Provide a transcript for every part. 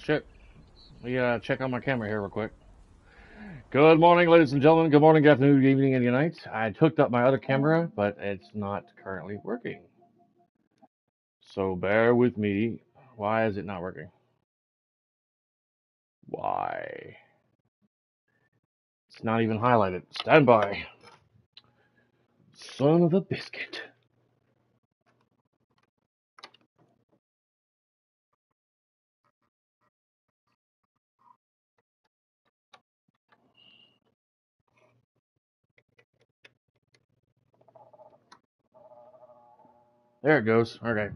shit. We check on my camera here real quick. Good morning, ladies and gentlemen. Good morning, good afternoon, good evening, and good night. I hooked up my other camera, but it's not currently working. So bear with me. Why is it not working? Why? It's not even highlighted. Stand by. Son of a biscuit. There it goes. Okay.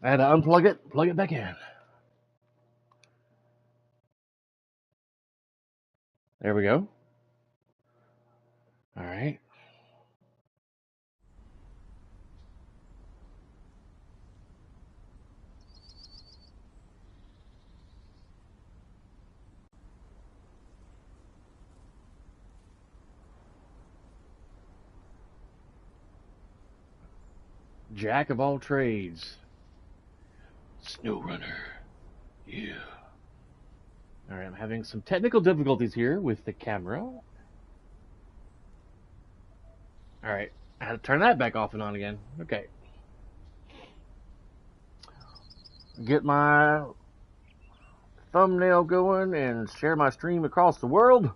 I had to unplug it, plug it back in. There we go. All right. Jack of all trades. SnowRunner. Yeah. All right, I'm having some technical difficulties here with the camera. All right, I had to turn that back off and on again. Okay. Get my thumbnail going and share my stream across the world.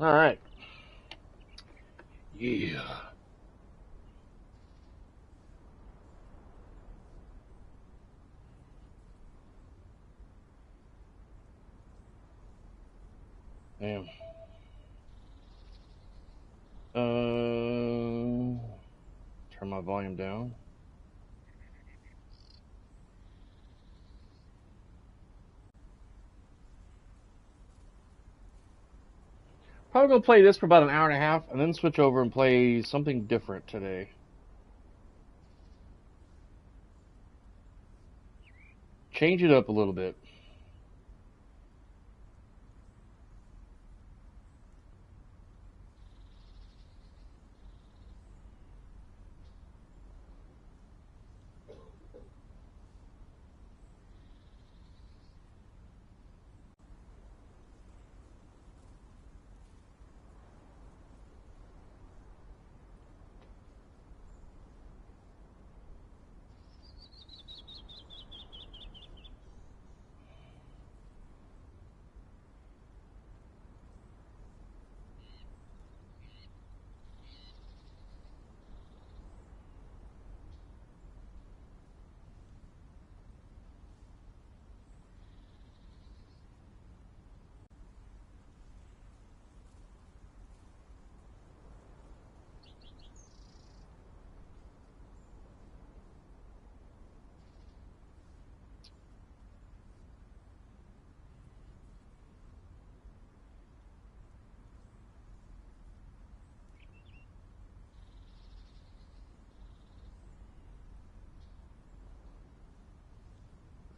All right. Yeah. Damn. Turn my volume down. Probably gonna play this for about an hour and a half, and then switch over and play something different today. Change it up a little bit.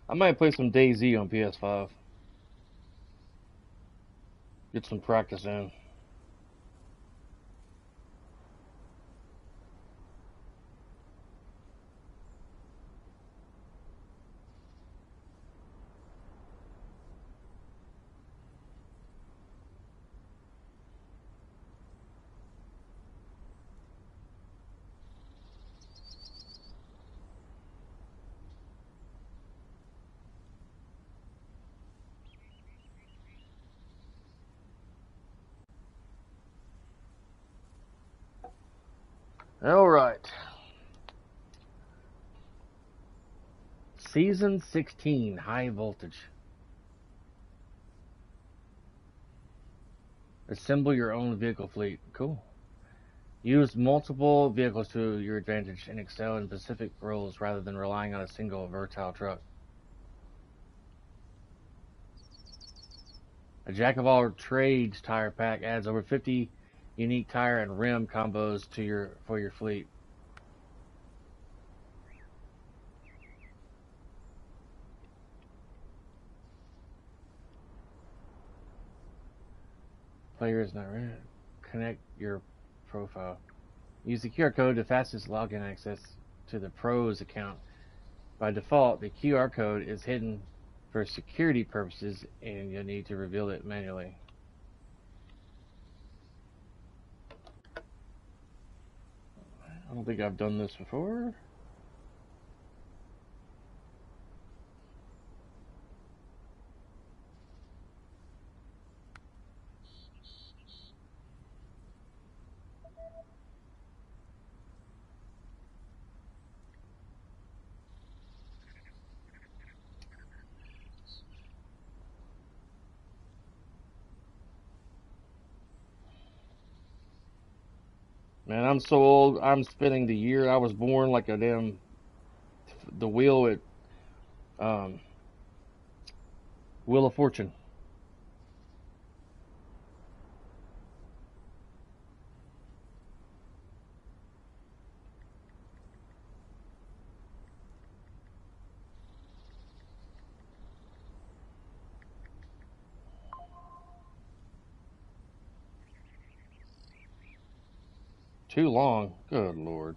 I might play some DayZ on PS5. Get some practice in. All right. Season 16, High Voltage. Assemble your own vehicle fleet. Cool. Use multiple vehicles to your advantage and excel in specific roles rather than relying on a single versatile truck. A jack of all trades tire pack adds over 50 unique tire and rim combos to your fleet. Player is not ready. Connect your profile. Use the QR code to fastest login access to the Pros account. By default, the QR code is hidden for security purposes and you'll need to reveal it manually. I don't think I've done this before. Man, I'm so old. I'm spending the year I was born like a damn the wheel at um, Wheel of Fortune. Too long. Good Lord.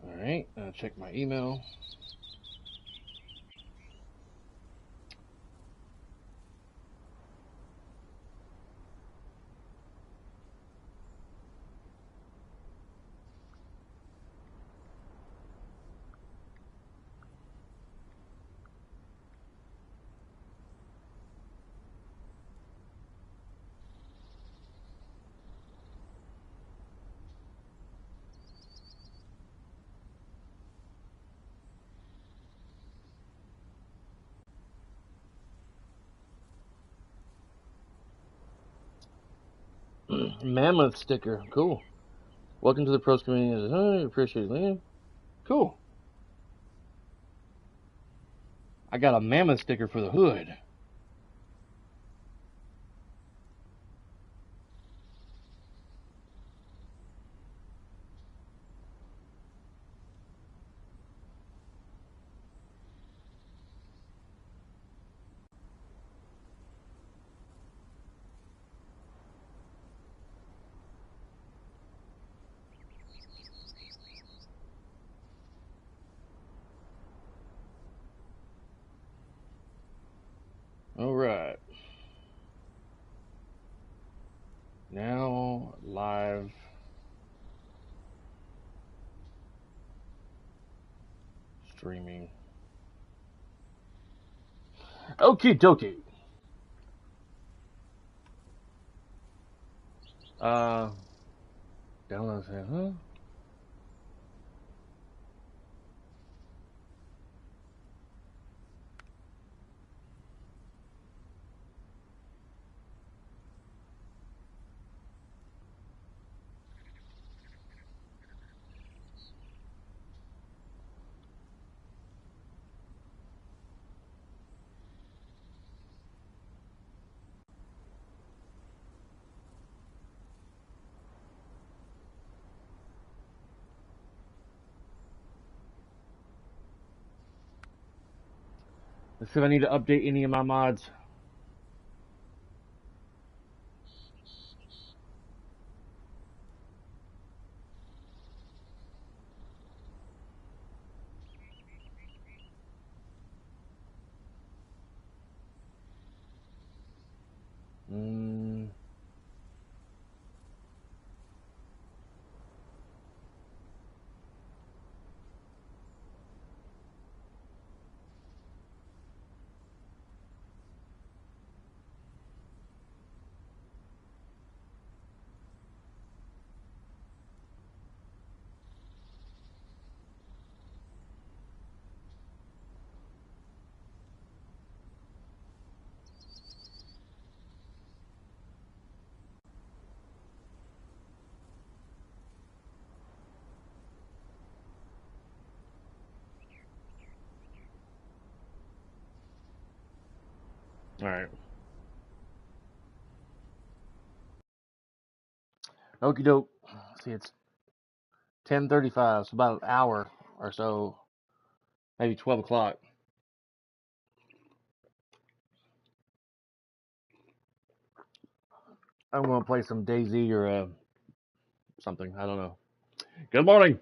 All right, check my email. Mammoth sticker. Cool. Welcome to the Pros community. I appreciate it, Liam. Cool. I got a mammoth sticker for the hood. All right. Now live streaming. Okie dokie. Download that, huh? Let's see if I need to update any of my mods. All right. Okie doke. See, it's 10:35, so about an hour or so, maybe 12 o'clock. I'm going to play some DayZ or something. I don't know. Good morning.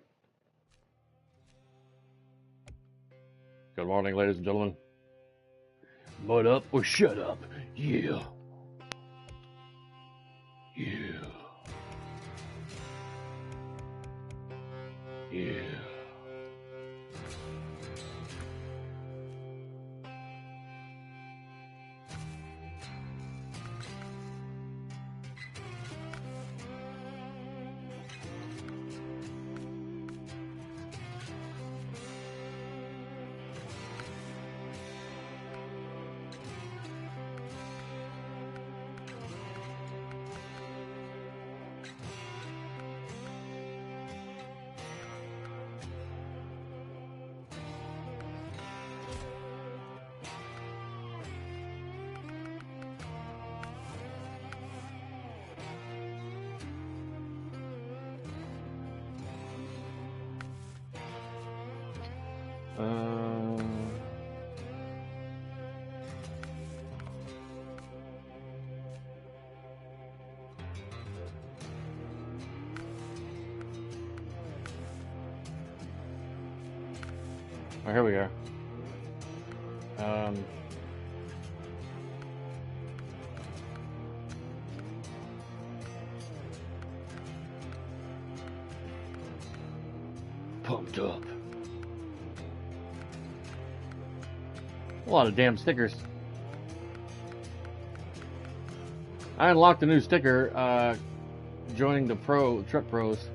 Good morning, ladies and gentlemen. Mud up or shut up. Yeah. Yeah. Yeah. Oh, here we are. Pumped up. A lot of damn stickers. I unlocked a new sticker, joining the Truck Pros.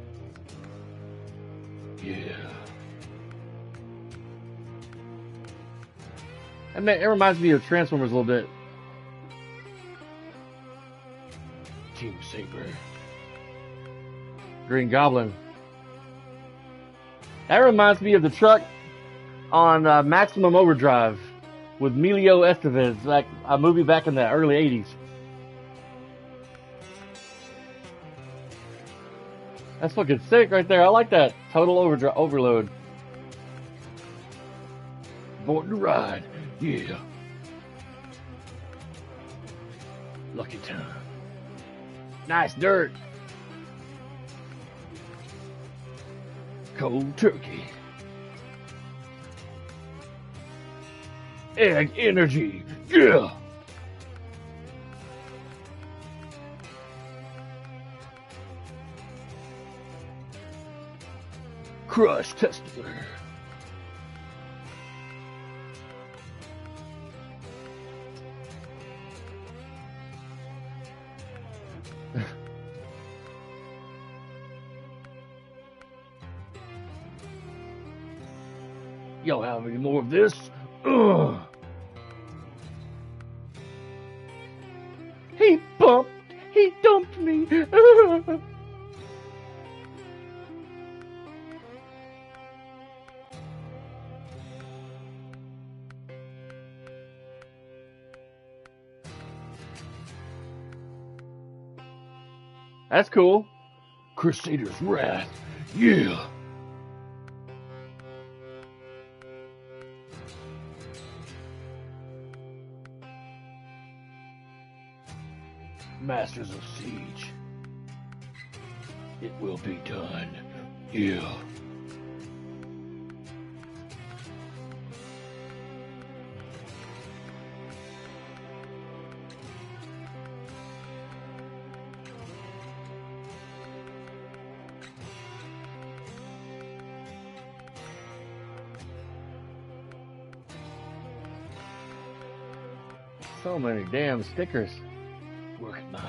Yeah. It reminds me of Transformers a little bit. Team Saber. Green Goblin. That reminds me of the truck on Maximum Overdrive with Emilio Estevez, like a movie back in the early 80s. That's fucking sick right there. I like that. Total overload. Born to ride. Yeah. Lucky time. Nice dirt. Cold turkey. Egg energy. Yeah. Crush tester. Y'all have any more of this? Ugh. He dumped me. That's cool. Crusader's Wrath. Yeah. Masters of Siege. It will be done. Yeah. So many damn stickers. Working mine.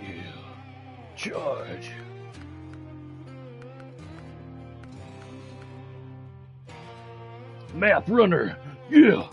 Yeah. Charge. Map runner. Yeah.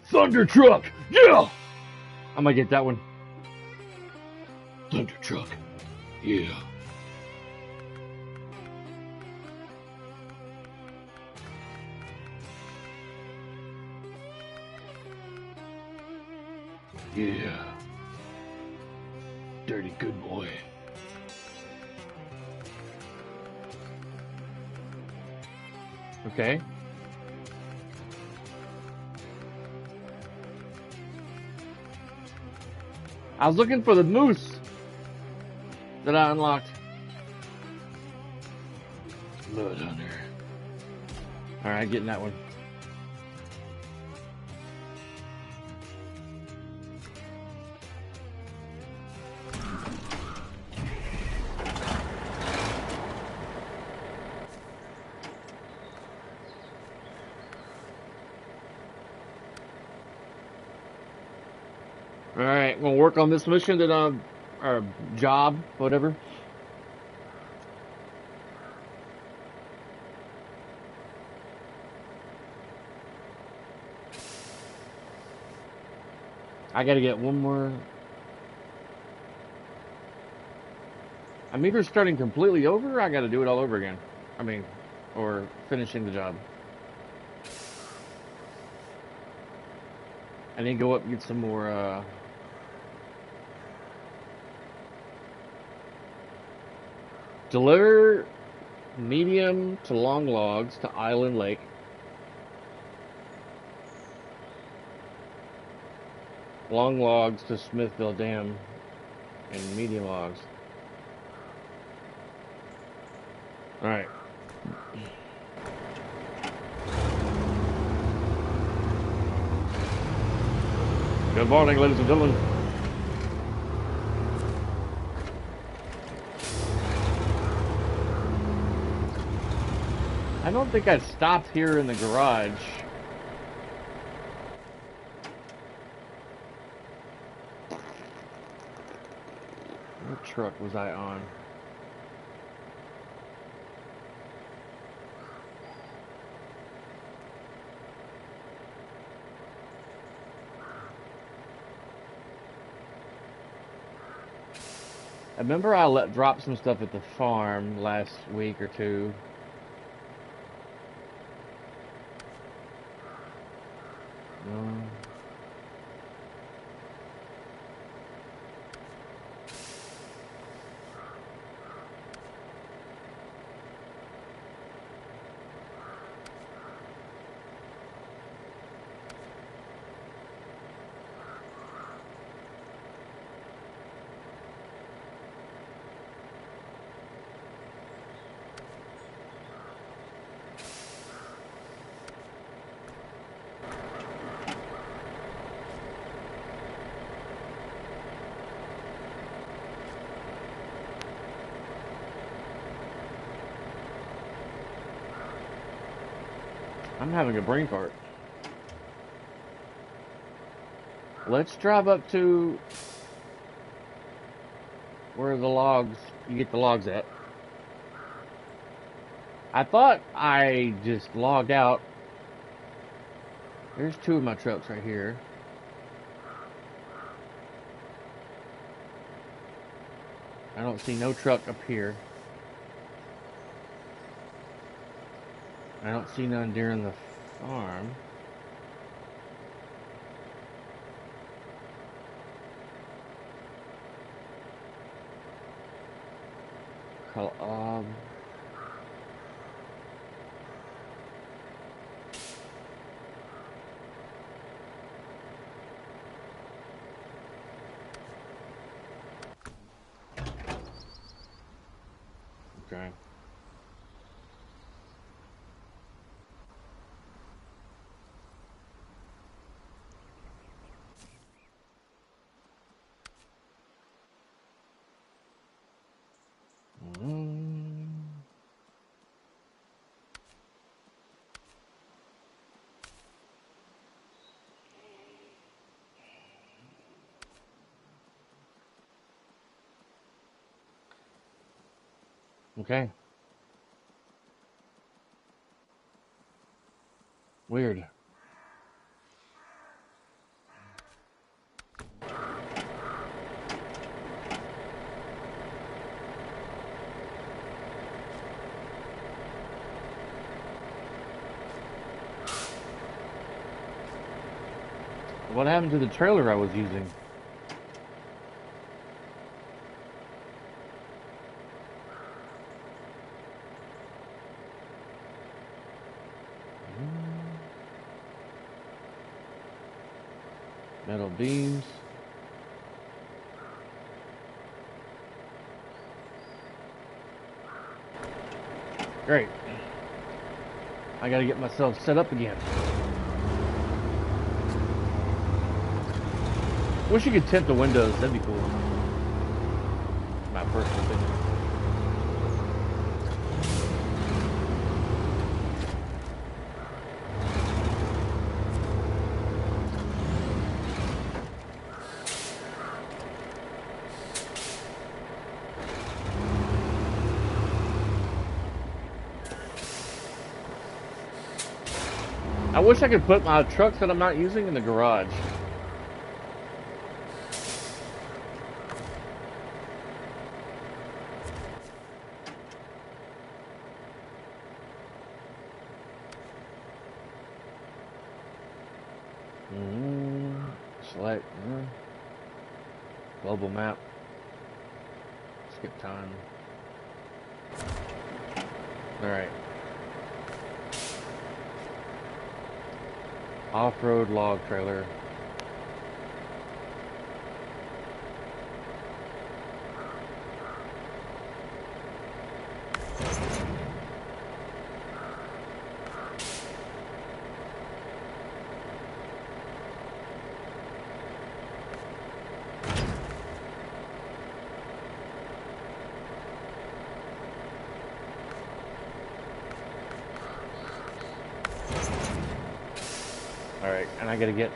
Thunder Truck! Yeah! I'm gonna get that one. Thunder Truck. Yeah. Yeah. Dirty good boy. Okay. I was looking for the moose that I unlocked. Mud Hunter. Alright, getting that one. Alright, we'll work on this mission that or job, whatever. I gotta get one more. A meter's starting completely over, I gotta do it all over again. I mean, or finishing the job. I need to go up and get some more, deliver medium to long logs to Island Lake. Long logs to Smithville Dam. And medium logs. Alright. Good morning, ladies and gentlemen. I don't think I stopped here in the garage. What truck was I on? I remember I dropped some stuff at the farm last week or two. No. I'm having a brain fart. Let's drive up to where the logs, you get the logs at. I thought I just logged out. There's two of my trucks right here. I don't see no truck up here. I don't see none during the farm. Call, okay. Okay. Weird. What happened to the trailer I was using? Metal beams. Great. I gotta get myself set up again. Wish you could tint the windows, that'd be cool. My personal opinion. I wish I could put my trucks that I'm not using in the garage. Select global map. Skip time. All right. Off-road log trailer. All right, and I gotta get.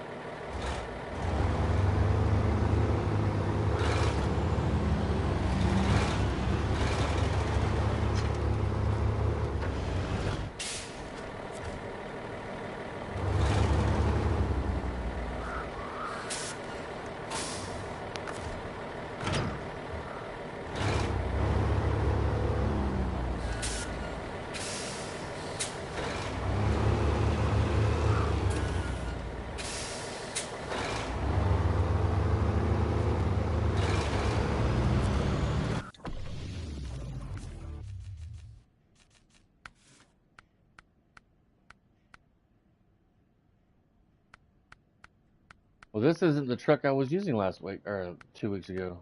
Well, this isn't the truck I was using last week or 2 weeks ago.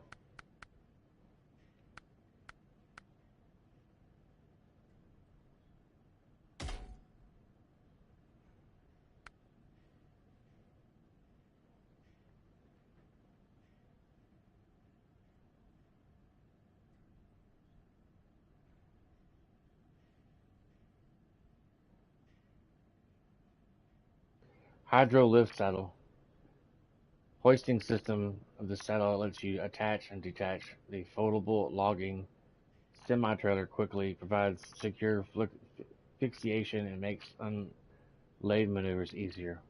Hydro lift saddle. Hoisting system of the saddle lets you attach and detach the foldable logging semi-trailer quickly, provides secure fixation, and makes unlaid maneuvers easier.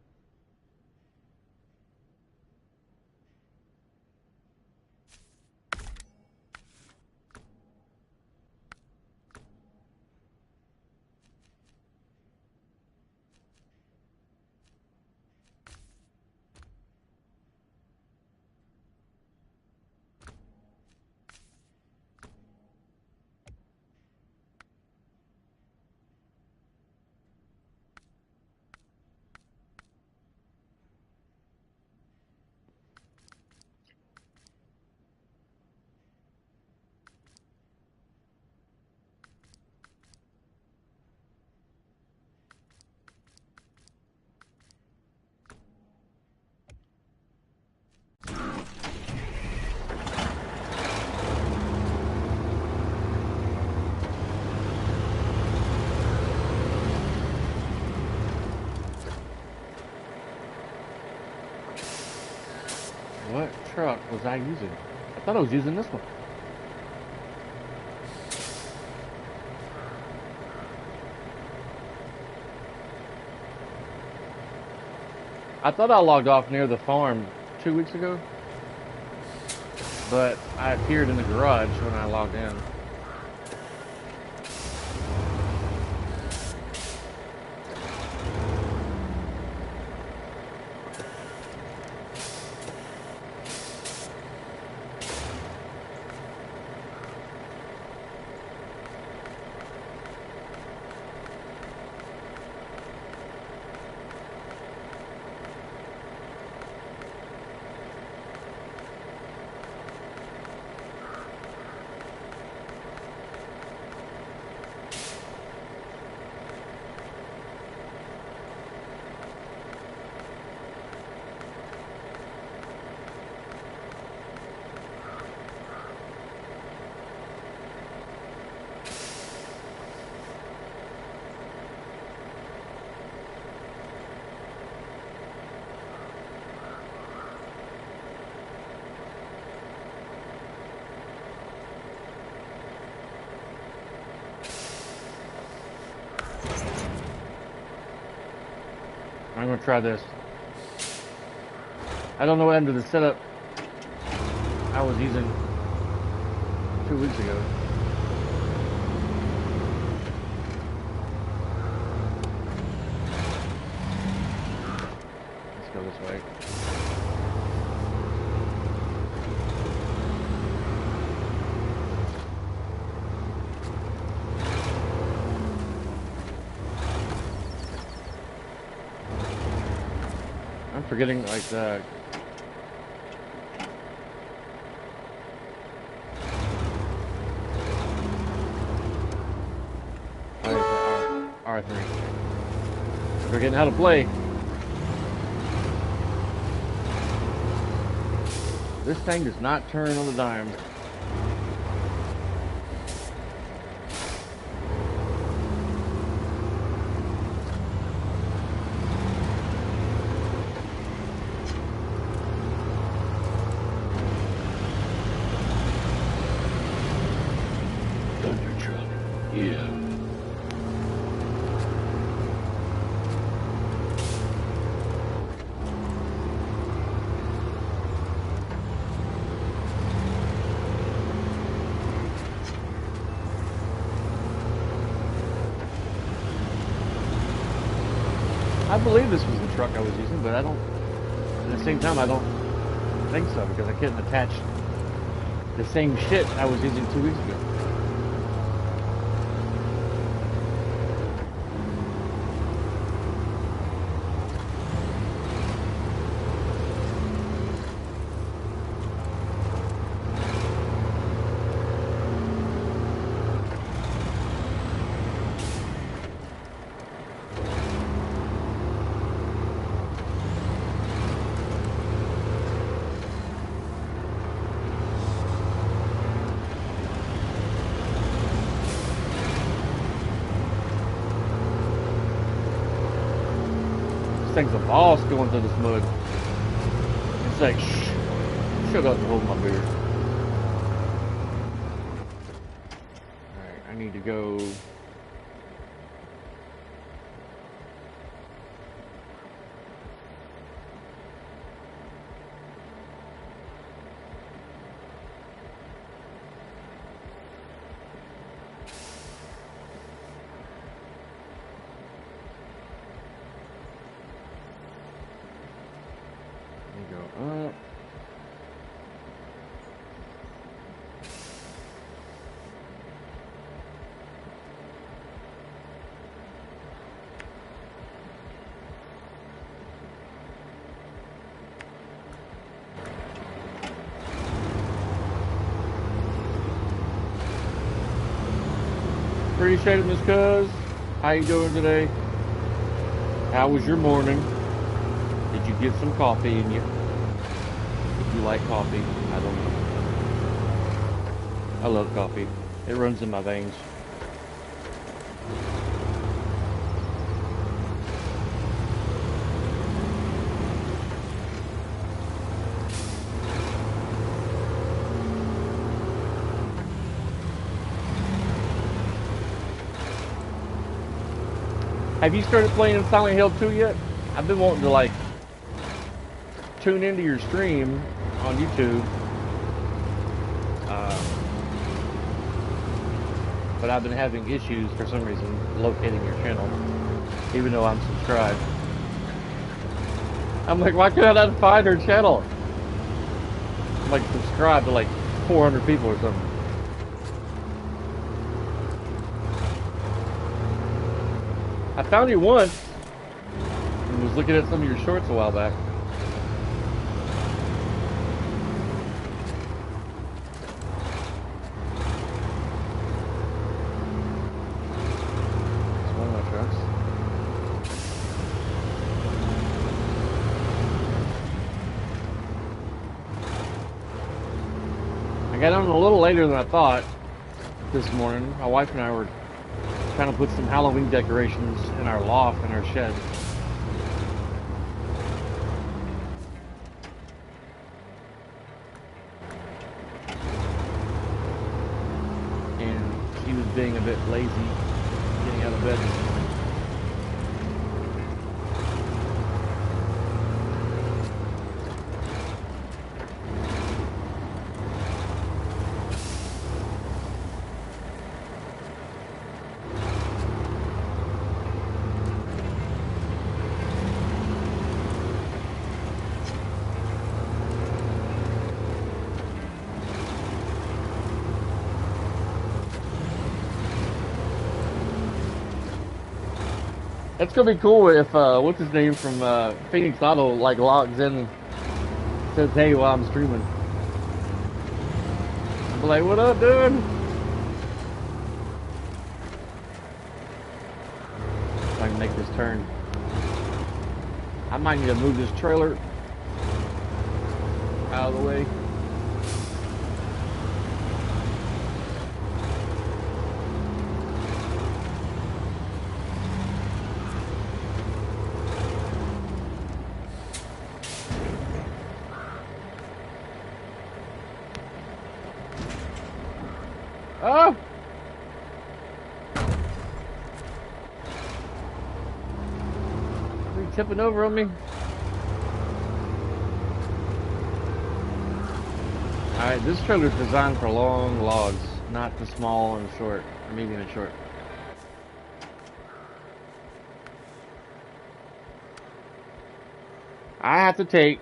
What truck was I using? I thought I was using this one. I thought I logged off near the farm 2 weeks ago, but I appeared in the garage when I logged in. I'm gonna try this. I don't know what happened to the setup I was using 2 weeks ago. Let's go this way. I'm forgetting like the R3. I'm forgetting how to play. This thing does not turn on the dime. Thunder truck. Yeah. I believe this was the truck I was using, but I don't, at the same time, I don't think so, because I couldn't attach the same shit I was using 2 weeks ago. This thing's a boss going through this mud. It's like, shh, shut up and hold my beer. Alright, I need to go. Go up. Appreciate it, Miss Cuz. How you doing today? How was your morning? Did you get some coffee in you? If you like coffee, I don't know. I love coffee. It runs in my veins. Have you started playing Silent Hill 2 yet? I've been wanting to like tune into your stream on YouTube, but I've been having issues for some reason locating your channel, even though I'm subscribed. I'm like, why can't I not find her channel? I'm like subscribed to like 400 people or something. I found you once and was looking at some of your shorts a while back. It's one of my trucks. I got on a little later than I thought this morning. My wife and I were trying to put some Halloween decorations in our loft and our shed. And she was being a bit lazy getting out of bed this morning. It's gonna be cool if what's his name from Phoenix Auto like logs in and says hey while I'm streaming. I'm like, what up, dude? If I can make this turn. I might need to move this trailer out of the way. Oh! Are you tipping over on me? Alright, this trailer is designed for long logs, not the small and short, or medium and short. I have to take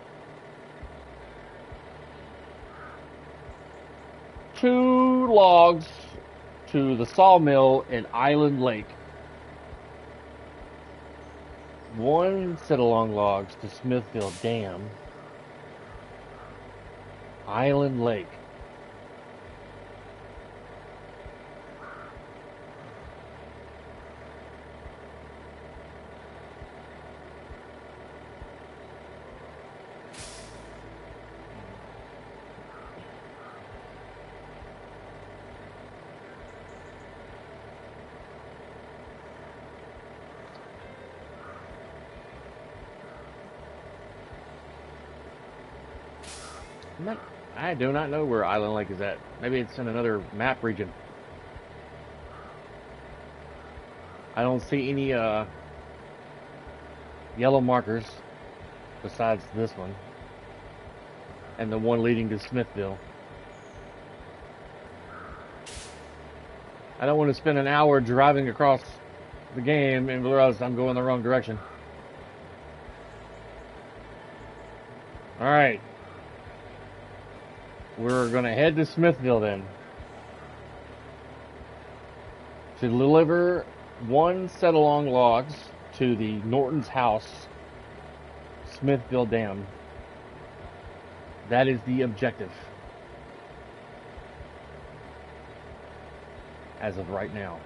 2 logs to the sawmill in Island Lake. 1 set of long logs to Smithville Dam. Island Lake. I do not know where Island Lake is at. Maybe it's in another map region. I don't see any yellow markers besides this one and the one leading to Smithville. I don't want to spend an hour driving across the game and realize I'm going the wrong direction. Alright. We're going to head to Smithville then. To deliver 1 set of long logs to the Norton's house, Smithville Dam. That is the objective. As of right now.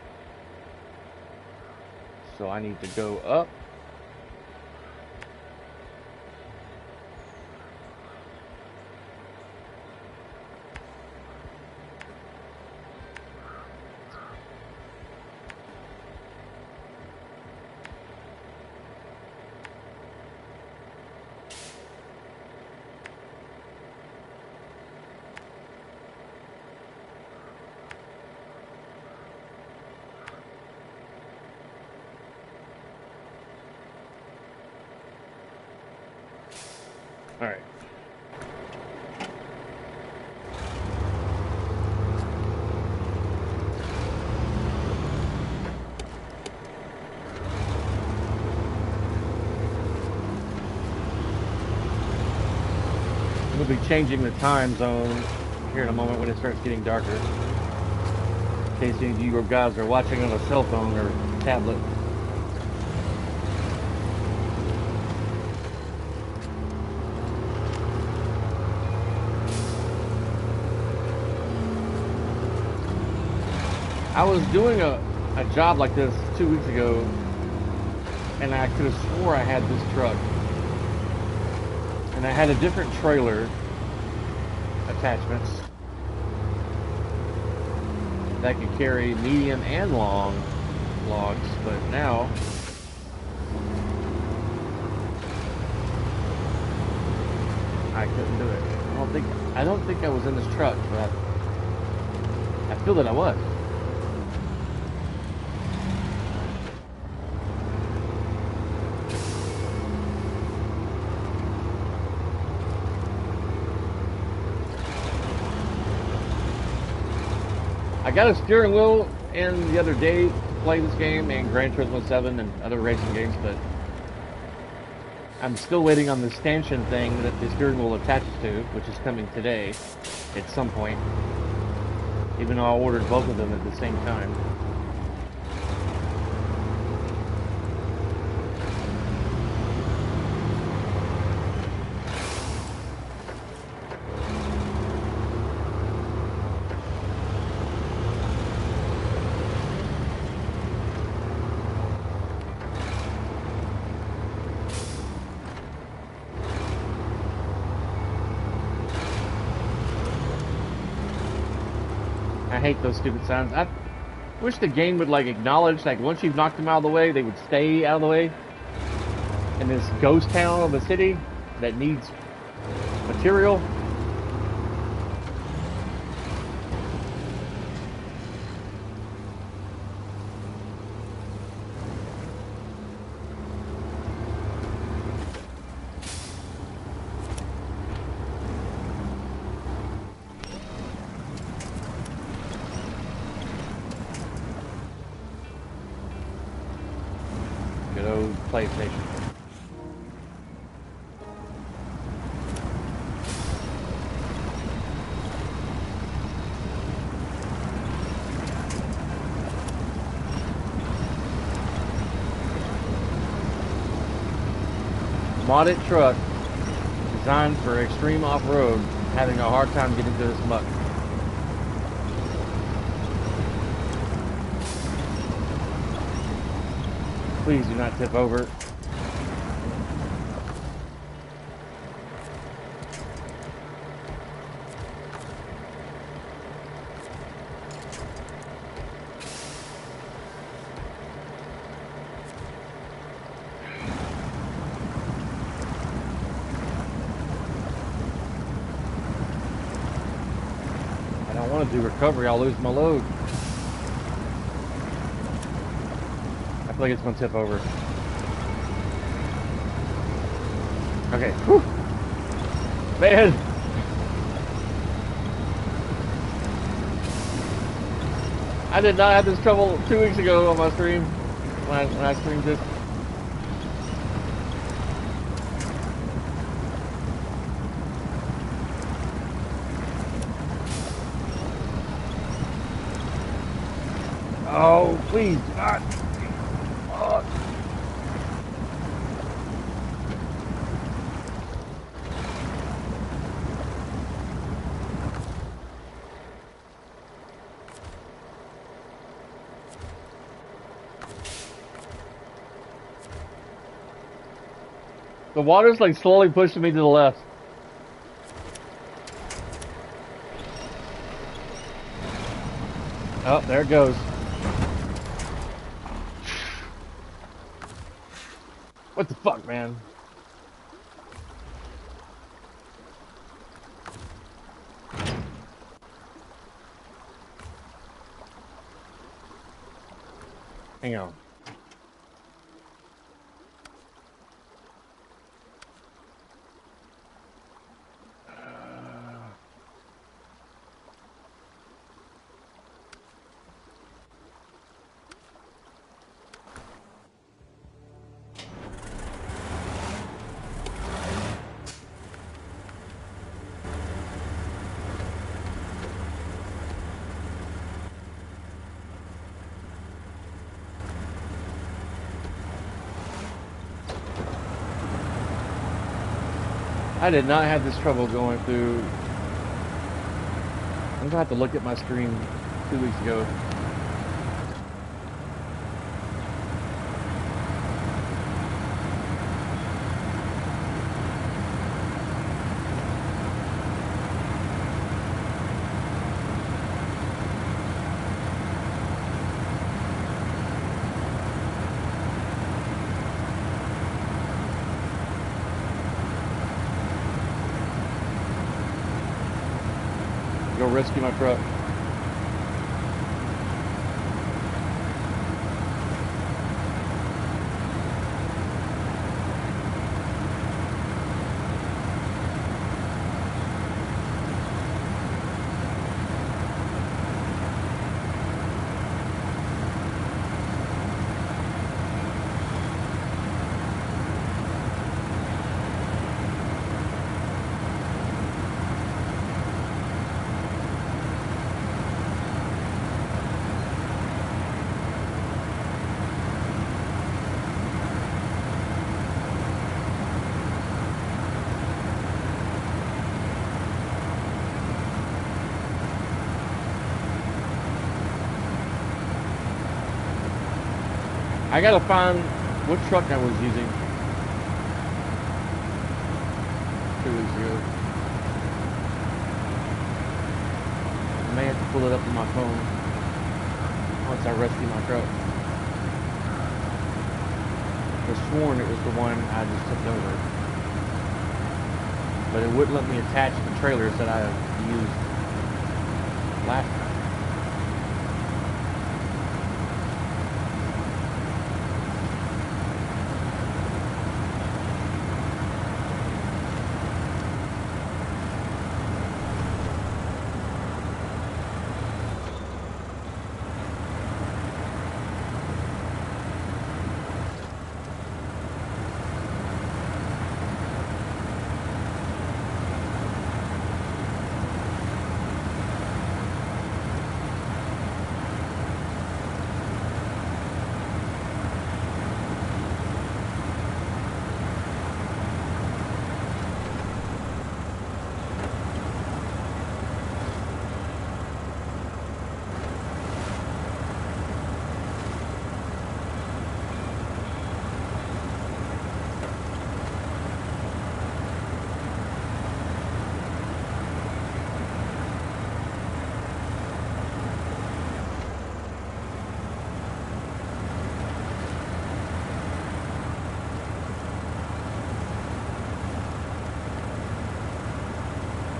So I need to go up. All right. We'll be changing the time zone here in a moment when it starts getting darker. In case any of you guys are watching on a cell phone or tablet. I was doing a job like this 2 weeks ago, and I could have swore I had this truck. And I had a different trailer attachments that could carry medium and long logs, but now I couldn't do it. I don't think I was in this truck, but I feel that I was. I got a steering wheel in the other day to play this game and Gran Turismo 7 and other racing games, but I'm still waiting on the stanchion thing that the steering wheel attaches to, which is coming today at some point, even though I ordered both of them at the same time. hate those stupid signs. I wish the game would like acknowledge, like once you've knocked them out of the way, they would stay out of the way. In this ghost town of a city that needs material. Good old PlayStation. Modded truck designed for extreme off-road, having a hard time getting through this muck. Please do not tip over. I don't want to do recovery, I'll lose my load. I feel like it's going to tip over. Okay, whew. Man! I did not have this trouble 2 weeks ago on my stream, when I streamed it. Oh, please, God. Oh. The water's like slowly pushing me to the left. Oh, there it goes. What the fuck, man? Hang on. I did not have this trouble going through. I'm gonna have to look at my screen 2 weeks ago. Go rescue my truck. I gotta find what truck I was using 2 weeks ago. Man. pull it up on my phone once I rescue my truck. I sworn it was the one I just tipped over, but it wouldn't let me attach the trailers that I used last time.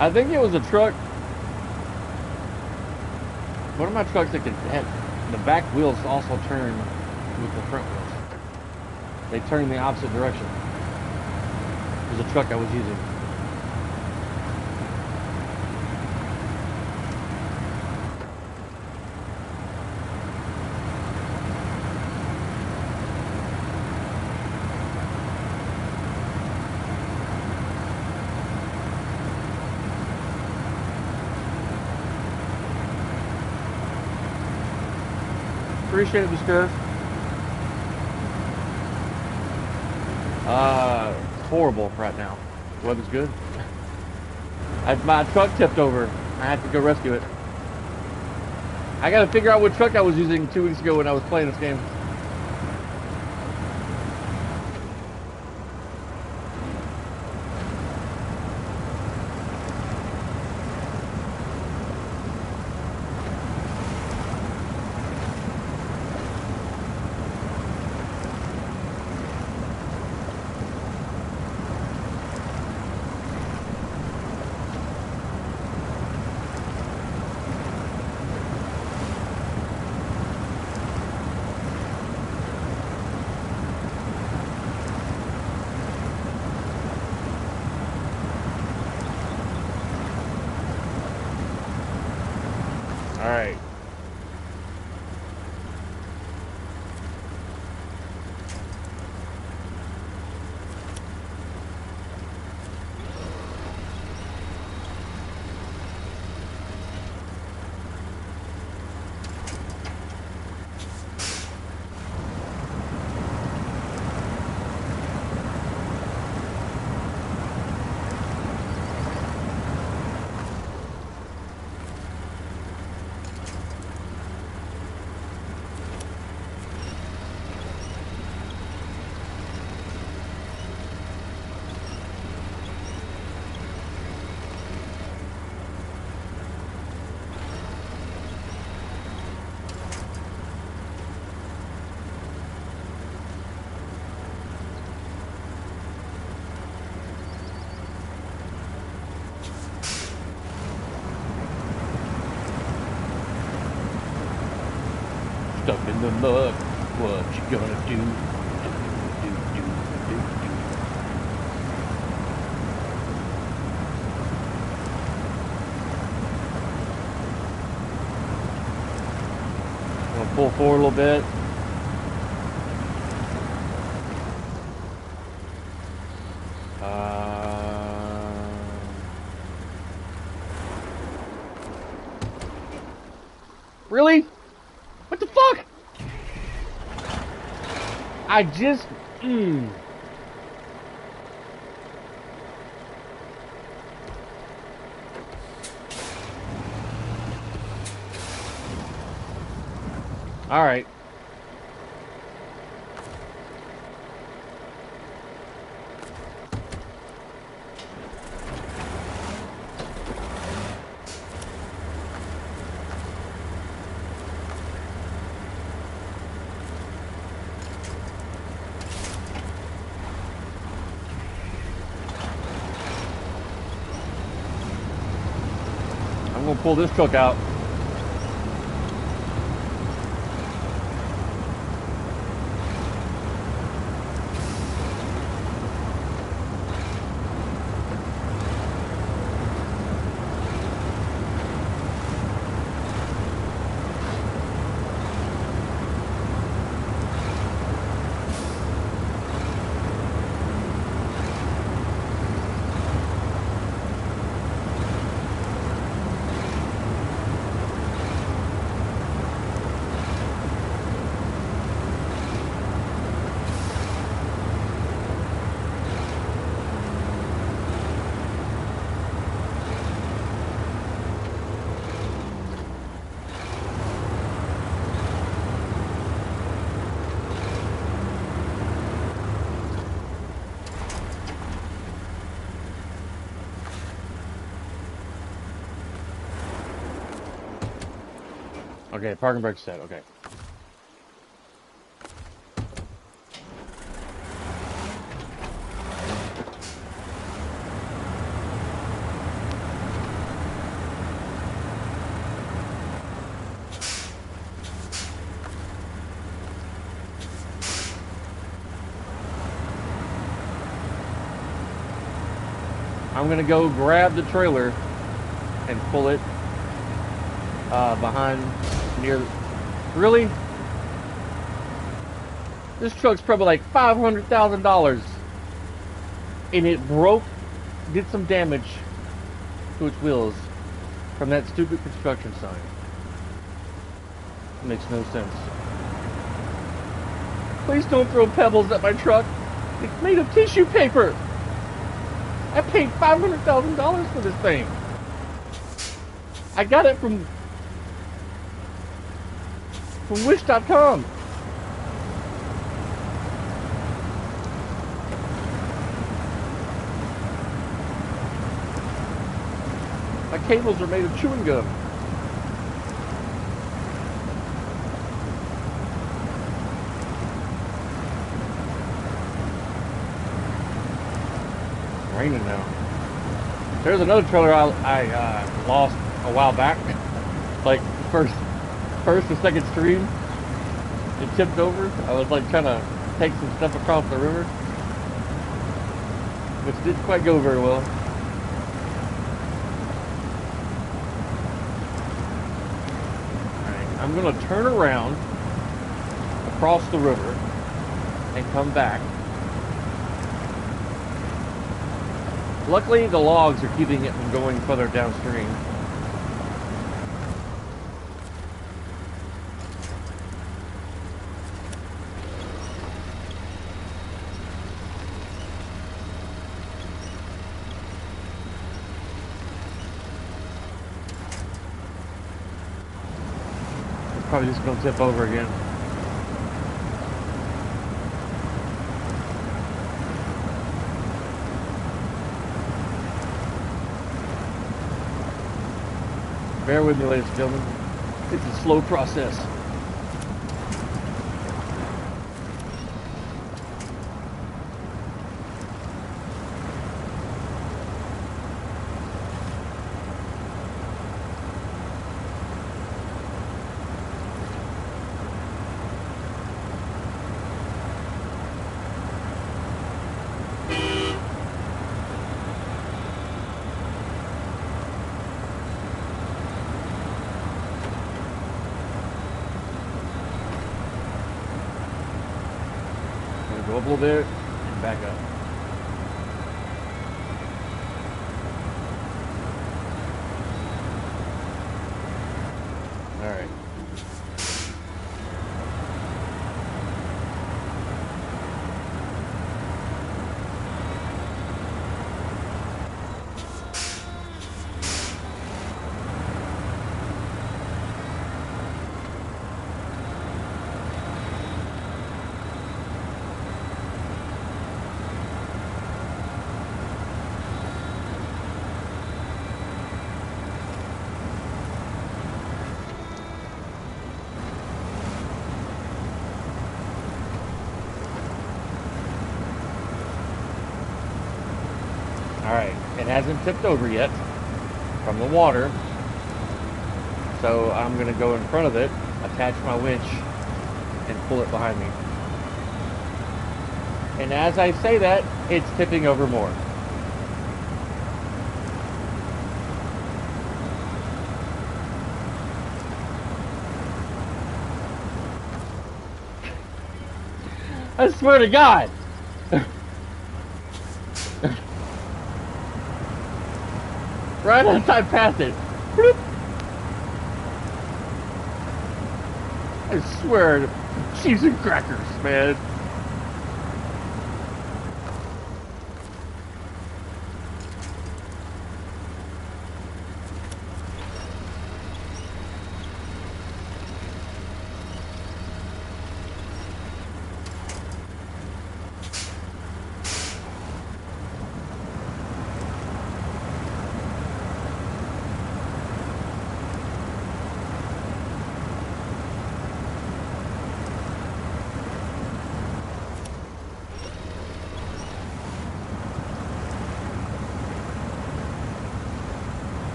I think it was a truck. One of my trucks that could have the back wheels also turn with the front wheels. They turn in the opposite direction. It was a truck I was using. Appreciate it, Mr. It's horrible right now. The weather's good. My truck tipped over. I had to go rescue it. I gotta figure out what truck I was using 2 weeks ago when I was playing this game. All right. Stuck in the mud, what you gonna do? I'm gonna pull forward a little bit. Really? What the fuck? I just... All right. gonna pull this truck out. Okay, parking brake set. Okay. I'm gonna go grab the trailer and pull it behind near. Really? This truck's probably like $500,000, and it broke, did some damage to its wheels from that stupid construction sign. It makes no sense. Please don't throw pebbles at my truck. It's made of tissue paper. I paid $500,000 for this thing. I got it from Wish.com. My cables are made of chewing gum. It's raining now. There's another trailer I lost a while back. Like first or second stream, it tipped over. I was like trying to take some stuff across the river, which didn't quite go very well. Alright, I'm gonna turn around across the river and come back. Luckily, the logs are keeping it from going further downstream. Probably just gonna tip over again. Bear with me, ladies and gentlemen. It's a slow process. Go up a little bit and back up. All right. All right, it hasn't tipped over yet from the water, So I'm going to go in front of it, attach my winch, and pull it behind me. And as I say that, it's tipping over more. I swear to God. Right as I pass it. Bloop. I swear, cheese and crackers, man.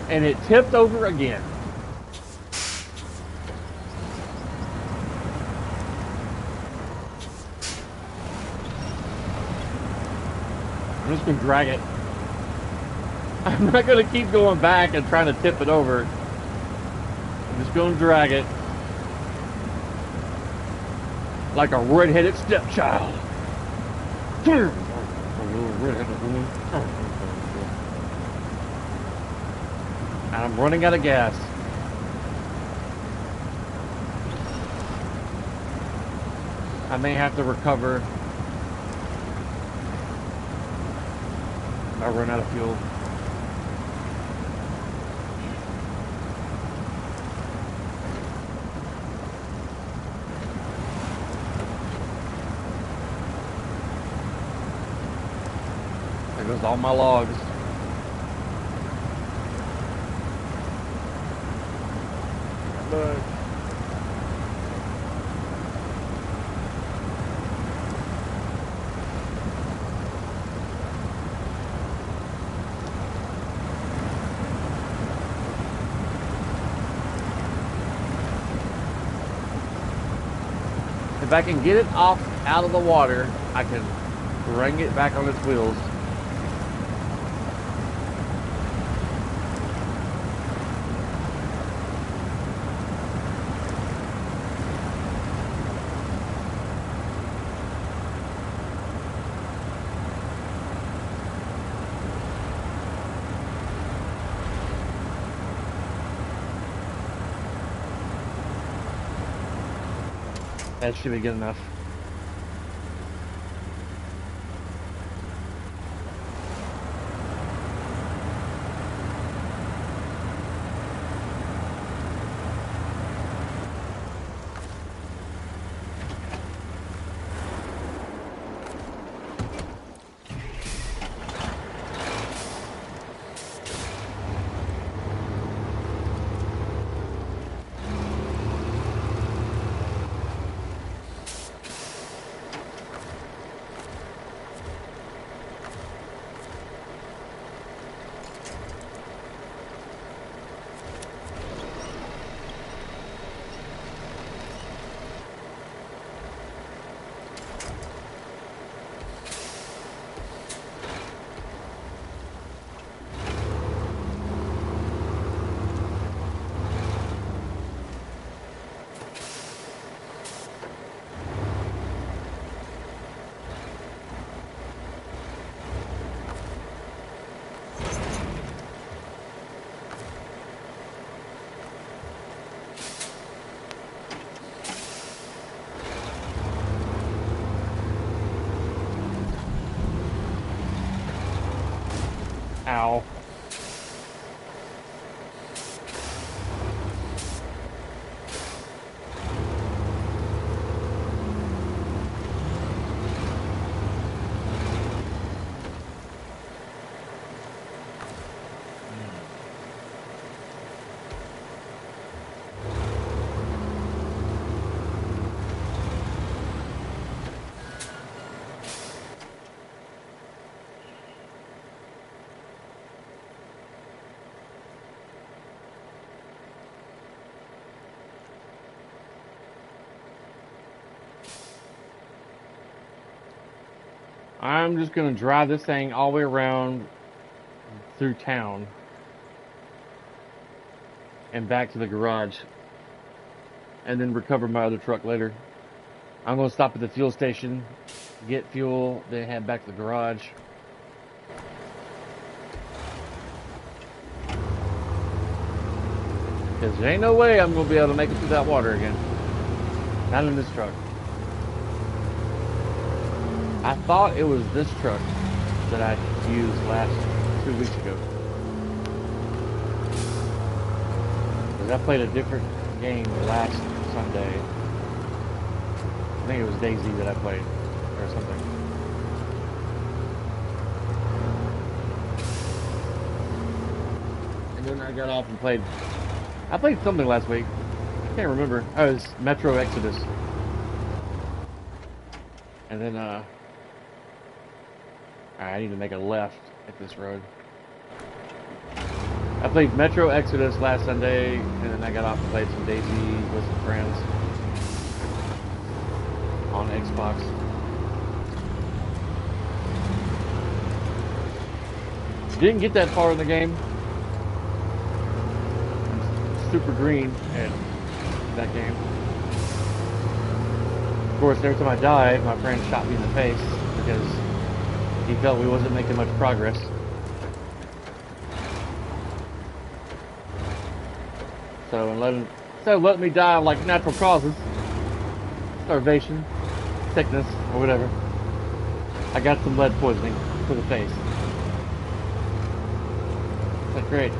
And it tipped over again. I'm just gonna drag it. I'm not gonna keep going back and trying to tip it over. I'm just gonna drag it. Like a red-headed stepchild. And I'm running out of gas. I may have to recover. I run out of fuel. There goes all my logs. But if I can get it off out of the water, I can bring it back on its wheels. That should be good enough. I'm just gonna drive this thing all the way around through town and back to the garage, and then recover my other truck later. I'm gonna stop at the fuel station, get fuel, then head back to the garage. Because there ain't no way I'm gonna be able to make it through that water again. Not in this truck. I thought it was this truck that I used last 2 weeks ago. Because I played a different game last Sunday. I think it was Daisy that I played, or something. And then I got off and played. I played something last week. I can't remember. Oh, it was Metro Exodus. And then, I need to make a left at this road. I played Metro Exodus last Sunday, and then I got off and played some Daisy with some friends on Xbox. Didn't get that far in the game. I'm super green at that game. Of course, every time I died, my friend shot me in the face because he felt we wasn't making much progress. So instead of letting me die of like natural causes, starvation, sickness, or whatever, I got some lead poisoning to the face. It's like great.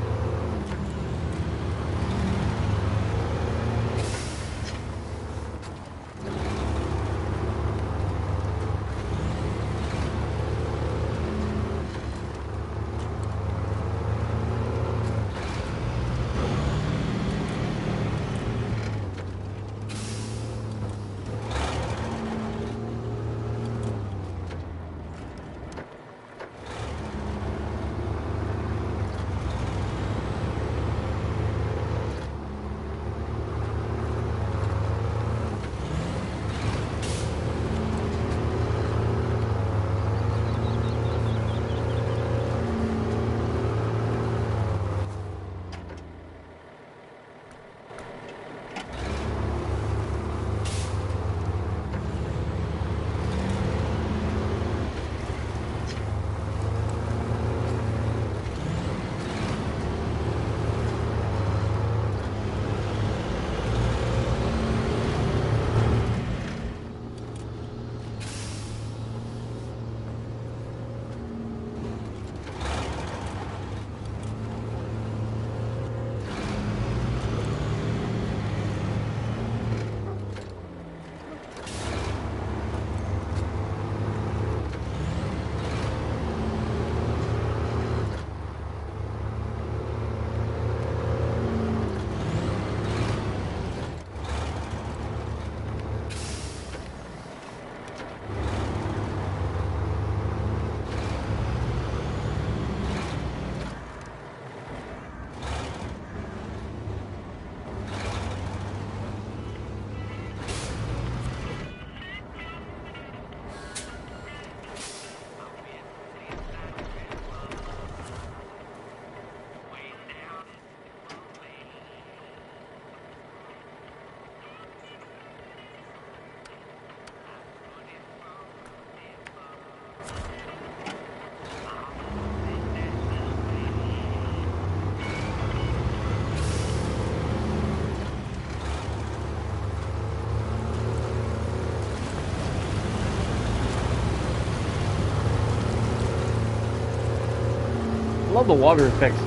Love the water effects.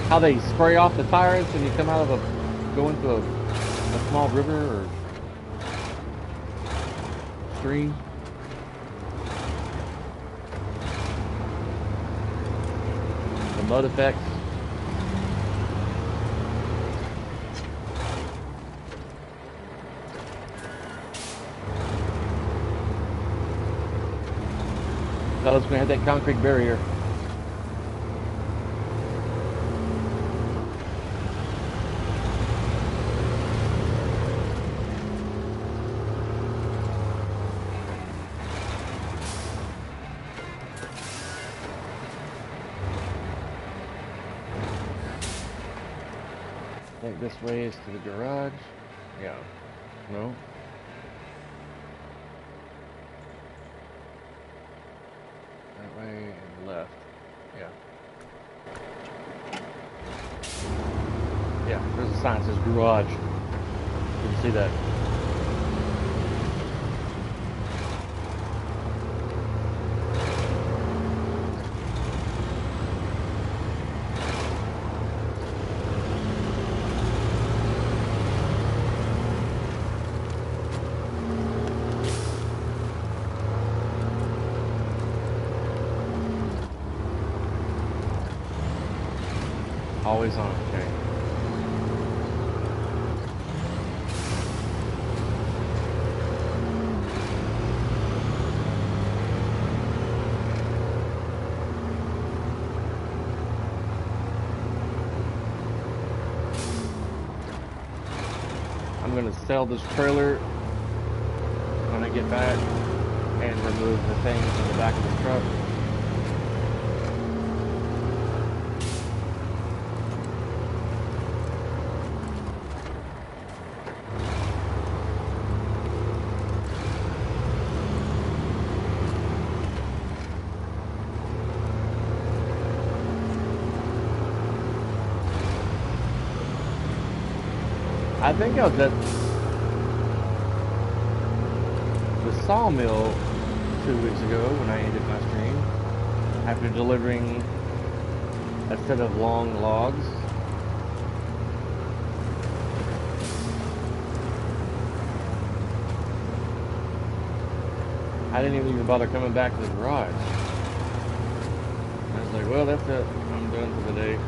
How they spray off the tires when you come out of go into a small river or stream. The mud effects. Thought I was gonna have that concrete barrier. I think this way is to the garage. Yeah. No. That way and left. Yeah. Yeah, there's a sign that says garage. You can see that. Always on, okay. I'm gonna sell this trailer when I get back and remove the things in the back of the truck. I think I was at the sawmill 2 weeks ago when I ended my stream after delivering a set of long logs. I didn't even bother coming back to the garage. I was like, well, that's it. I'm done for the day.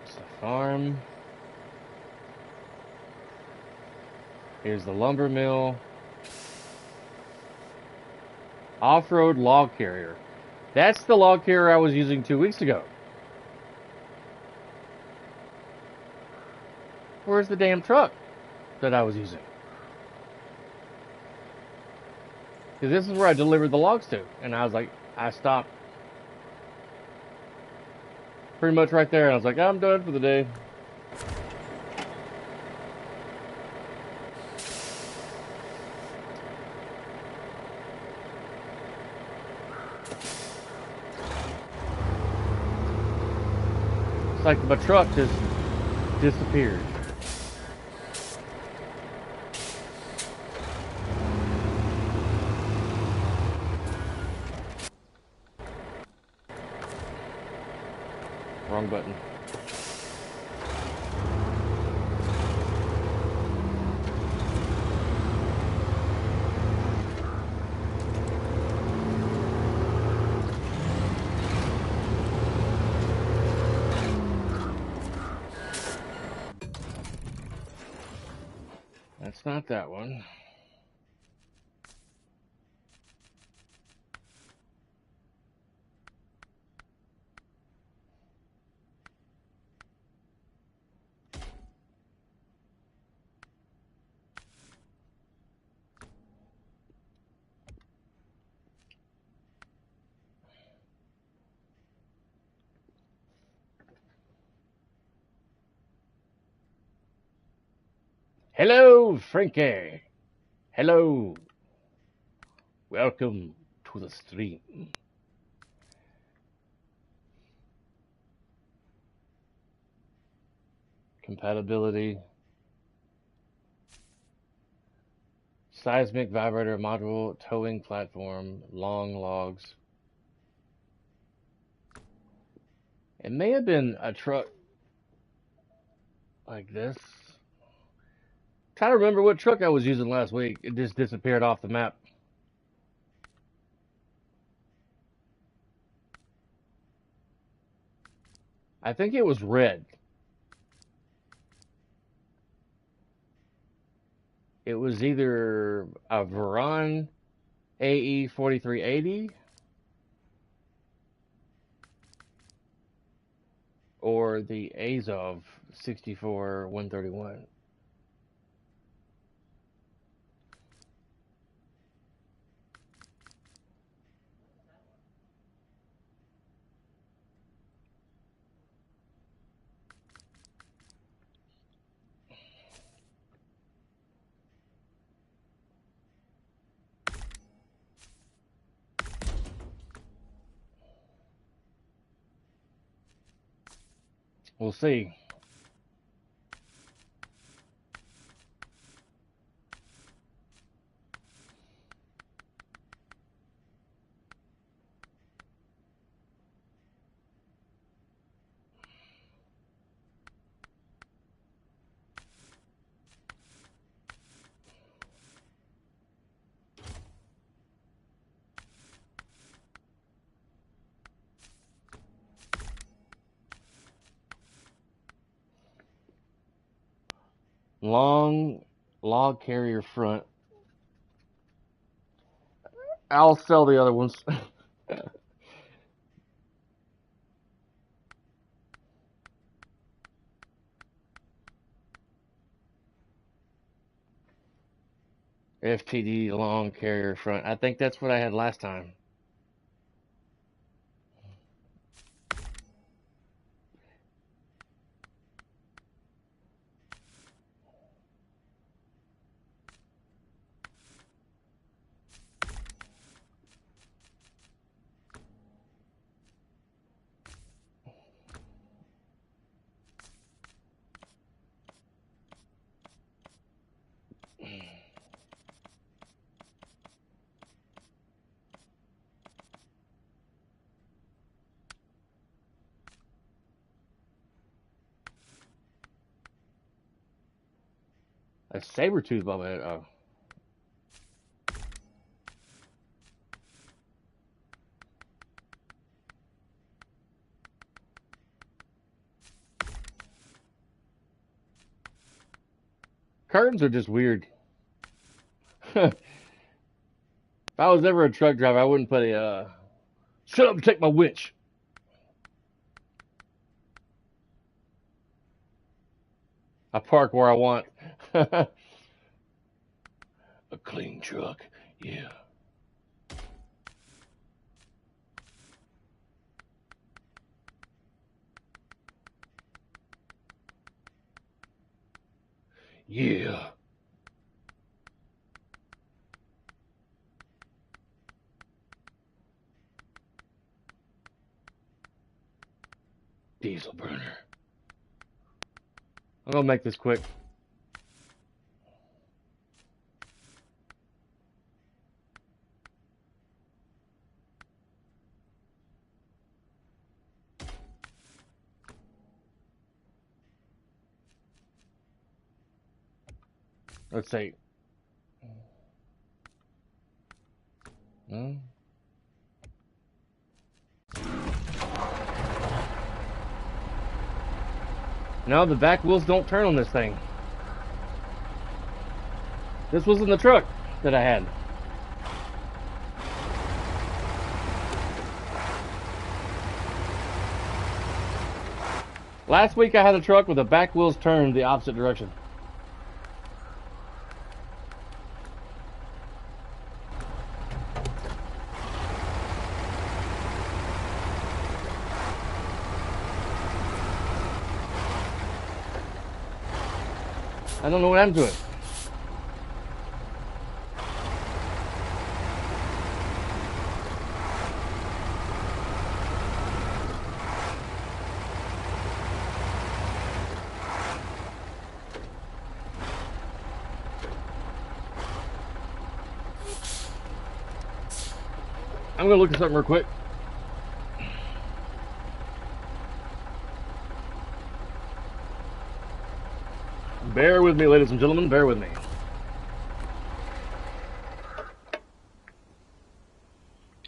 It's the farm. Here's the lumber mill. Off-road log carrier. That's the log carrier I was using 2 weeks ago. Where's the damn truck that I was using? Because this is where I delivered the logs to. And I was like, I stopped pretty much right there. And I was like, I'm done for the day. It's like my truck just disappeared. Wrong button. That's not that one. Hello, Frankie. Hello. Welcome to the stream. Compatibility. Seismic vibrator module, towing platform, long logs. It may have been a truck like this. Trying to remember what truck I was using last week. It just disappeared off the map. I think it was red. It was either a Veron AE 4380 or the Azov 64131. We'll see. Long log carrier front. I'll sell the other ones. FTD long carrier front. I think that's what I had last time. A saber-tooth bobblehead. Oh. Curtains are just weird. If I was ever a truck driver, I wouldn't put a shut up and take my winch. I park where I want. A clean truck, yeah. Yeah. Diesel burner. I'm gonna make this quick. Let's see. No, the back wheels don't turn on this thing. This was in the truck that I had. Last week I had a truck with the back wheels turned the opposite direction. I don't know what happened to it. I'm gonna look at something real quick. Bear with me, ladies and gentlemen, bear with me.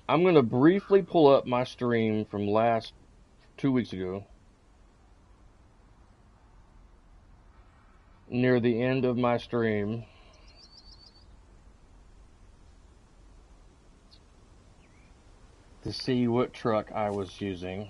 I'm gonna briefly pull up my stream from last 2 weeks ago. Near the end of my stream. To see what truck I was using.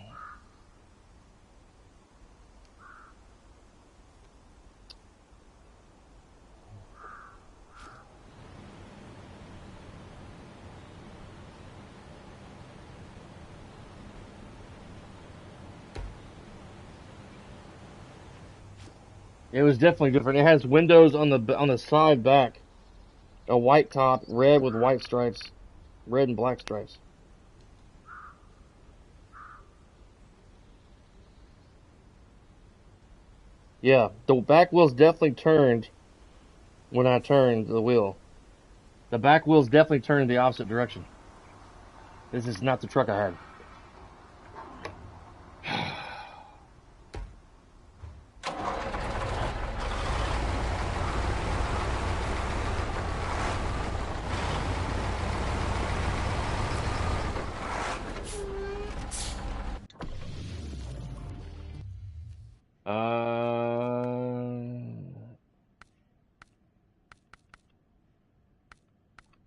It was definitely different. It has windows on the side back. A white top, red with white stripes. Red and black stripes. Yeah, the back wheels definitely turned when I turned the wheel. The back wheels definitely turned the opposite direction. This is not the truck I had.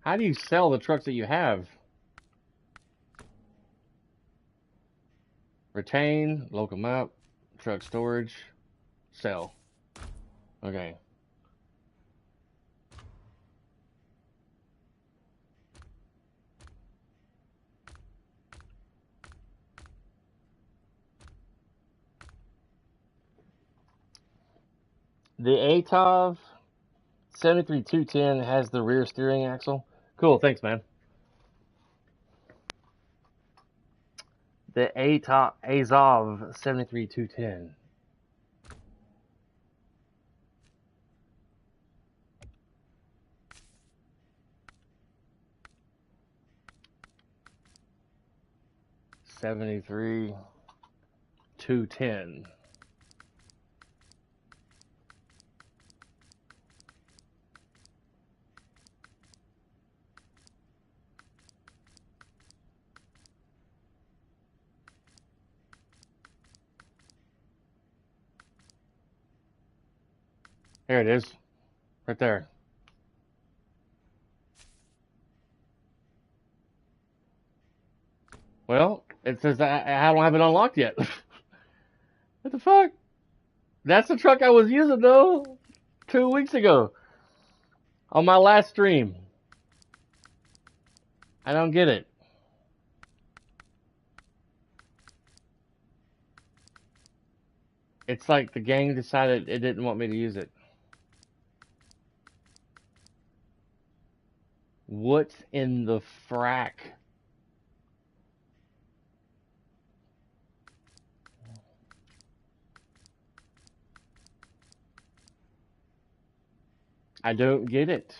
How do you sell the trucks that you have? Retain, local map, truck storage, sell. Okay. The ATOV 73210 has the rear steering axle. Cool, thanks, man. The Azov 73210. $73,210. There it is. Right there. Well, it says I don't have it unlocked yet. What the fuck? That's the truck I was using, though, 2 weeks ago. On my last stream. I don't get it. It's like the gang decided it didn't want me to use it. What in the frack? I don't get it.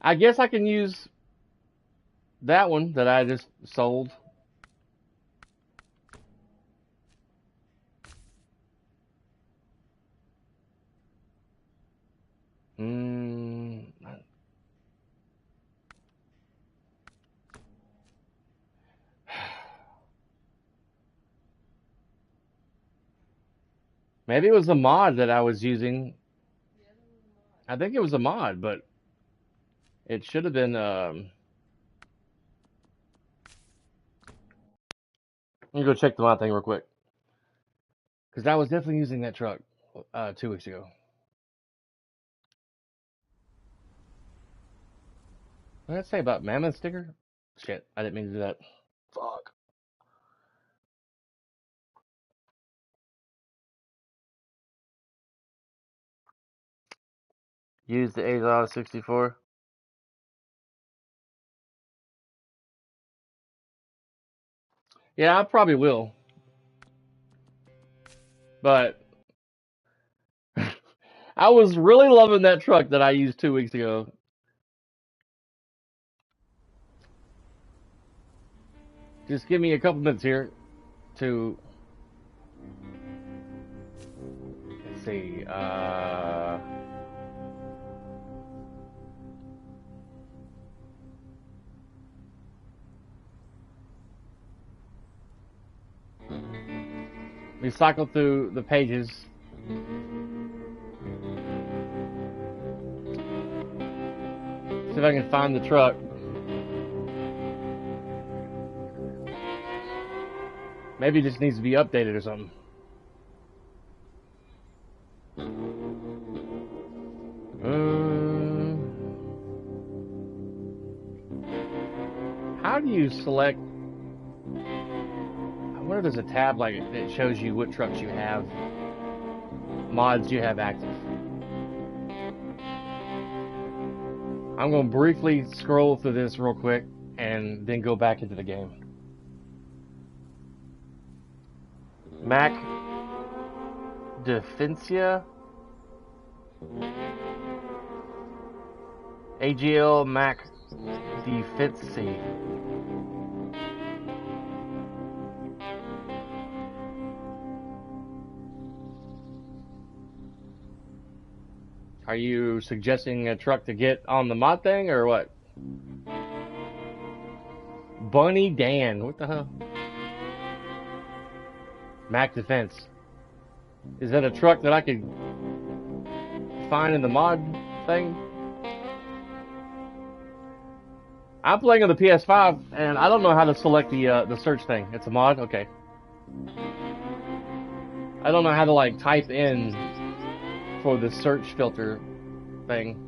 I guess I can use that one that I just sold. Maybe it was a mod that I was using. I think it was a mod, but it should have been. Let me go check the mod thing real quick, because I was definitely using that truck 2 weeks ago. What did I say about Mammoth sticker? Shit, I didn't mean to do that. Fuck. Use the A64. Yeah, I probably will. But I was really loving that truck that I used 2 weeks ago. Just give me a couple minutes here to, let's see, we cycle through the pages. See if I can find the truck. Maybe it just needs to be updated or something. How do you select? I wonder if there's a tab like that shows you what trucks you have, mods you have active. I'm going to briefly scroll through this real quick and then go back into the game. Mac Defensia, AGL Mac Defensi. Are you suggesting a truck to get on the mod thing or what? Bunny Dan, what the hell? Mac Defense. Is that a truck that I could find in the mod thing? I'm playing on the PS5 and I don't know how to select the search thing. It's a mod? Okay. I don't know how to like type in for the search filter thing.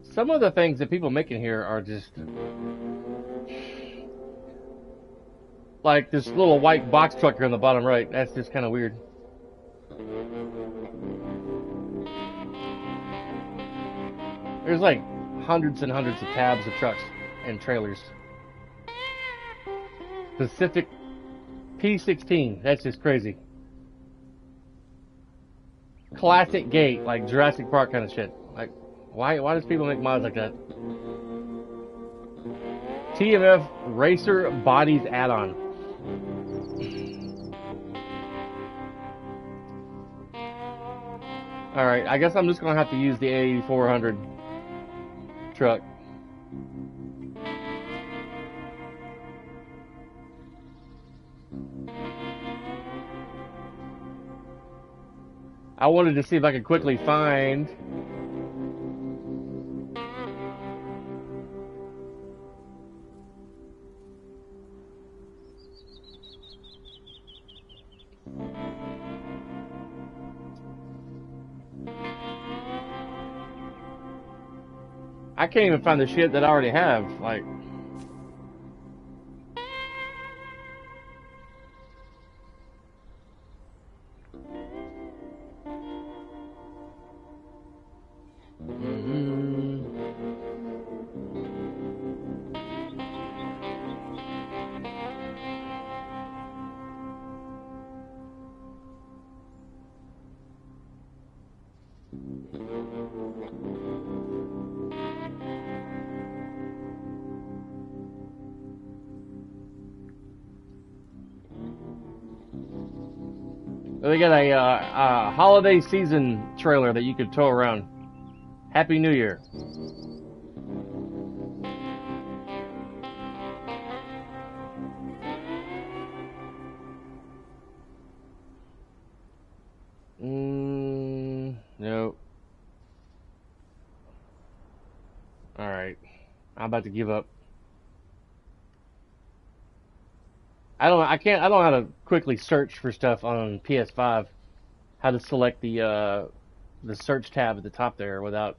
Some of the things that people make in here are just like this little white box truck here on the bottom right. That's just kind of weird. There's like hundreds and hundreds of tabs of trucks and trailers. Pacific P16. That's just crazy. Classic gate, like Jurassic Park kind of shit. Like, why does people make mods like that? TMF Racer Bodies add-on. Alright, I guess I'm just gonna have to use the A400 truck. I wanted to see if I could quickly find I can't even find the shit that I already have, like they got a holiday season trailer that you could tow around. Happy New Year. I'm about to give up. I don't know how to quickly search for stuff on PS5. How to select the search tab at the top there without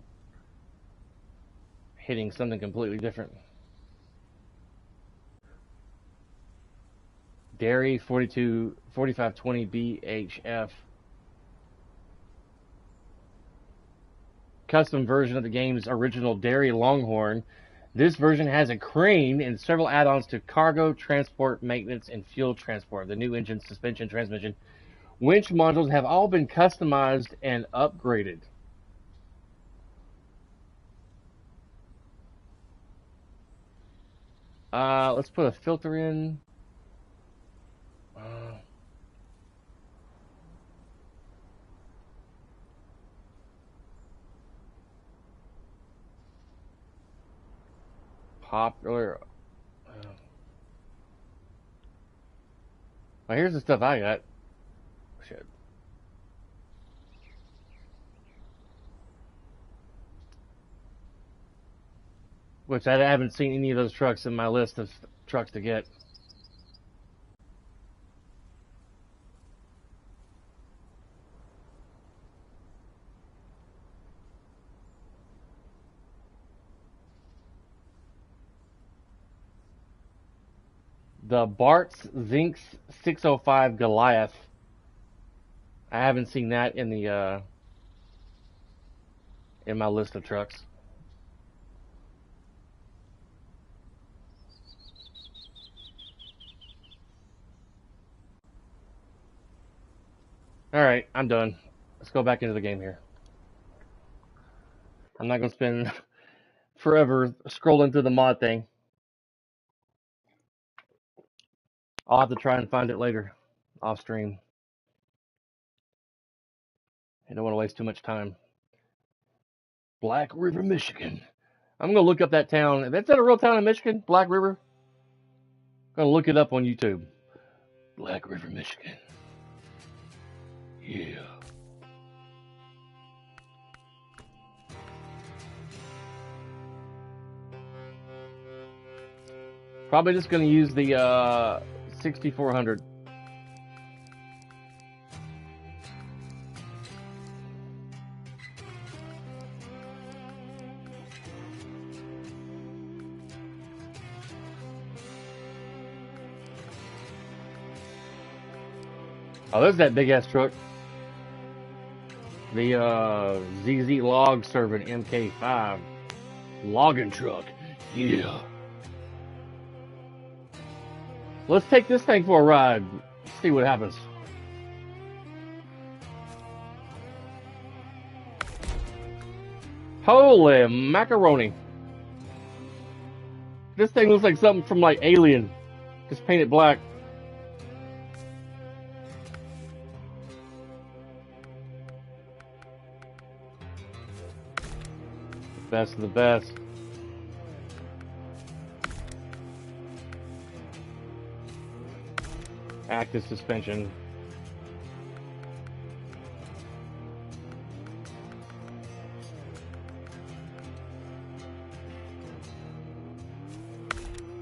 hitting something completely different. Dairy 4520 BHF. Custom version of the game's original Dairy Longhorn. This version has a crane and several add-ons to cargo, transport, maintenance, and fuel transport. The new engine, suspension, transmission, winch modules have all been customized and upgraded. Let's put a filter in. Popular. Well, here's the stuff I got. Shit. Which I haven't seen any of those trucks in my list of trucks to get. The Bart's Zinx 605 Goliath. I haven't seen that in the in my list of trucks. All right, I'm done. Let's go back into the game here. I'm not gonna spend forever scrolling through the mod thing. I'll have to try and find it later, off stream. I don't want to waste too much time. Black River, Michigan. I'm gonna look up that town. Is that a real town in Michigan? Black River? I'm gonna look it up on YouTube. Black River, Michigan. Yeah. Probably just gonna use the 6400. Oh, there's that big ass truck. The ZZ Log Servant MK5 logging truck. Yeah. Let's take this thing for a ride. See what happens. Holy macaroni. This thing looks like something from like Alien. Just painted black. Best of the best. Active suspension.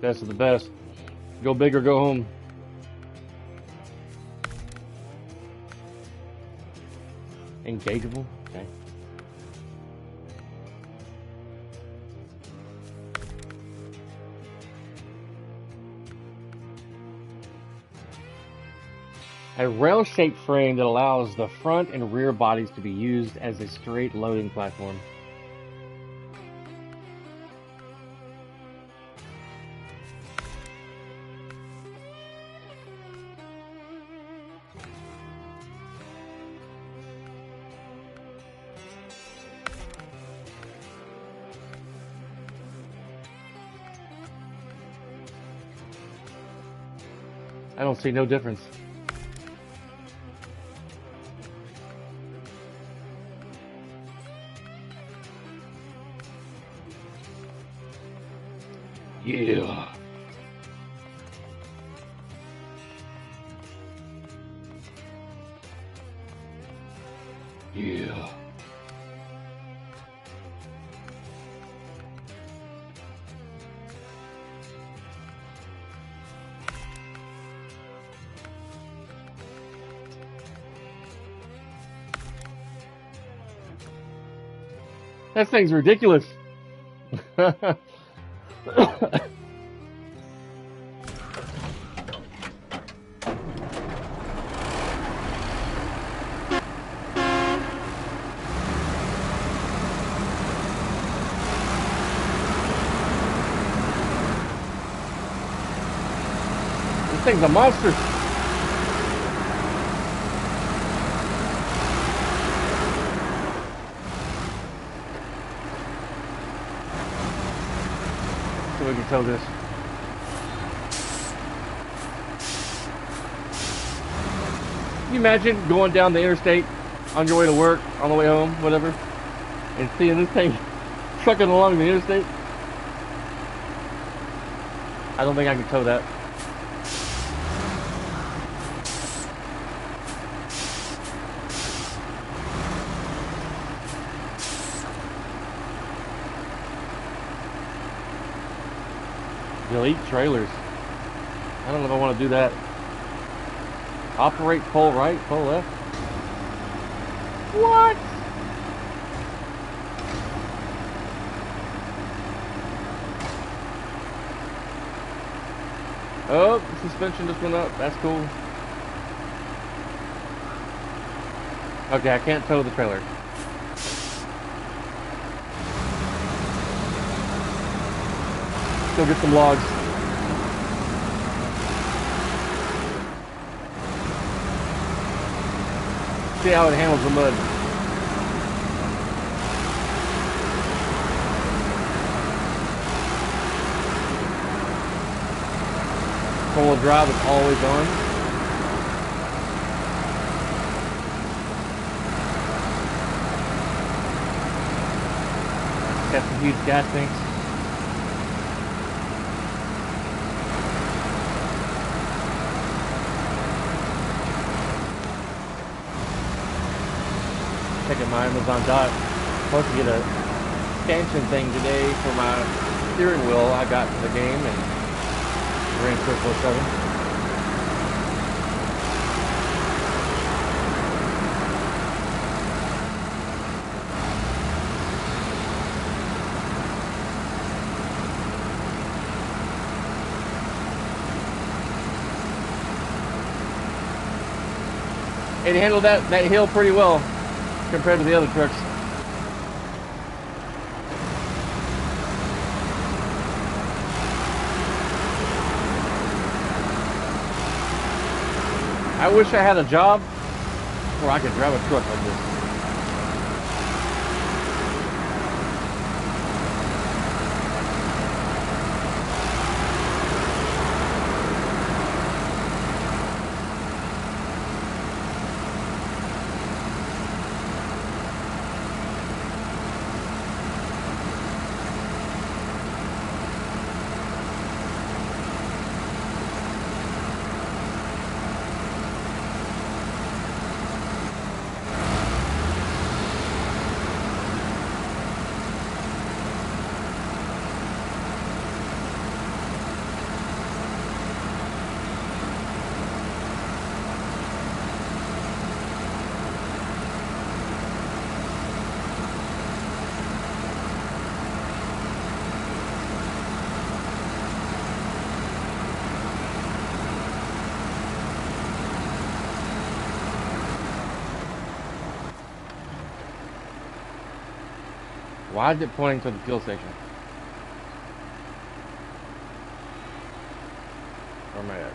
Best of the best. Go big or go home. Engageable? Okay. A rail-shaped frame that allows the front and rear bodies to be used as a straight loading platform. I don't see no difference. Yeah. Yeah. That thing's ridiculous. This thing's a monster. So we can tow this. Can you imagine going down the interstate on your way to work, on the way home, whatever, and seeing this thing trucking along the interstate? I don't think I can tow that. Delete trailers. I don't know if I want to do that. Operate pole right, pole left. What? Oh, the suspension just went up. That's cool. Okay, I can't tow the trailer. Go get some logs. See how it handles the mud. Four-wheel drive is always on. Got some huge gas tanks. Checking my Amazon Dot. Supposed to get a expansion thing today for my steering wheel I got for the game and Gran Turismo 7. It handled that hill pretty well compared to the other trucks. I wish I had a job where I could drive a truck like this. Why is it pointing to the fuel station? Where am I at?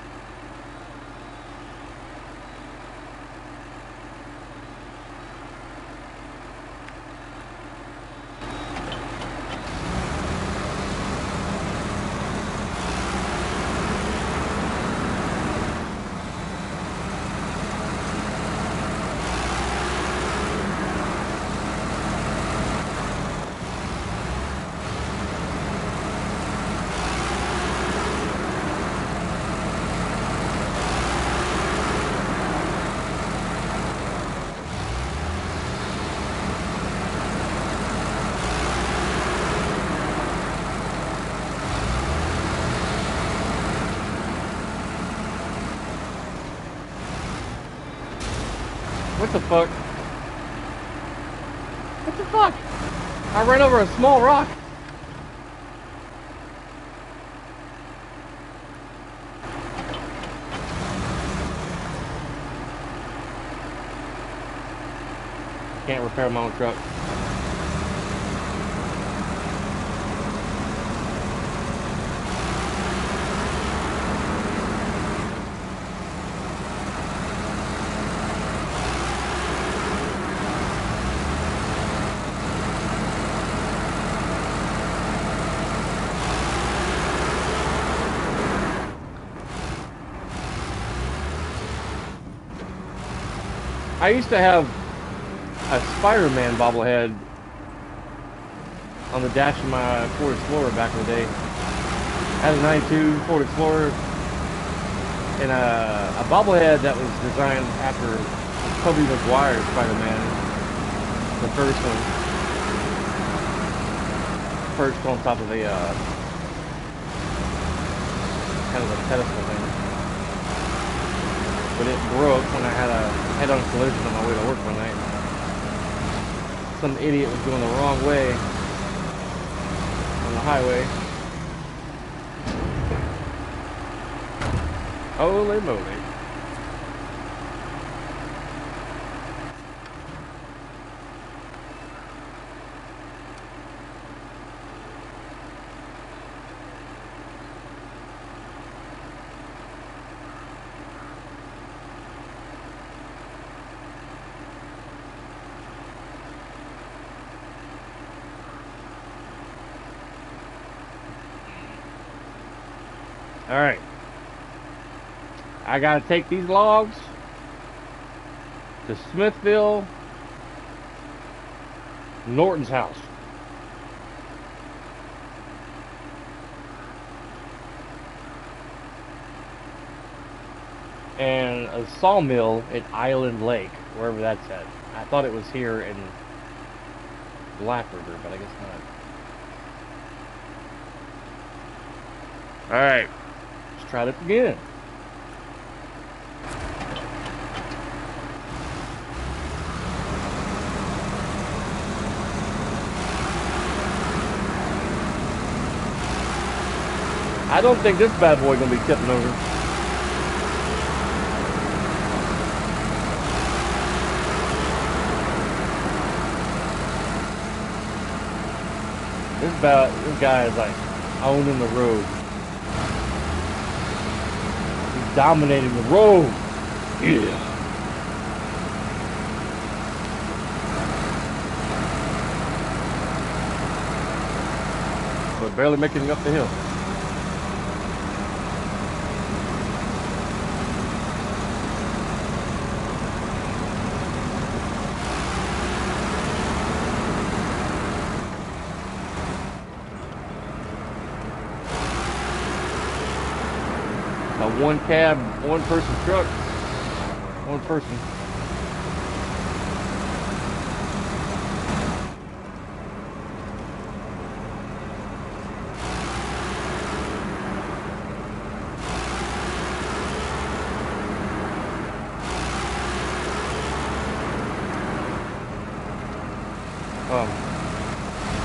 What the fuck? What the fuck? I ran over a small rock. Can't repair my own truck. I used to have a Spider-Man bobblehead on the dash of my Ford Explorer back in the day. I had a 92 Ford Explorer and a bobblehead that was designed after Tobey Maguire's Spider-Man, the first one. Perched on top of a kind of a pedestal thing. But it broke when I had a head-on collision on my way to work one night. Some idiot was going the wrong way on the highway. Holy moly. All right, I gotta take these logs to Smithville, Norton's house. And a sawmill at Island Lake, wherever that's at. I thought it was here in Black River, but I guess not. All right. Try this again. I don't think this bad boy gonna be tipping over. This guy is like owning the road. Dominating the road. Yeah. But barely making it up the hill. One cab, one person truck, one person.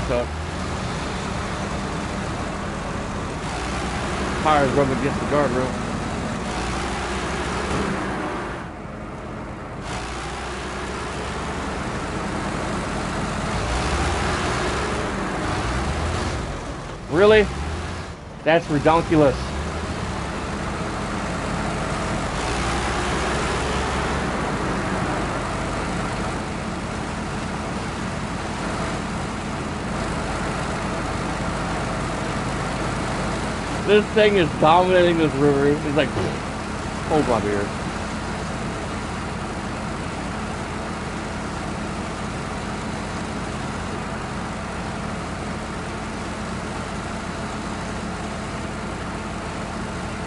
Stuck. Tires rubbing against the guardrail. Really? That's redonkulous. This thing is dominating this river. It's like, hold my beer.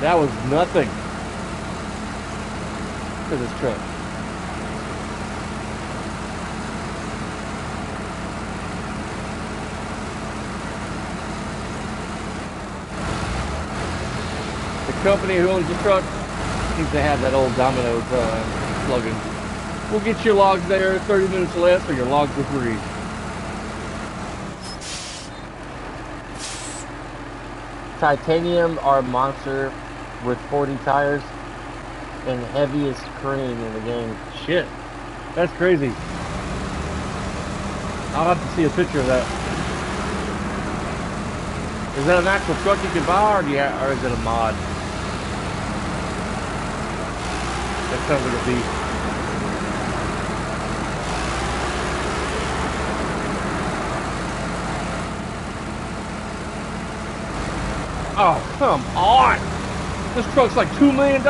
That was nothing to this truck. The company who owns the truck seems to have that old Domino's slogan. We'll get your logs there 30 minutes less or your logs are free. titanium are monster with 40 tires and heaviest crane in the game. Shit. That's crazy. I'll have to see a picture of that. Is that an actual truck you can buy, or is it a mod? That sounds like a beast. Oh, come on! This truck's like $2 million.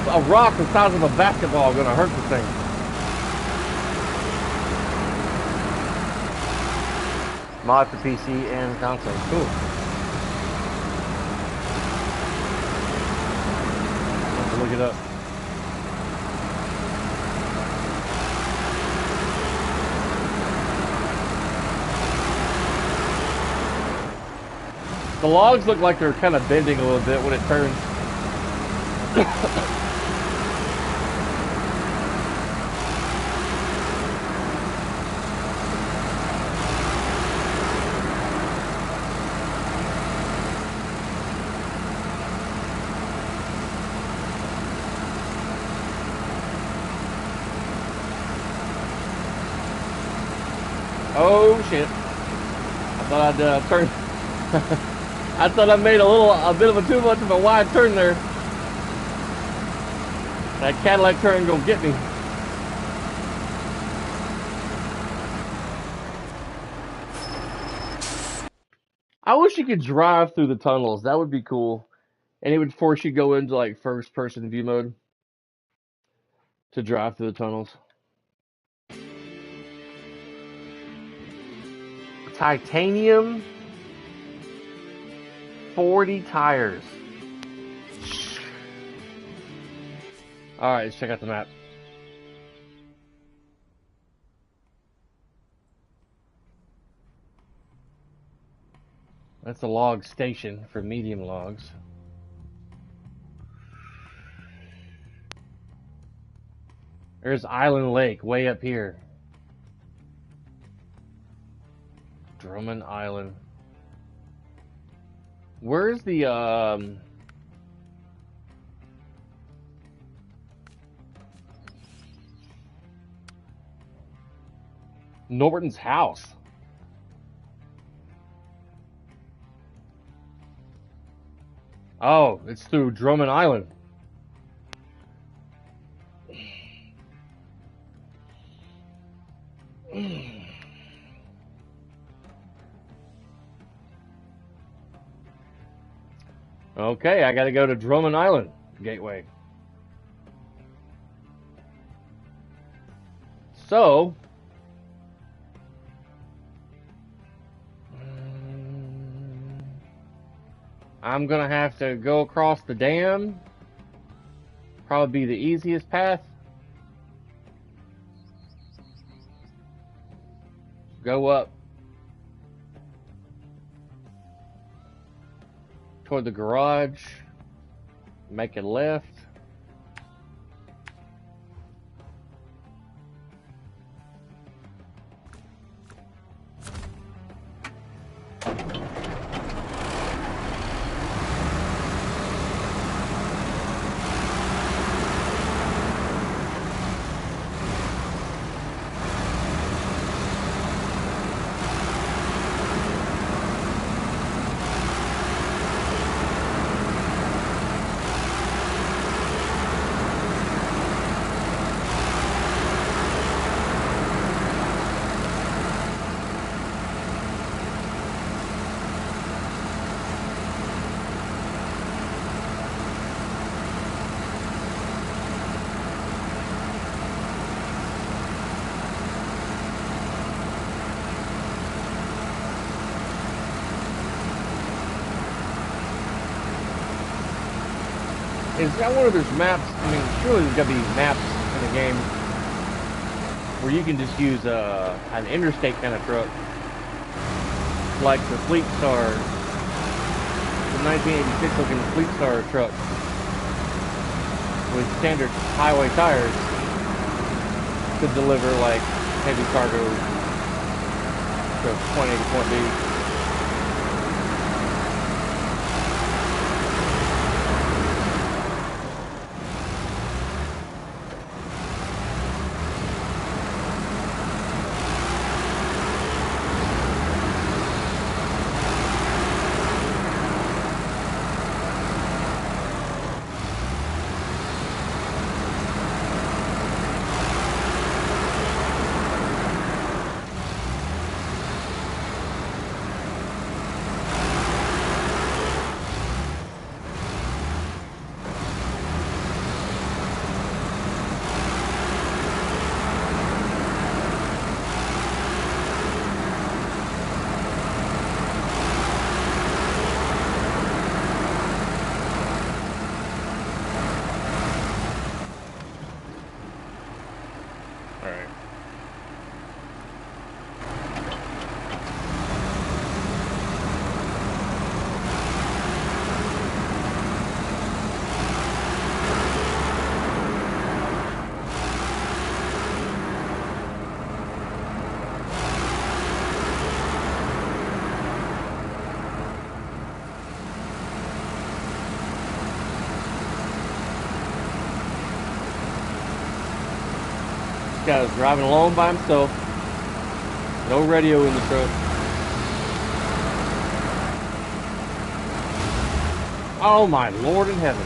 A rock the size of a basketball gonna hurt the thing. Mod for PC and console. Cool. I'll have to look it up. The logs look like they're kind of bending a little bit when it turns. Oh shit! I thought I'd turn. I thought I made a bit of a too much of a wide turn there. That Cadillac turn gonna get me. I wish you could drive through the tunnels. That would be cool. And it would force you to go into like first person view mode to drive through the tunnels. Titanium 40 tires. Alright, let's check out the map. That's a log station for medium logs. There's Island Lake way up here. Drummond Island. Where's the Norton's house? Oh, it's through Drummond Island. Okay, I gotta go to Drummond Island Gateway. So, I'm gonna have to go across the dam. Probably be the easiest path. Go up toward the garage, make a left. Is that one of those maps? I mean, surely there's got to be maps in the game where you can just use an interstate kind of truck, like the Fleet Star, the 1986 looking Fleet Star truck with standard highway tires to deliver like heavy cargo to point A to point B. This guy was driving alone by himself. No radio in the truck. Oh my Lord in heaven.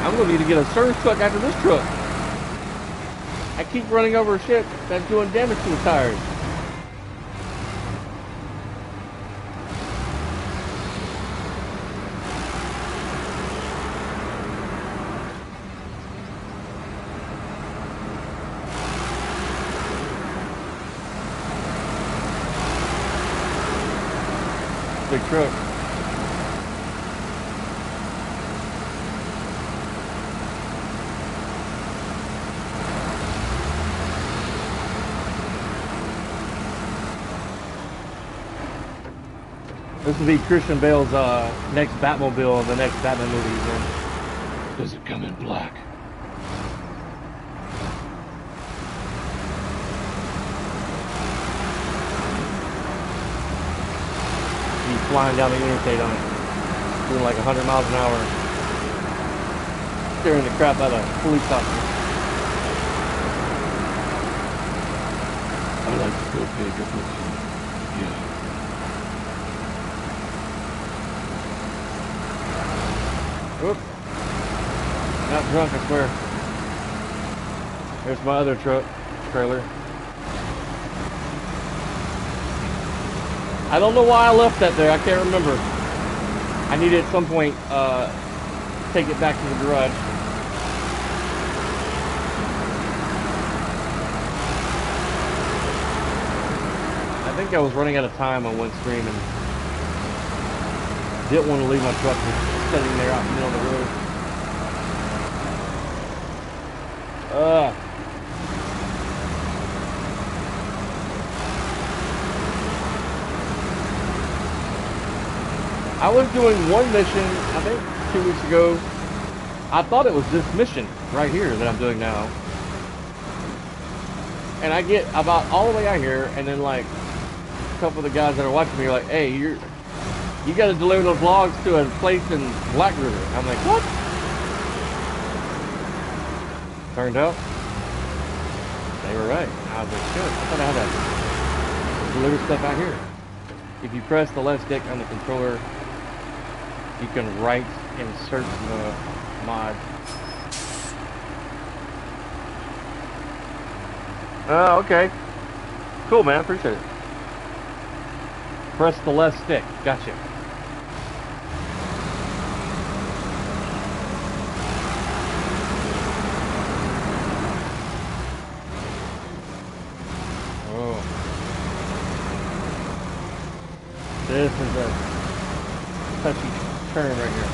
I'm gonna need to get a service truck after this truck. I keep running over shit that's doing damage to the tires. Big truck. This will be Christian Bale's next Batmobile in the next Batman movie he's in. Does it come in black? Flying down the interstate on it, doing like 100 miles an hour, scaring the crap out of police officers. I like to go big or go home. Yeah. Whoop. Not drunk, I swear. There's my other truck, trailer. I don't know why I left that there. I can't remember. I need to at some point take it back to the garage. I think I was running out of time on one stream and didn't want to leave my truck sitting there out in the middle of the road. I was doing one mission, I think 2 weeks ago. I thought it was this mission right here that I'm doing now. And I get about all the way out here, and then like a couple of the guys that are watching me are like, hey, you got to deliver those logs to a place in Black River. I'm like, what? Turned out, they were right. I was like, good. I thought I had to deliver stuff out here. If you press the left stick on the controller, you can right insert the mod. Oh, okay. Cool, man. Appreciate it. Press the left stick. Gotcha. Oh. This is a touchy turn right here.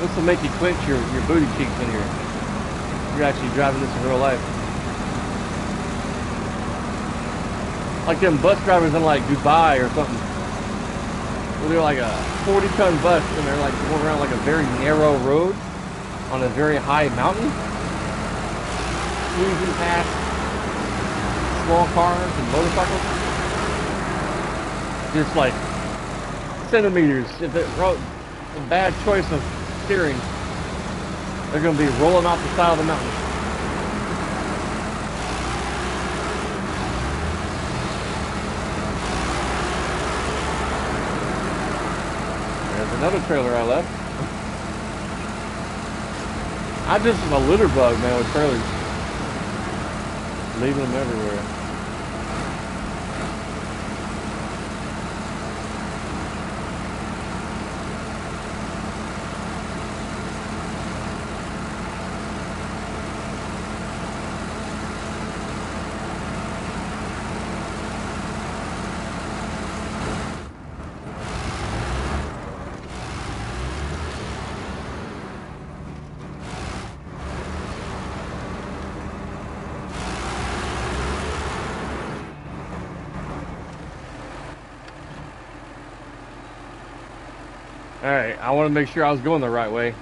This will make you clench your booty cheeks when you're actually driving this in real life. Like them bus drivers in like Dubai or something. Where they're like a 40-ton bus and they're like going around like a very narrow road. on a very high mountain, squeezing past small cars and motorcycles. Just like centimeters. If it wrote a bad choice of steering, they're going to be rolling off the side of the mountain. There's another trailer I left. I'm just a litter bug, man, with trailers. Leaving them everywhere. Alright, I want to make sure I was going the right way.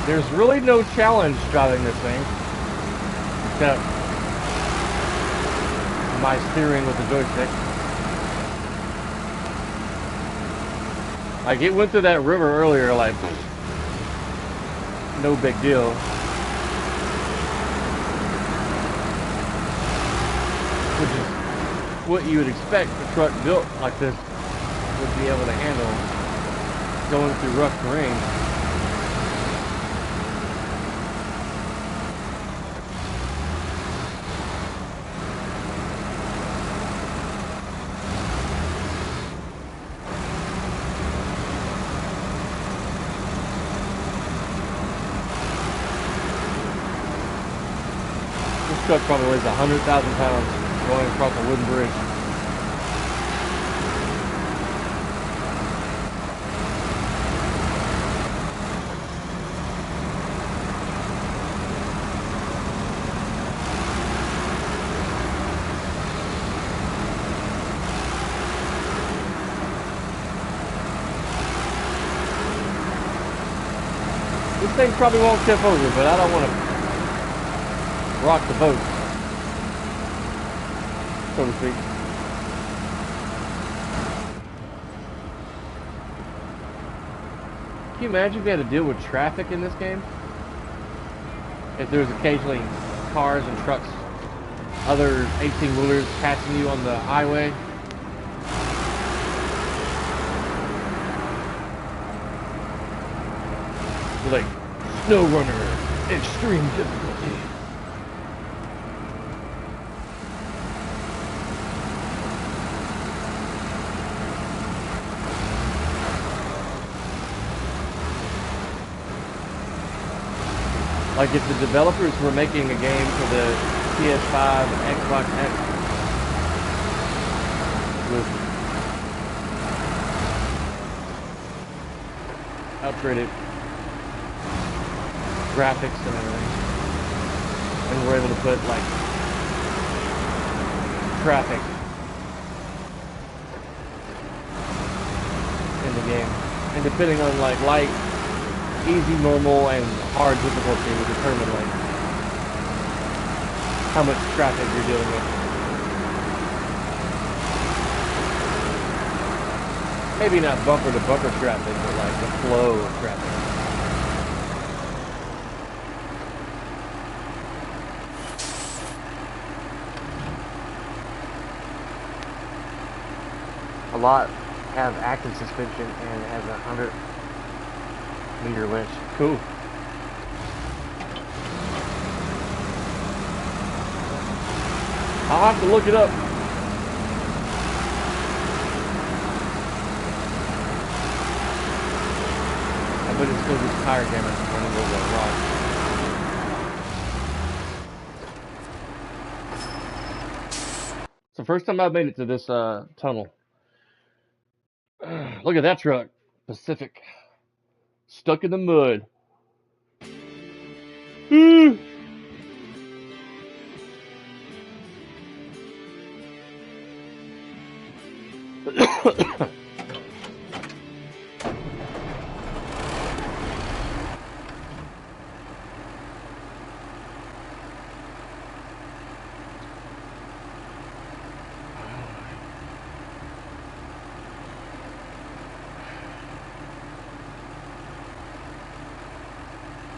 There's really no challenge driving this thing, except my steering with the joystick. Like, it went through that river earlier, like, no big deal. Which is what you would expect a truck built like this would be able to handle going through rough terrain. This truck probably weighs 100,000 pounds going across a wooden bridge. This thing probably won't tip over, but I don't want to rock the boat, so to speak. Can you imagine if you had to deal with traffic in this game? If there was occasionally cars and trucks, other 18-wheelers passing you on the highway. Like, Snow Runner, extreme difficulty. Like, if the developers were making a game for the PS5 and Xbox X with upgraded graphics and everything, and we're able to put like traffic in the game, and depending on like light, easy, normal, and hard difficulty will determine like how much traffic you're dealing with. Maybe not bumper to bumper traffic, but like the flow of traffic. I A lot have active suspension and it has a 100-meter winch. Cool. I'll have to look it up. I bet it's because it's tire damage when it goes on rock. It's the first time I've made it to this tunnel. Look at that truck. Pacific. Stuck in the mud.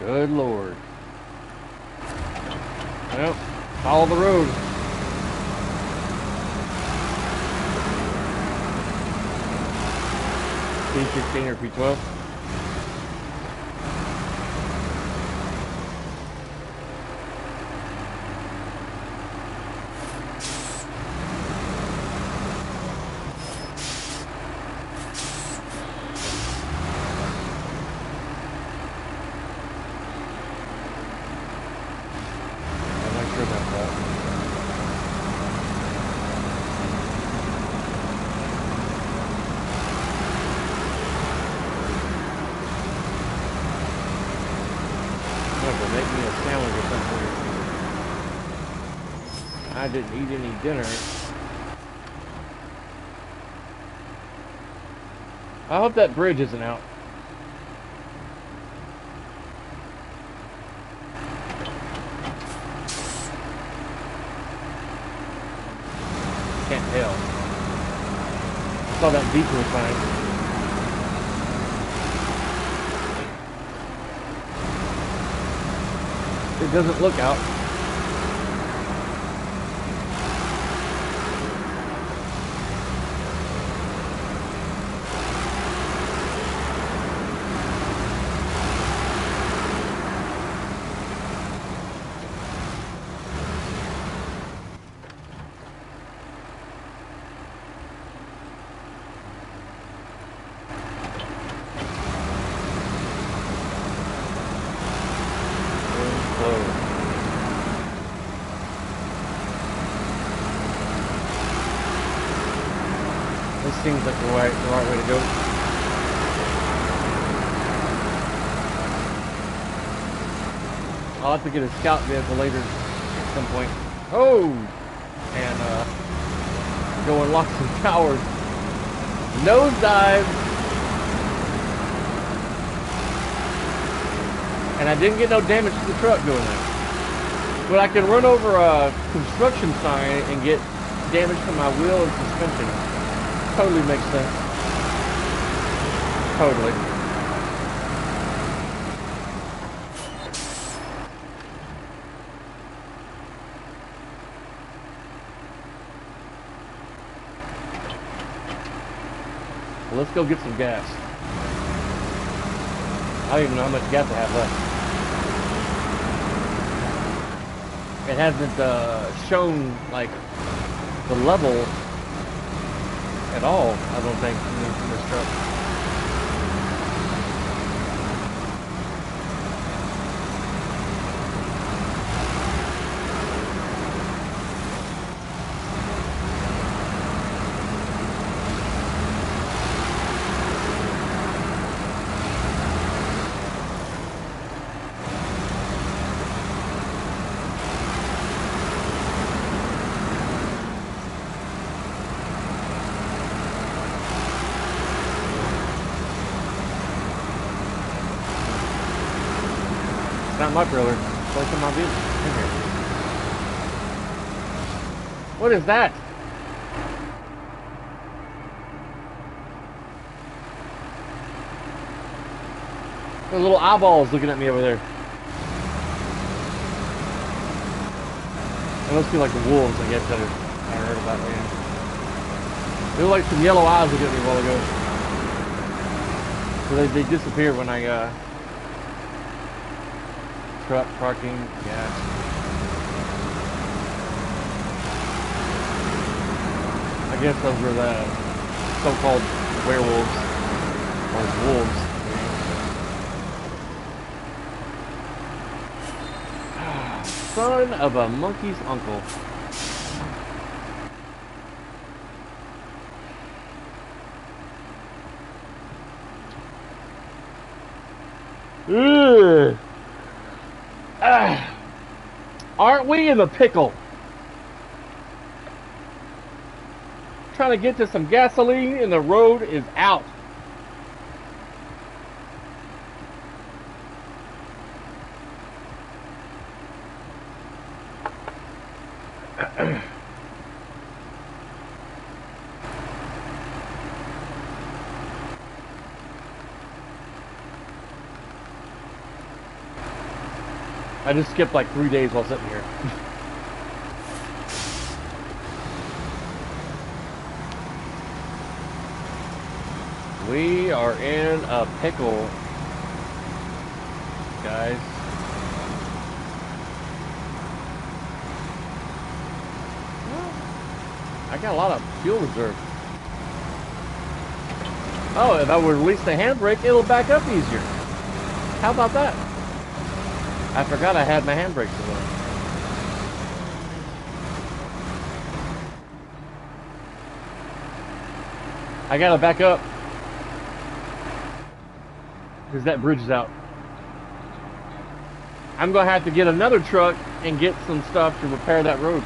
Good Lord. Well, follow the road. P16 or P12? Make me a sandwich or something. I didn't eat any dinner. I hope that bridge isn't out. Can't tell. I saw that detour sign. It doesn't look out. This seems like the right way to go. I'll have to get a scout vehicle later at some point. Oh! And go unlock some towers. Nosedive! And I didn't get no damage to the truck doing that. But I can run over a construction sign and get damage to my wheel and suspension. Totally makes sense. Totally. Well, let's go get some gas. I don't even know how much gas I have left. It hasn't shown like the level at all, I don't think, in this truck. Not my brother. Play some of my business in here. What is that? Those little eyeballs looking at me over there. It must be like the wolves, I guess, that I heard about, man. There were like some yellow eyes that got me a while ago. So they disappeared when I truck parking, gas. I guess those were the so-called werewolves or wolves. Son of a monkey's uncle. Ugh. Aren't we in the pickle? Trying to get to some gasoline and the road is out. I just skipped like 3 days while sitting here. We are in a pickle, guys. I got a lot of fuel reserve. Oh, if I would release the handbrake, it'll back up easier. How about that? I forgot I had my handbrakes on. I gotta back up because that bridge is out. I'm gonna have to get another truck and get some stuff to repair that road.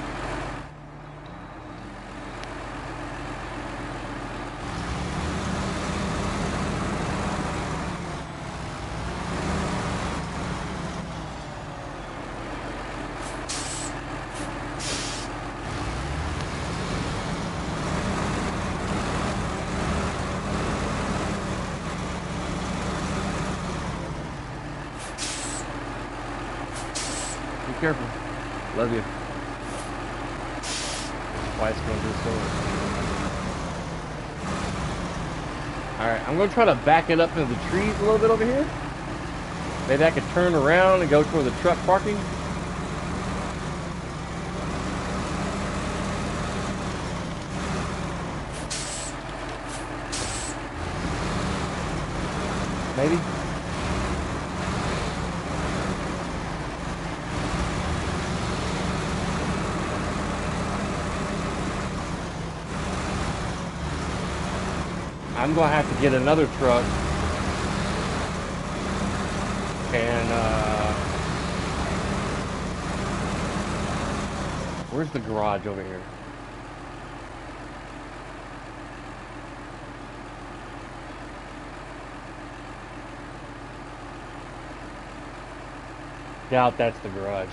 Be careful. Love you. Wife's going to the store. Alright, I'm going to try to back it up into the trees a little bit over here. Maybe I could turn around and go toward the truck parking. Maybe. I'm going to have to get another truck and where's the garage over here? Doubt that's the garage.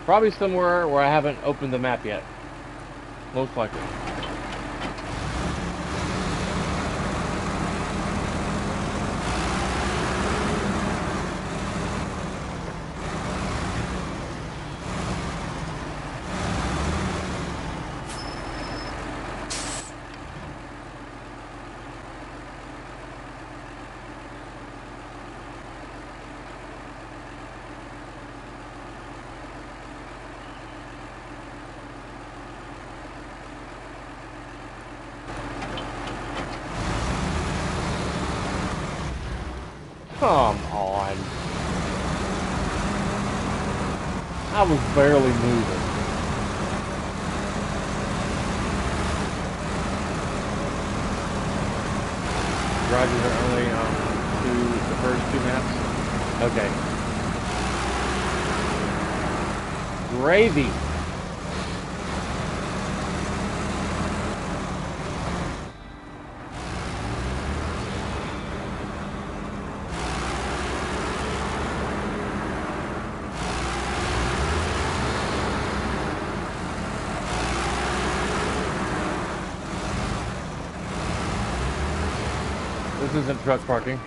Probably somewhere where I haven't opened the map yet. Most likely. Come on. I was barely moving. Garages are only the first 2 maps. Okay. Gravy. This isn't truck parking.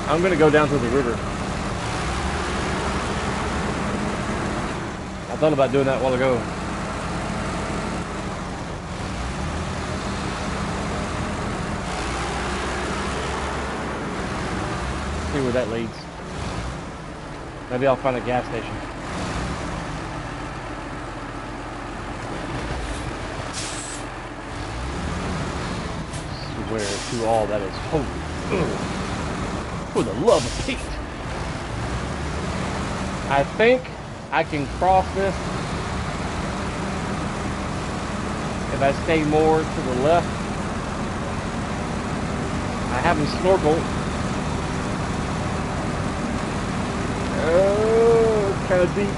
I'm gonna go down to the river. I thought about doing that a while ago. See where that leads. Maybe I'll find a gas station. Swear to all that is holy. Ugh. For the love of Pete. I think I can cross this if I stay more to the left. I haven't snorkeled. Oh, it's kind of deep.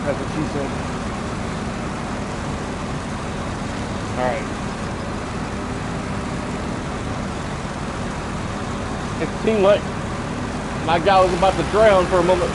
That's what she said. Alright. It seemed like my guy was about to drown for a moment.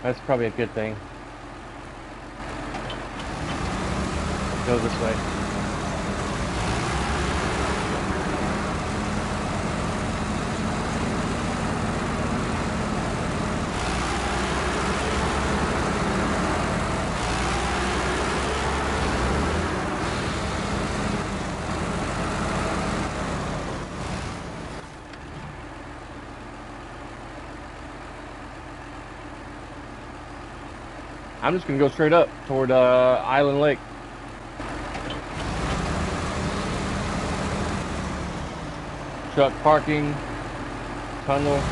That's probably a good thing. Go this way. I'm just gonna go straight up toward Island Lake. Truck parking, tunnel.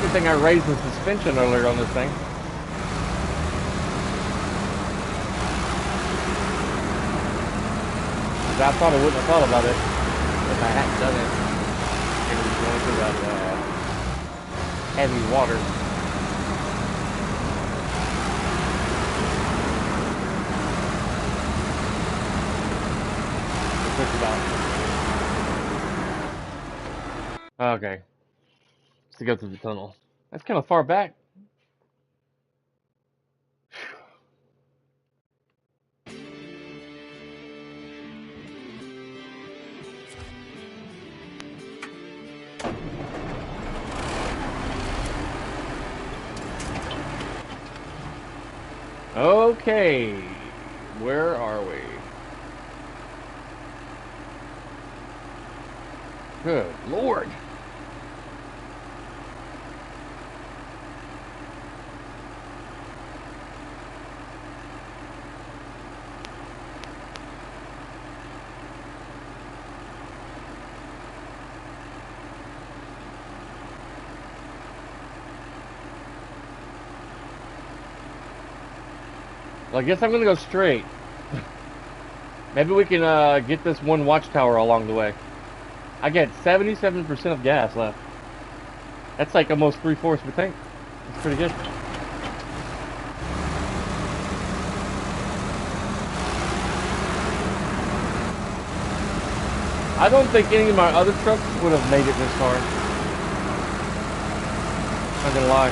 Good thing I raised the suspension earlier on this thing. I thought I wouldn't have thought about it if I hadn't done it. It was going through that heavy water. Just about. Okay. To go through the tunnel. That's kind of far back. Okay, where are we? Good Lord. Well, I guess I'm gonna go straight. Maybe we can get this one watchtower along the way. I get 77% of gas left. That's like almost 3/4 of a tank. That's pretty good. I don't think any of my other trucks would have made it this far. Not gonna lie.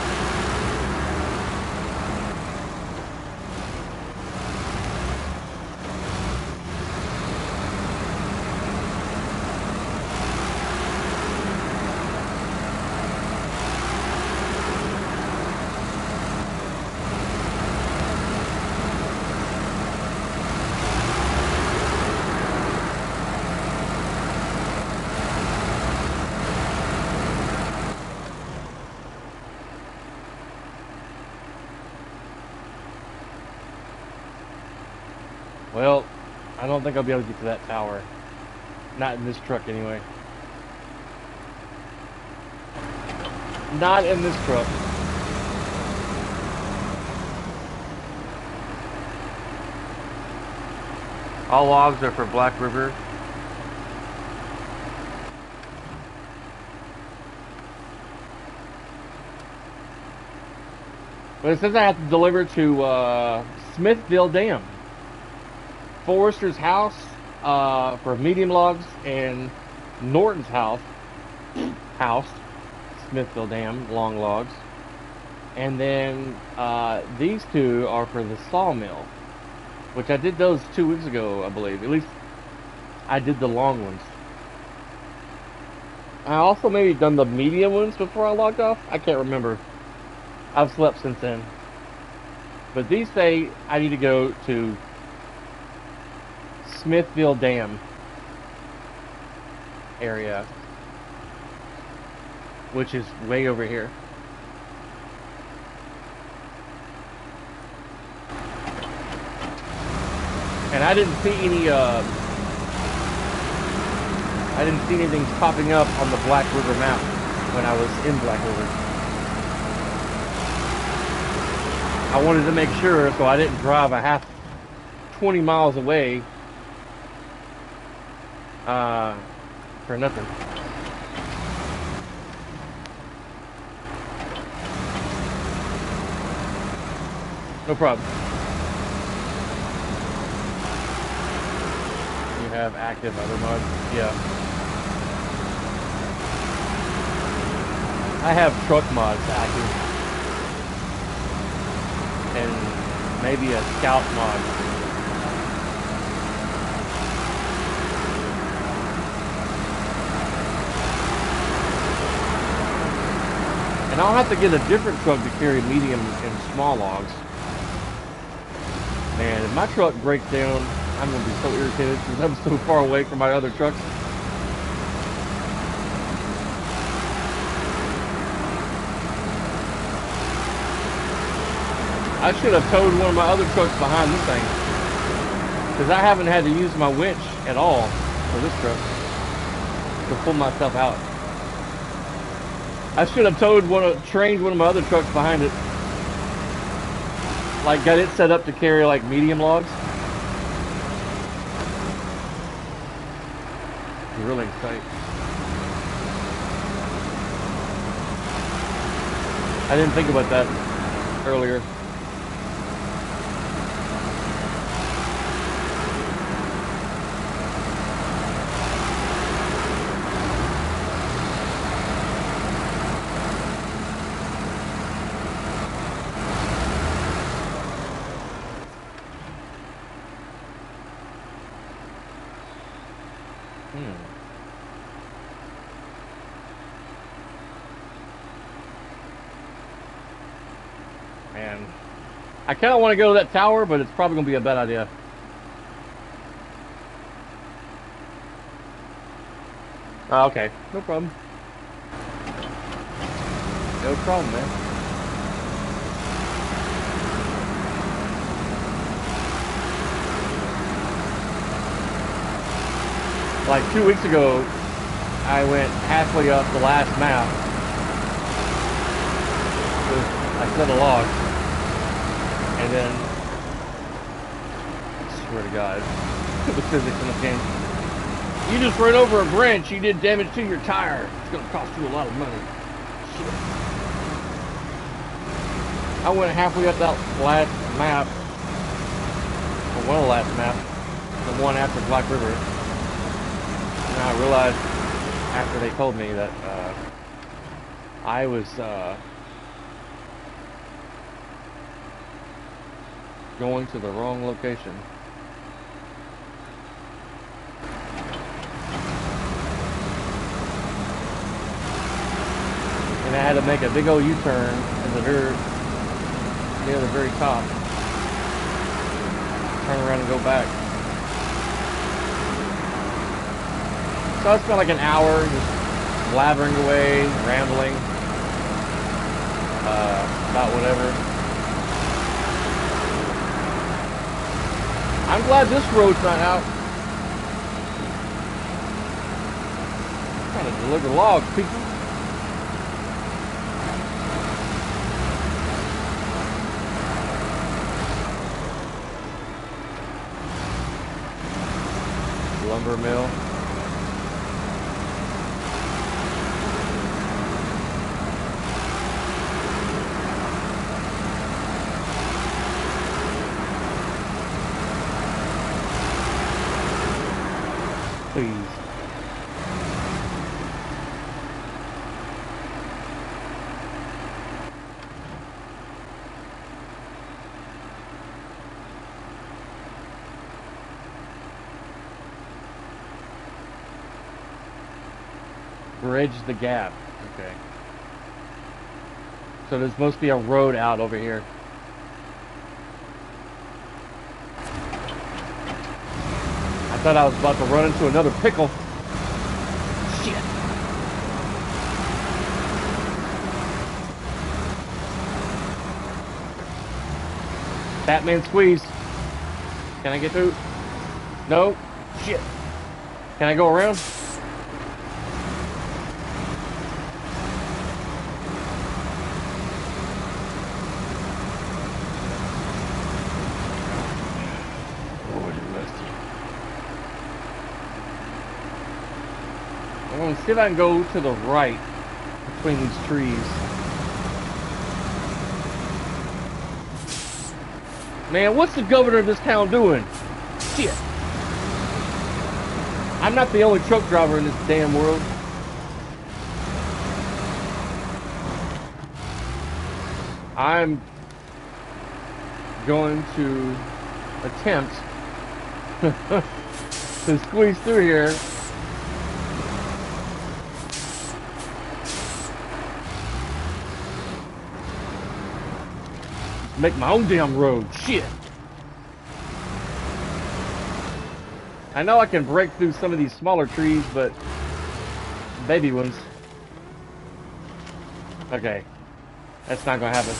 Well, I don't think I'll be able to get to that tower. Not in this truck, anyway. Not in this truck. All logs are for Black River. But it says I have to deliver to Smithville Dam. Forrester's house for medium logs, and Norton's house, Smithville Dam, long logs. And then these two are for the sawmill, which I did those 2 weeks ago, I believe. At least I did the long ones. I also maybe done the medium ones before I logged off. I can't remember. I've slept since then. But these say I need to go to Smithville Dam area, which is way over here. And I didn't see any anything popping up on the Black River map when I was in Black River. I wanted to make sure so I didn't drive a half 20 miles away for nothing. No problem. You have active other mods? Yeah. I have truck mods active. And maybe a scout mod. And I'll have to get a different truck to carry medium and small logs. Man, if my truck breaks down, I'm going to be so irritated because I'm so far away from my other trucks. I should have towed one of my other trucks behind this thing, because I haven't had to use my winch at all for this truck to pull myself out. I should have trained one of my other trucks behind it, like got it set up to carry like medium logs. Really tight. I didn't think about that earlier. Man, I kind of want to go to that tower, but it's probably going to be a bad idea. Okay, no problem. No problem, man. Like 2 weeks ago, I went halfway up the last map. I set a log, and then, I swear to God, the physics in the game. You just ran over a branch, you did damage to your tire. It's going to cost you a lot of money. Shit. I went halfway up that last map, or one of the last maps, the one after Black River, and I realized after they told me that I was going to the wrong location. And I had to make a big old U-turn at the very, near the very top. Turn around and go back. So I spent like an hour just blabbering away, rambling about whatever. I'm glad this road's not out. I'm trying to deliver logs, people. Lumber mill. Please. Bridge the gap. Okay. So there's supposed to be a road out over here. I thought I was about to run into another pickle. Shit. Batman squeeze. Can I get through? No. Shit. Can I go around? I'm going to see if I can go to the right between these trees. Man, what's the governor of this town doing? Shit. I'm not the only truck driver in this damn world. I'm going to attempt to squeeze through here. Make my own damn road. Shit. I know I can break through some of these smaller trees, but baby ones. Okay. That's not gonna happen.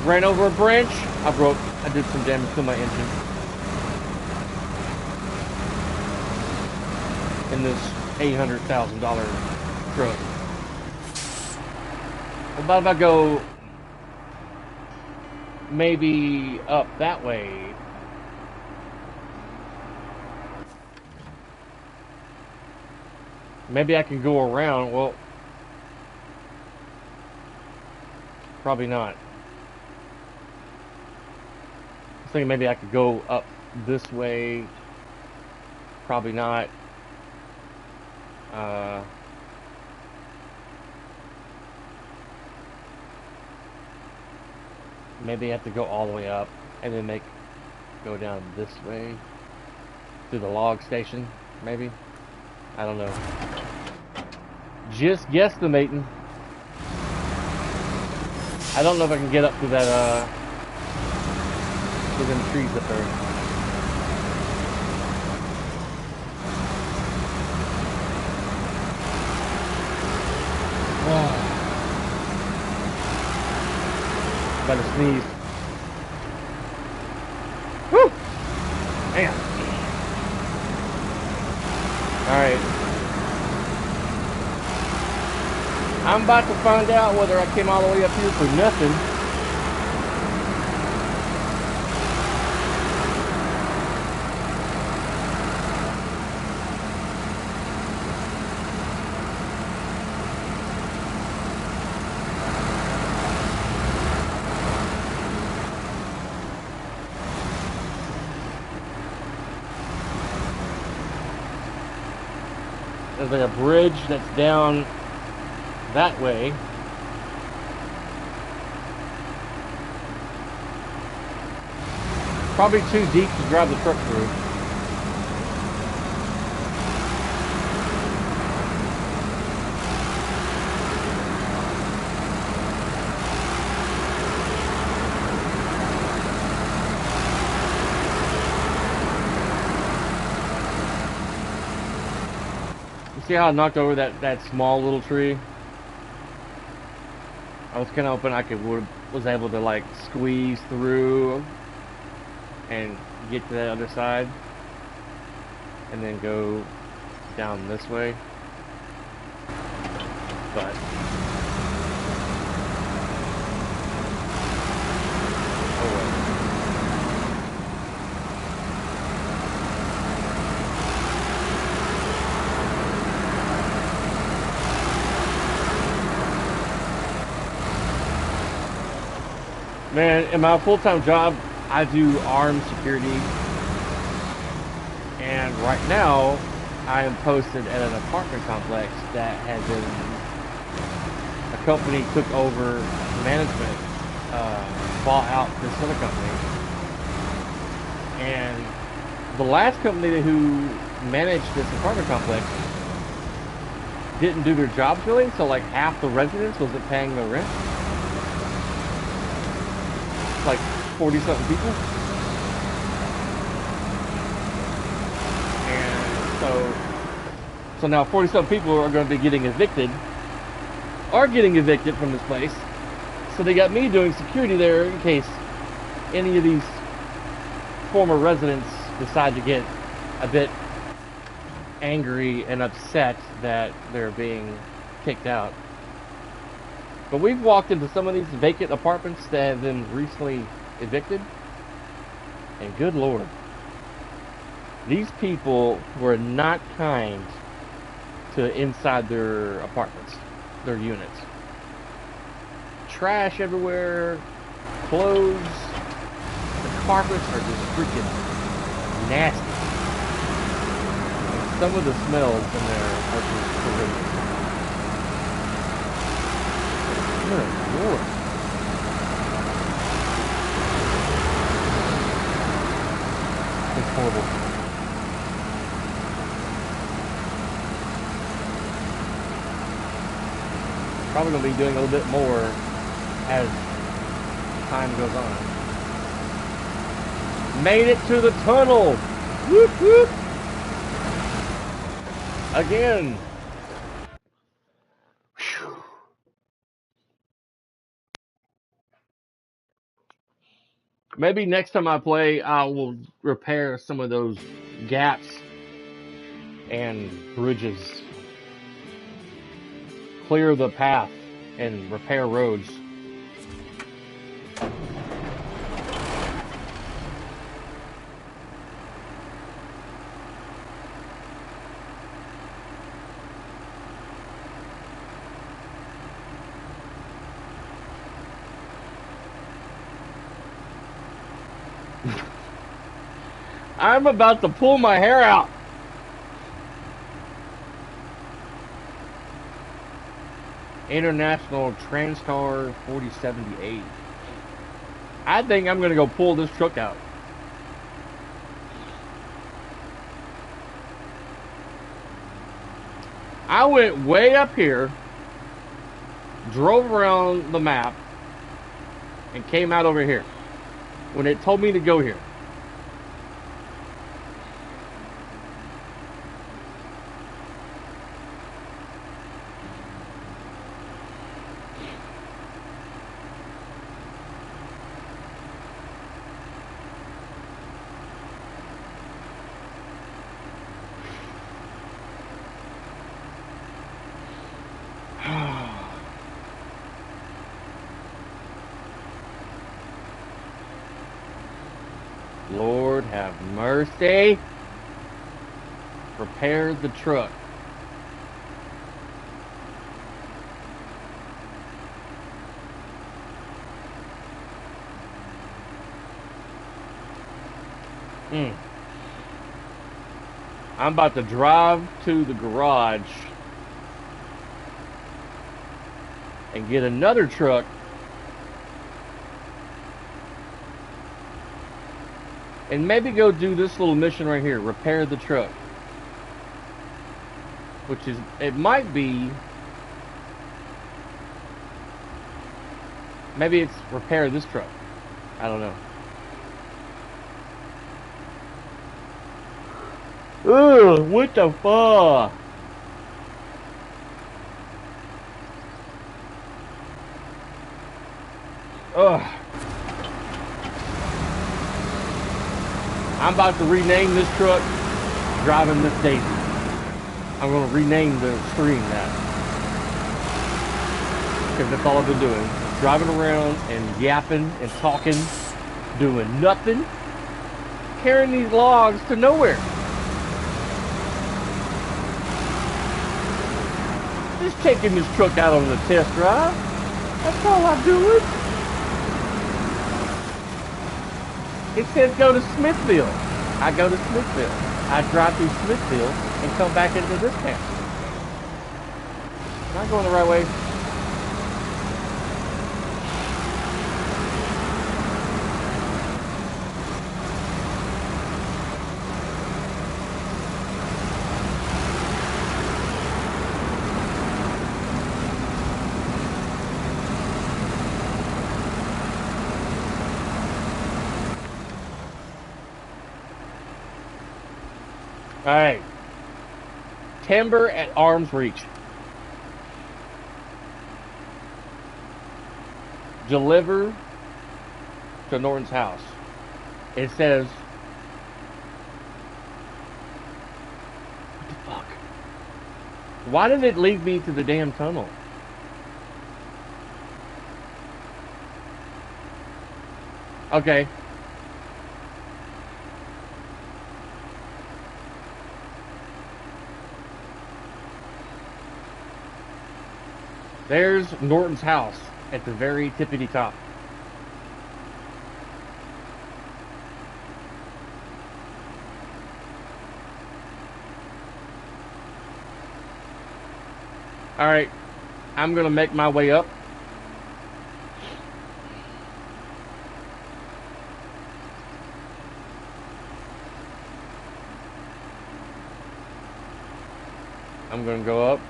Ran over a branch. I did some damage to my engine. In this $800,000 truck. What about if I go maybe up that way? Maybe I can go around. Well, probably not. I was thinking maybe I could go up this way. Probably not. Maybe I have to go all the way up and then go down this way to the log station, maybe. I don't know. Just guesstimating. I don't know if I can get up to that to them trees up there. About to sneeze. Whew! Man. Alright. I'm about to find out whether I came all the way up here for nothing. There's like a bridge that's down that way. Probably too deep to drive the truck through. See how I knocked over that small little tree? I was kind of hoping I was able to like squeeze through and get to the other side, and then go down this way. But oh well. Man, in my full-time job, I do armed security, and right now I am posted at an apartment complex that has been, a company took over management, bought out this other company, and the last company who managed this apartment complex didn't do their jobs really, so like half the residents wasn't paying their rent. Like 40-something people, and so now 40-something people are going to be getting evicted from this place. So they got me doing security there in case any of these former residents decide to get a bit angry and upset that they're being kicked out. But we've walked into some of these vacant apartments that have been recently evicted, and good Lord, these people were not kind to inside their apartments, their units. Trash everywhere, clothes, the carpets are just freaking nasty. And some of the smells in there are just horrendous. Good Lord. It's horrible. Probably going to be doing a little bit more as time goes on. Made it to the tunnel! Whoop whoop! Again! Whew. Maybe next time I play, I will repair some of those gaps and bridges. Clear the path and repair roads. I'm about to pull my hair out. International Transtar 4078. I think I'm going to go pull this truck out. I went way up here, drove around the map, and came out over here when it told me to go here. Lord have mercy. Prepare the truck. I'm about to drive to the garage and get another truck And maybe go do this little mission right here. Repair the truck. Which is, it might be, maybe it's repair this truck. I don't know. Ugh, what the fuck? Ugh. I'm about to rename this truck Driving Miss Daisy. I'm going to rename the stream that. Because that's all I've been doing. Driving around and yapping and talking, doing nothing, carrying these logs to nowhere. Just taking this truck out on the test drive. That's all I'm doing. It says go to Smithville. I go to Smithville. I drive through Smithville and come back into this town. Am I going the right way? All right. Timber at arm's reach. Deliver to Norton's house. It says, what the fuck? Why did it lead me to the damn tunnel? Okay. There's Norton's house at the very tippity top. All right, I'm gonna make my way up. I'm gonna go up.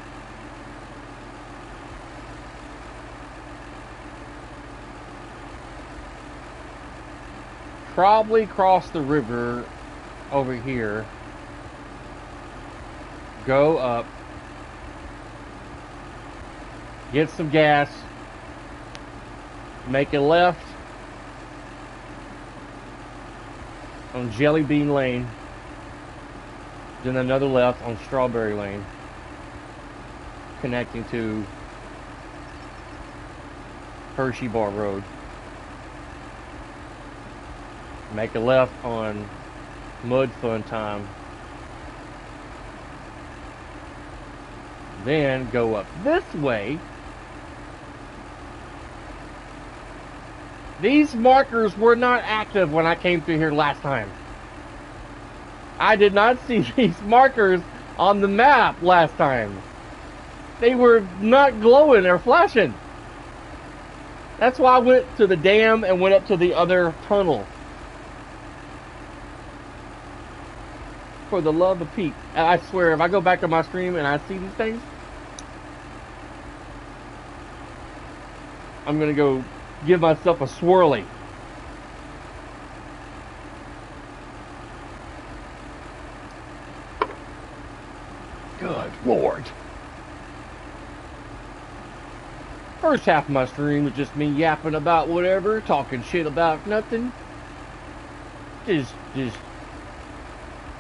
Probably cross the river over here. Go up. Get some gas. Make a left on Jelly Bean Lane. Then another left on Strawberry Lane, connecting to Hershey Bar Road. Make a left on Mud Fun Time. Then go up this way. These markers were not active when I came through here last time. I did not see these markers on the map last time. They were not glowing or flashing. That's why I went to the dam and went up to the other tunnel. For the love of Pete. I swear, if I go back to my stream and I see these things, I'm gonna go give myself a swirly. Good Lord. First half of my stream was just me yapping about whatever, talking shit about nothing.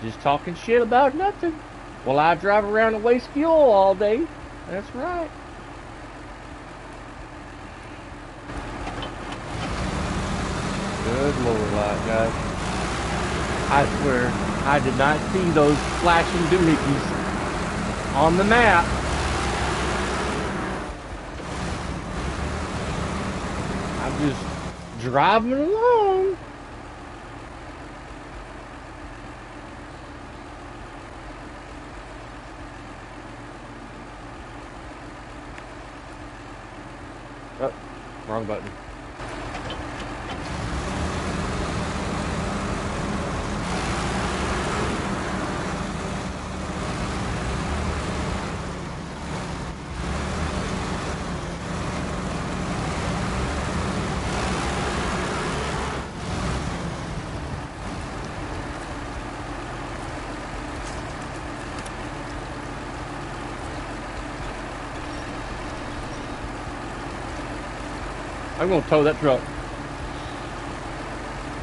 Just talking shit about nothing. While I drive around and waste fuel all day. That's right. Good Lord, guys. I swear, I did not see those flashing doohickeys on the map. I'm just driving along. Oh, wrong button. I'm gonna tow that truck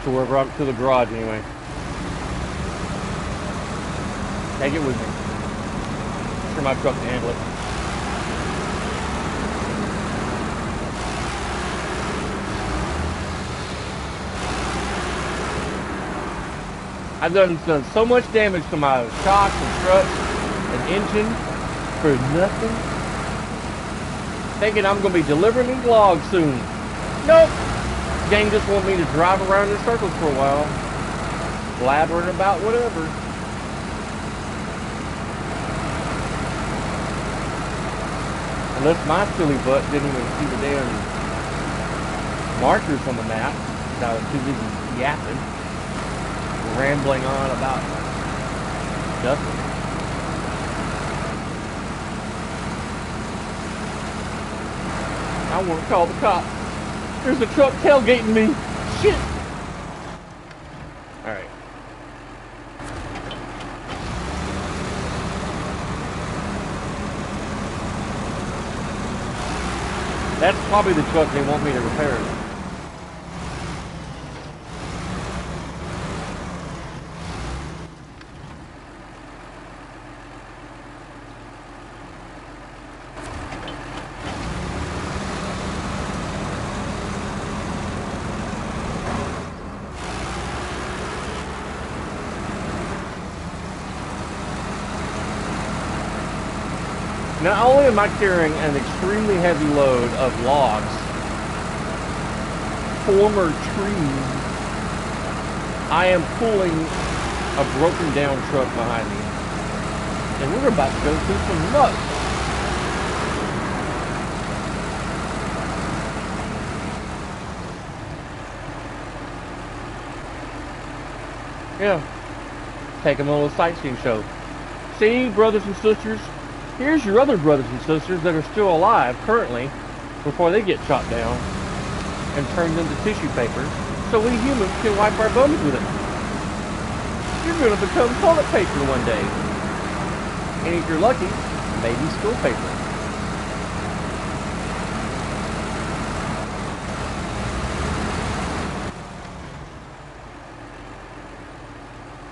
to wherever I'm, to the garage anyway. Take it with me. I'm sure my truck can handle it. I've done so much damage to my shocks and struts and engine for nothing. Thinking I'm going to be delivering these logs soon. Nope. Gang just want me to drive around in circles for a while. Blabbering about whatever. Unless my silly butt didn't even see the damn markers on the map. I was too busy yapping. Rambling on about nothing. I want to call the cops. There's a truck tailgating me. Shit. Alright. That's probably the truck they want me to repair. Not only am I carrying an extremely heavy load of logs, former trees, I am pulling a broken down truck behind me. And we're about to go through some mud. Yeah. Take them on a little sightseeing show. See, brothers and sisters, here's your other brothers and sisters that are still alive currently before they get chopped down and turned into tissue paper so we humans can wipe our bums with it. You're going to become toilet paper one day. And if you're lucky, maybe school paper.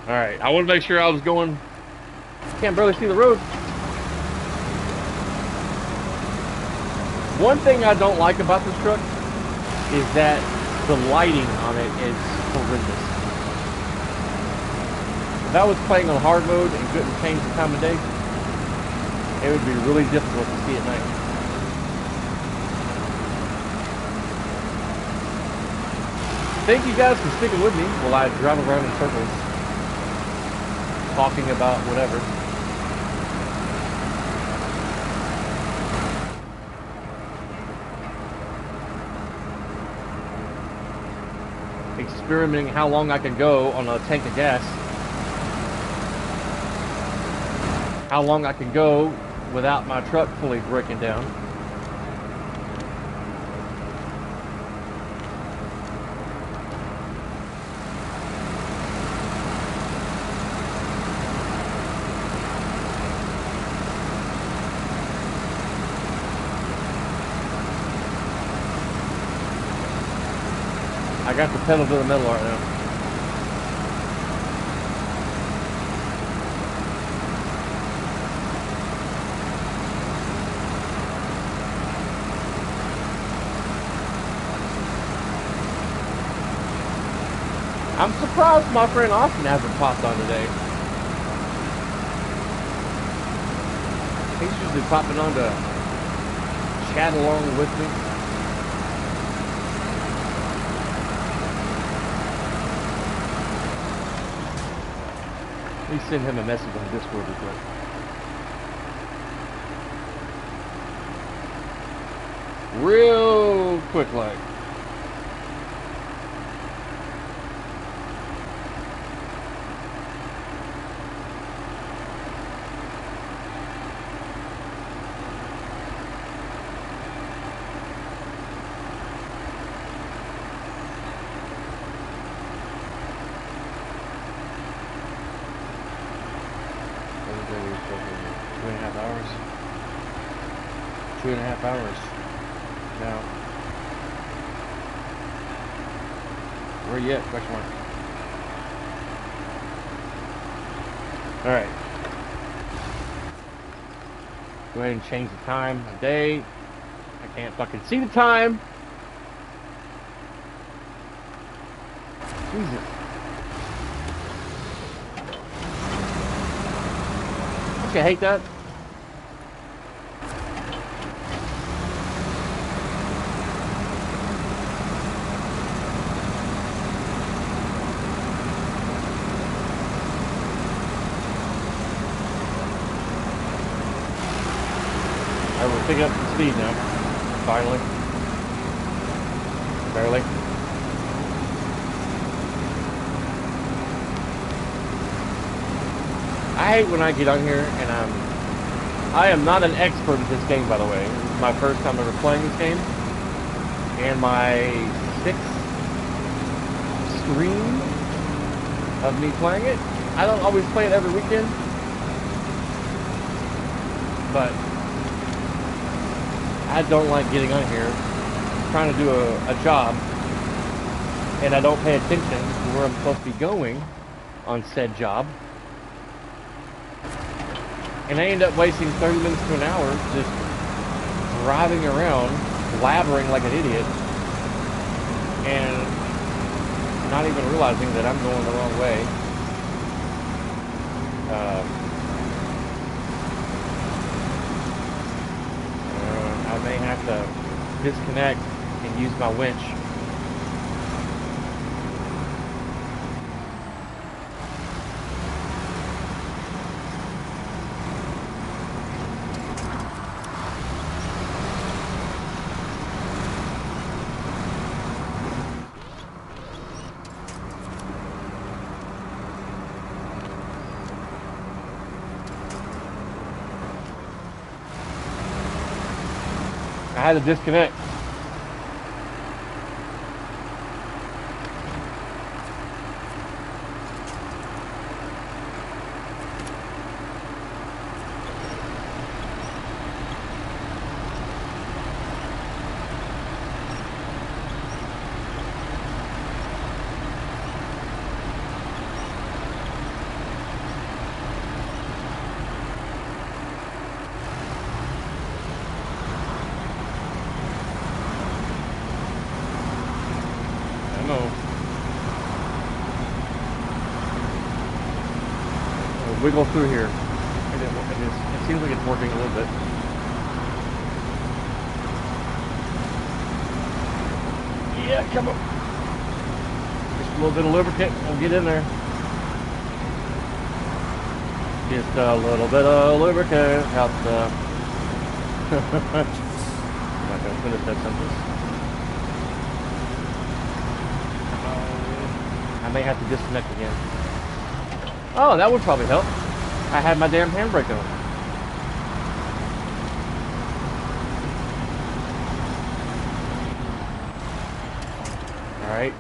Alright, I want to make sure I was going... Can't barely see the road. One thing I don't like about this truck is that the lighting on it is horrendous. If I was playing on hard mode and couldn't change the time of day, it would be really difficult to see at night. Thank you guys for sticking with me while I drive around in circles, talking about whatever. Experimenting how long I can go on a tank of gas. How long I can go without my truck fully breaking down. I got the pedal to the metal right now. I'm surprised my friend Austin hasn't popped on today. He's usually popping on to chat along with me. Let me send him a message on Discord real quick. Real quick like. Two and a half hours now. Where you at? Question mark. Alright. Go ahead and change the time of day. I can't fucking see the time. Jesus. Don't you hate that? Alright, we're picking up some speed now. Finally. Barely. I hate when I get on here and I am not an expert at this game, by the way. This is my first time ever playing this game. And my 6th stream of me playing it. I don't always play it every weekend. But I don't like getting on here, trying to do a job, and I don't pay attention to where I'm supposed to be going on said job. And I end up wasting 30 minutes to an hour just driving around, blabbering like an idiot, and not even realizing that I'm going the wrong way. I may have to disconnect and use my winch. I had to disconnect. Wiggle through here. It seems like it's working a little bit. Yeah, come on. Just a little bit of lubricant. We'll get in there. Just a little bit of lubricant helps. I'm not going to finish that sentence. I may have to disconnect again. Oh, that would probably help. I had my damn handbrake on. All right.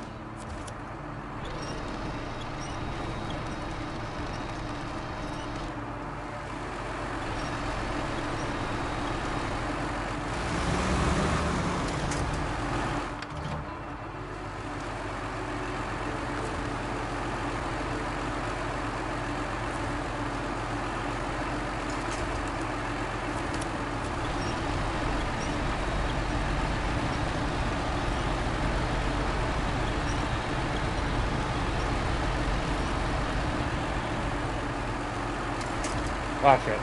Watch it.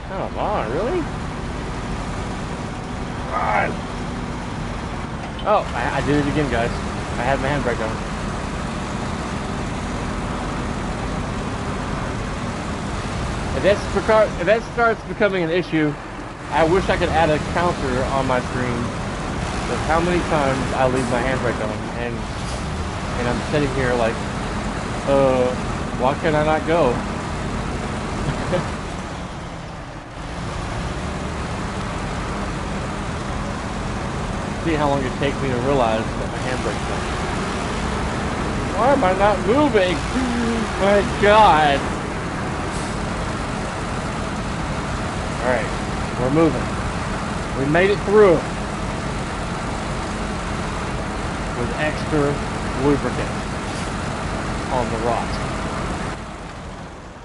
Come on, really? God. Oh, I did it again, guys. I had my handbrake on. If that starts becoming an issue, I wish I could add a counter on my screen of how many times I leave my handbrake on, and I'm sitting here like, why can I not go? See how long it takes me to realize that my handbrake's on. Why am I not moving? My God. Alright, we're moving. We made it through with extra lubricant on the rot.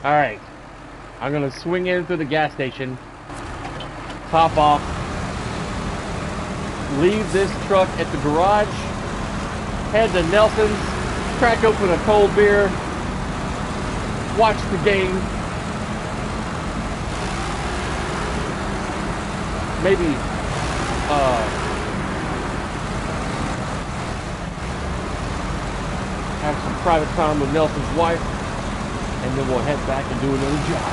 Alright, I'm gonna swing in through the gas station, top off, leave this truck at the garage, head to Nelson's, crack open a cold beer, watch the game, maybe have some private time with Nelson's wife, and then we'll head back and do another job.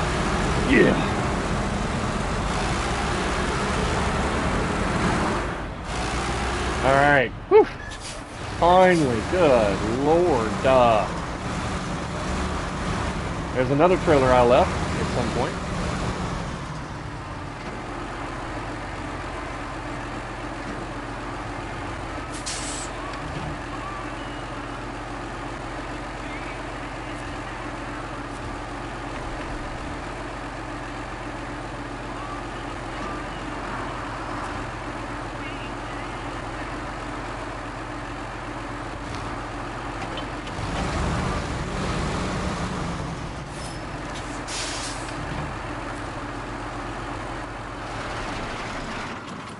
Yeah. All right. Whew. Finally, good Lord. There's another trailer I left at some point.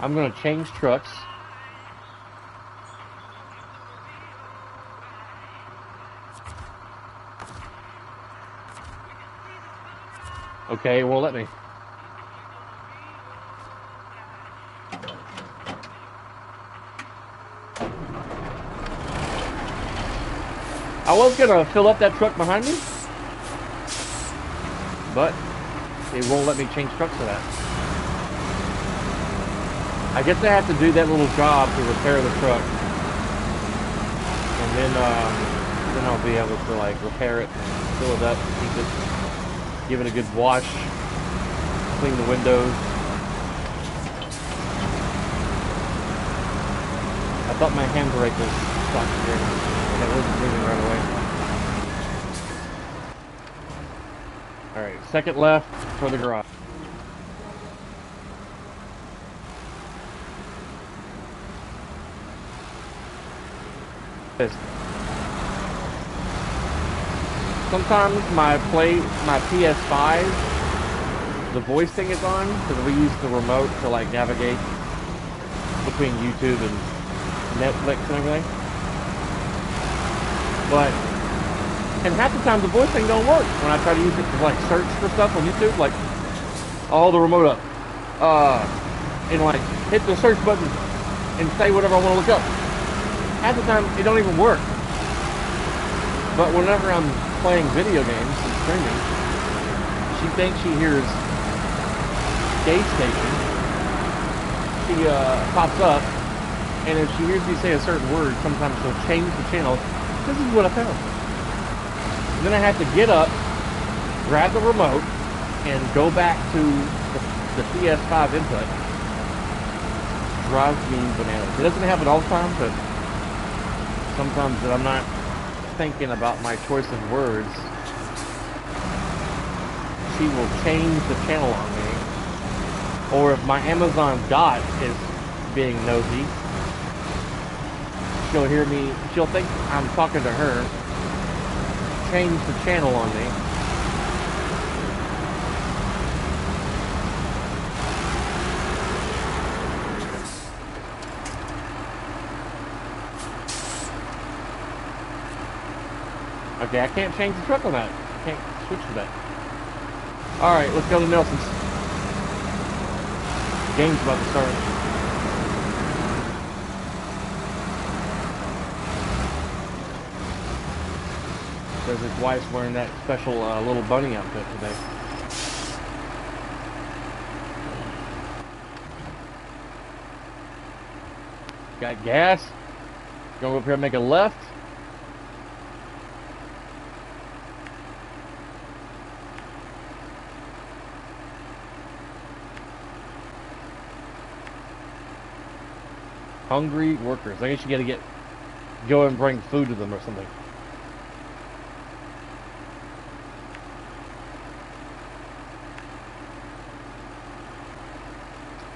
I'm going to change trucks. Okay, it won't let me. I was going to fill up that truck behind me, but it won't let me change trucks for that. I guess I have to do that little job to repair the truck, and then I'll be able to like repair it, fill it up, keep it, give it a good wash, clean the windows. I thought my handbrake was stuck here, and it wasn't moving right away. All right, second left for the garage. Sometimes my PS5, the voice thing is on because we use the remote to like navigate between YouTube and Netflix and everything. And half the time the voice thing don't work when I try to use it to like search for stuff on YouTube. Like, I'll hold the remote up and like hit the search button and say whatever I want to look up. Half the time, it don't even work. But whenever I'm playing video games and streaming, she thinks she hears Gauge Station. She pops up, and if she hears me say a certain word, sometimes she'll change the channel. This is what I found. And then I have to get up, grab the remote, and go back to the PS5 input. Drives me bananas. It doesn't happen all the time, but sometimes that I'm not thinking about my choice of words, she will change the channel on me. Or if my Amazon Dot is being nosy, she'll hear me, she'll think I'm talking to her, change the channel on me. Okay, I can't change the truck on that. I can't switch to that. Alright, let's go to Nelson's. Game's about to start. Says his wife's wearing that special little bunny outfit today. Got gas. Go up here and make a left. Hungry workers. I guess you gotta go and bring food to them or something.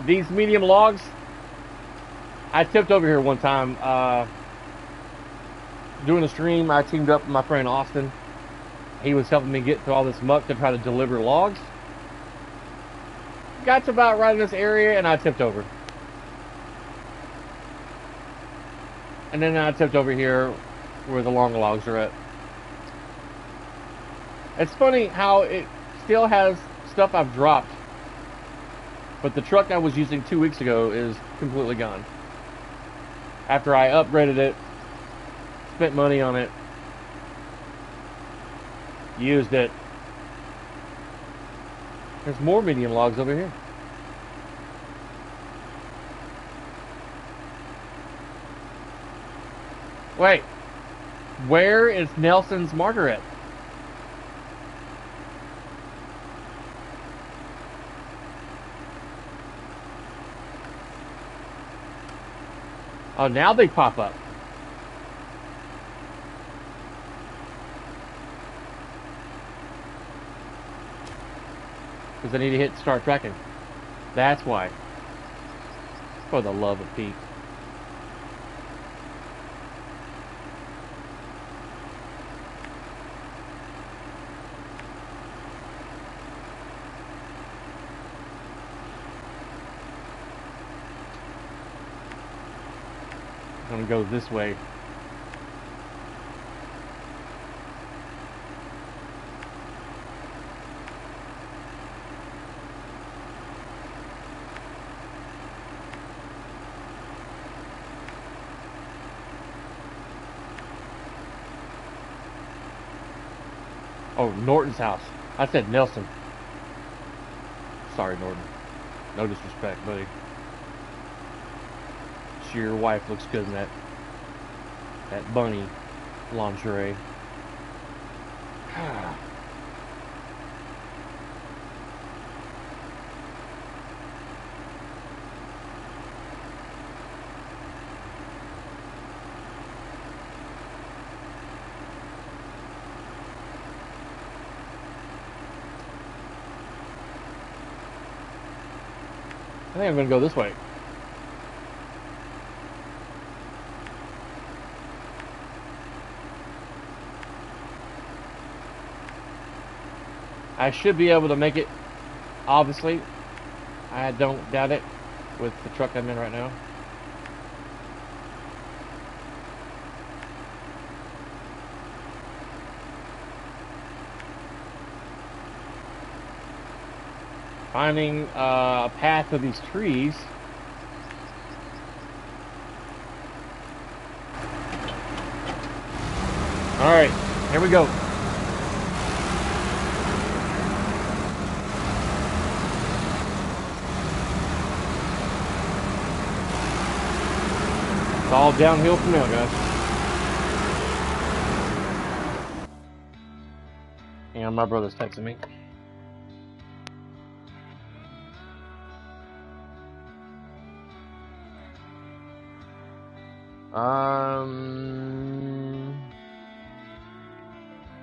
These medium logs, I tipped over here one time doing a stream. I teamed up with my friend Austin. He was helping me get through all this muck to try to deliver logs. Got to about right in this area, and I tipped over. And then I tipped over here where the long logs are at. It's funny how it still has stuff I've dropped, but the truck I was using 2 weeks ago is completely gone. After I upgraded it, spent money on it, used it. There's more medium logs over here. Wait, where is Nelson's Margaret? Oh, now they pop up. Because I need to hit start tracking. That's why. For the love of Pete. I'm gonna go this way. Oh, Norton's house. I said Nelson. Sorry, Norton. No disrespect, buddy. Sure, your wife looks good in that bunny lingerie. I think I'm gonna go this way. I should be able to make it, obviously. I don't doubt it with the truck I'm in right now. Finding a path of these trees. Alright, here we go. It's all downhill from now, guys. And my brother's texting me.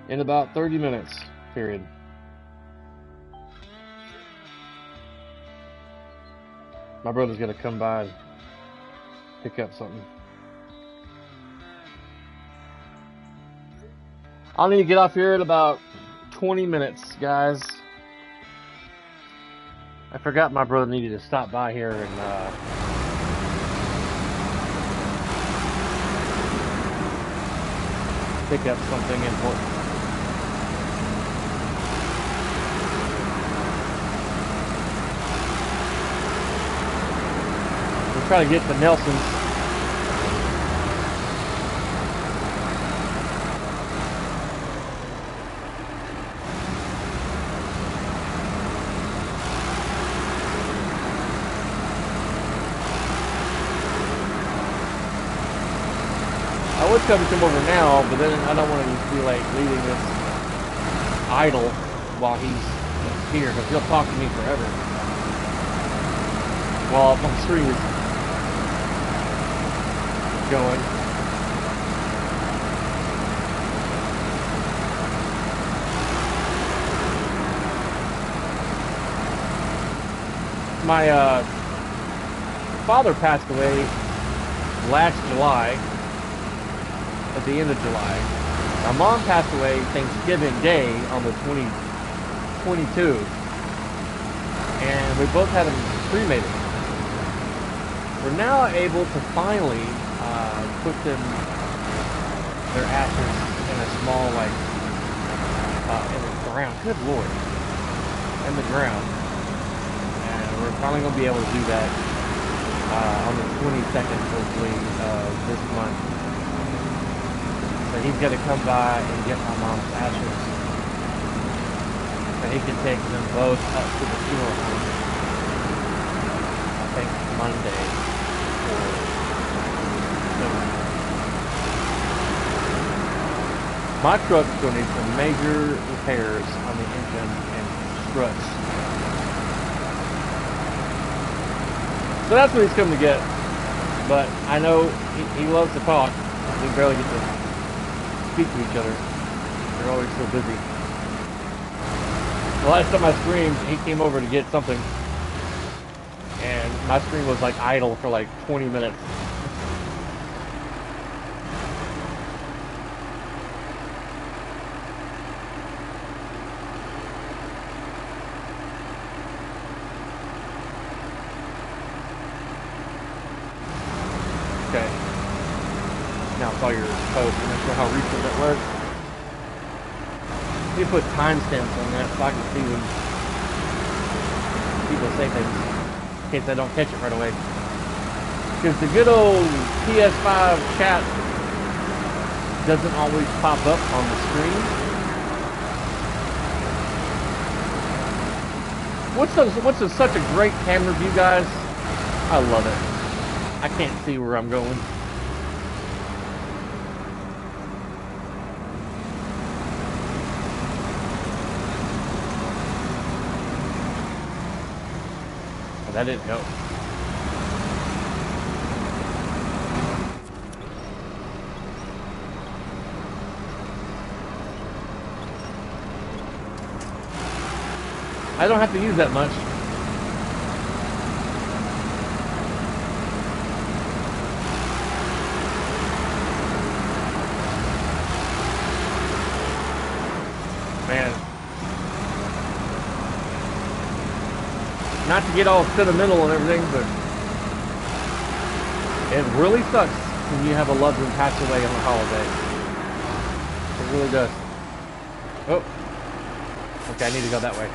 In about 30 minutes, period. My brother's gonna come by and pick up something. I'll need to get off here in about 20 minutes, guys. I forgot my brother needed to stop by here and pick up something important. We'll try to get to Nelson's. I would come over now, but then I don't want to be like leaving this idle while he's here, because he'll talk to me forever while my stream is going. My father passed away last July, at the end of July. My mom passed away Thanksgiving Day on the 2022, and we both had them cremated. We're now able to finally put their ashes in a small, like, in the ground. Good Lord. In the ground. And we're finally going to be able to do that on the 22nd, hopefully, this month. So he's going to come by and get my mom's ashes. And he can take them both up to the funeral home. I think Monday. My truck's going to need some major repairs on the engine and struts. So that's what he's come to get. But I know he loves to talk. We barely get to speak to each other. We're always so busy. The last time I screamed, he came over to get something. And my screen was like idle for like 20 minutes. Okay. Now I saw your post. I'm not sure how recent that was. You put timestamps on that so I can see when people say things, in case I don't catch it right away. Because the good old PS5 chat doesn't always pop up on the screen. What's such a great camera view, guys? I love it. I can't see where I'm going. Oh, that didn't help. I don't have to use that much. Man. Not to get all sentimental and everything, but it really sucks when you have a loved one pass away on a holiday. It really does. Oh. Okay, I need to go that way.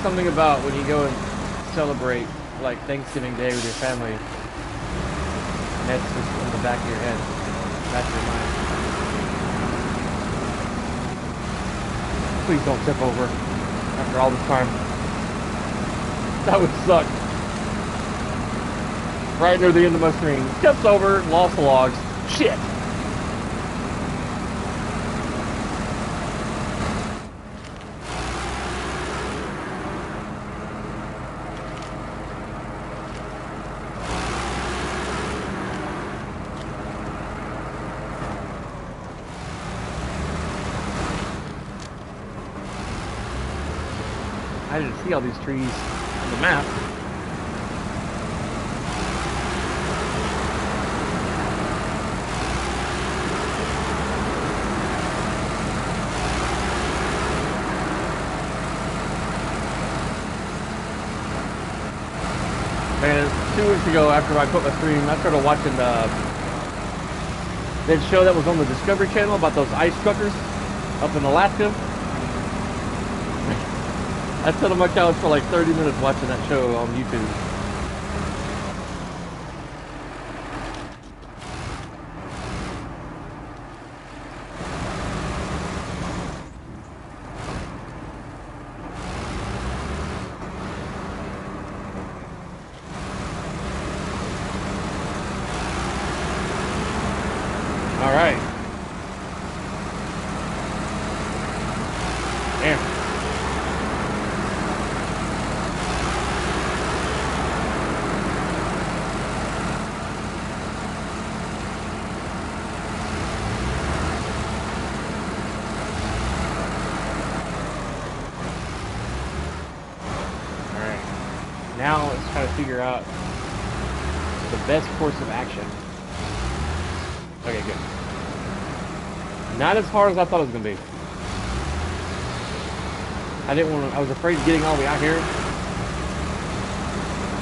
Something about when you go and celebrate like Thanksgiving Day with your family, and that's just in the back of your head, back of your mind. Please don't tip over after all this time. That would suck. Right near the end of my screen. Tips over, lost the logs. Shit. I didn't see all these trees on the map. Man, 2 weeks ago after I quit my stream, I started watching that show that was on the Discovery Channel about those ice truckers up in Alaska. I sat on my couch for like 30 minutes watching that show on YouTube. All right. Damn. Now let's try to figure out the best course of action. Okay, good. Not as hard as I thought it was gonna be. I didn't want to. I was afraid of getting all the way out here.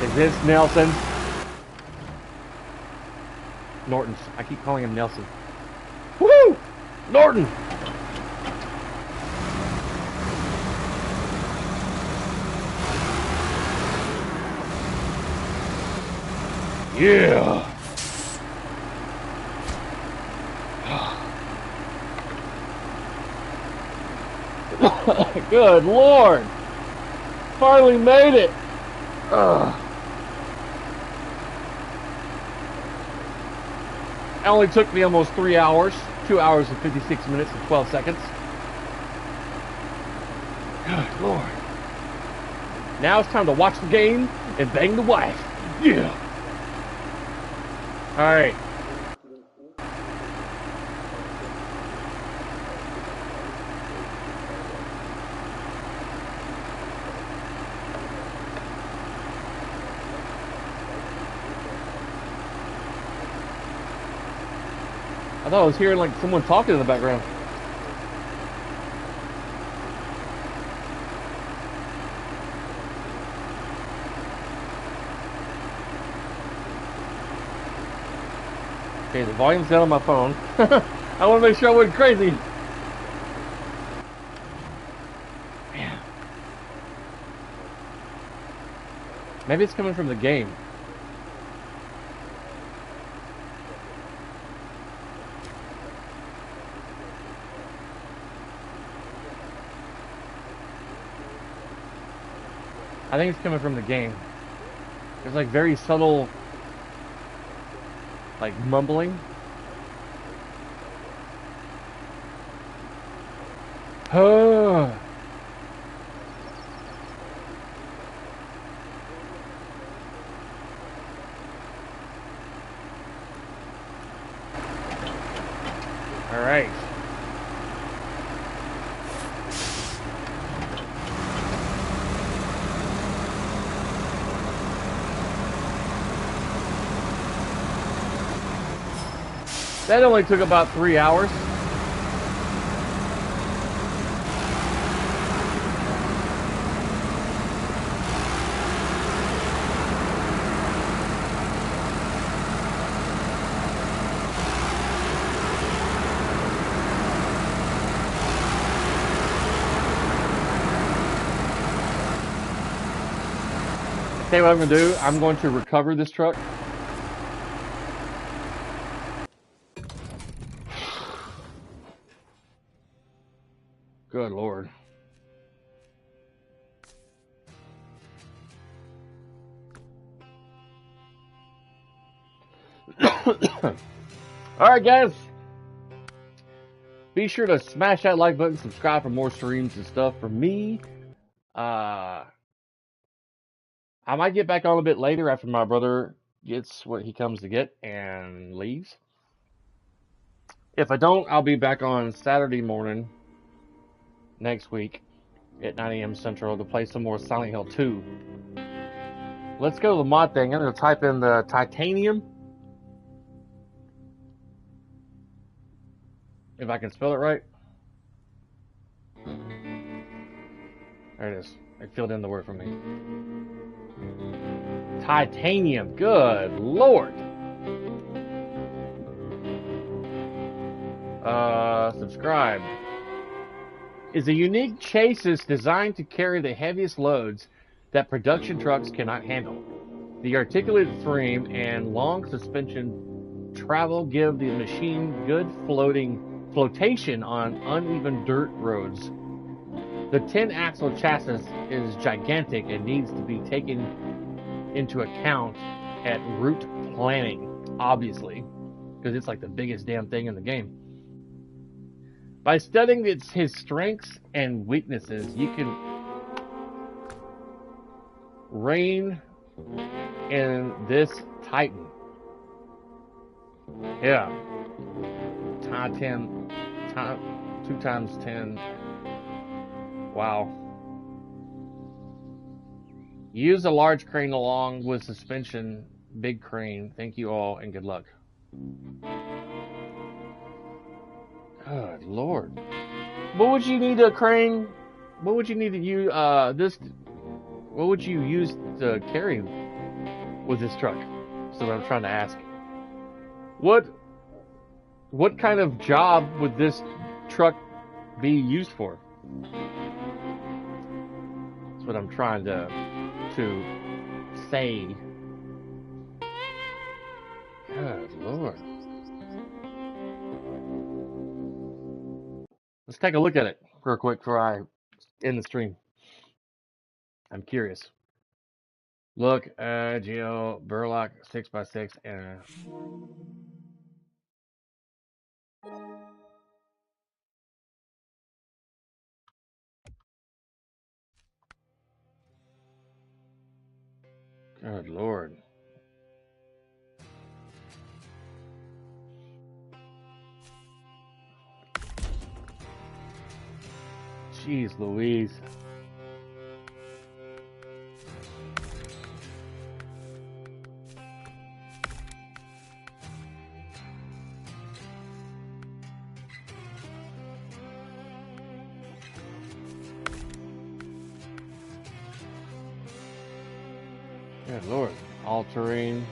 Is this Nelson? Norton's. I keep calling him Nelson. Woo! Norton! Yeah! Good Lord! Finally made it! It only took me almost 3 hours. 2 hours and 56 minutes and 12 seconds. Good Lord. Now it's time to watch the game and bang the wife. Yeah! Alright. I thought I was hearing like someone talking in the background. Okay, the volume's down on my phone. I want to make sure I wasn't crazy. Man. Maybe it's coming from the game. I think it's coming from the game. There's like very subtle, like mumbling. Oh. All right. That only took about 3 hours. Okay, what I'm going to do, I'm going to recover this truck. Good Lord. Alright guys, be sure to smash that like button, subscribe for more streams and stuff from me. I might get back on a bit later after my brother gets what he comes to get and leaves. If I don't, I'll be back on Saturday morning next week at 9 a.m. Central to play some more Silent Hill 2. Let's go to the mod thing. I'm going to type in the titanium. If I can spell it right. There it is. It filled in the word for me. Titanium. Good Lord. Subscribe. Is a unique chassis designed to carry the heaviest loads that production trucks cannot handle. The articulated frame and long suspension travel give the machine good flotation on uneven dirt roads. The 10-axle chassis is gigantic and needs to be taken into account at route planning, obviously, because it's like the biggest damn thing in the game. By studying his strengths and weaknesses, you can rein in this Titan. Yeah. 2 times 10. Wow. Use a large crane along with suspension. Big crane. Thank you all and good luck. Good Lord. What would you need a crane? What would you need to use what would you use to carry with this truck? That's what I'm trying to ask. What kind of job would this truck be used for? That's what I'm trying to say. Good Lord. Let's take a look at it real quick before I end the stream. I'm curious. Look, Geo Burlock 6x6 and good Lord. Jeez Louise. Good Lord. All terrain.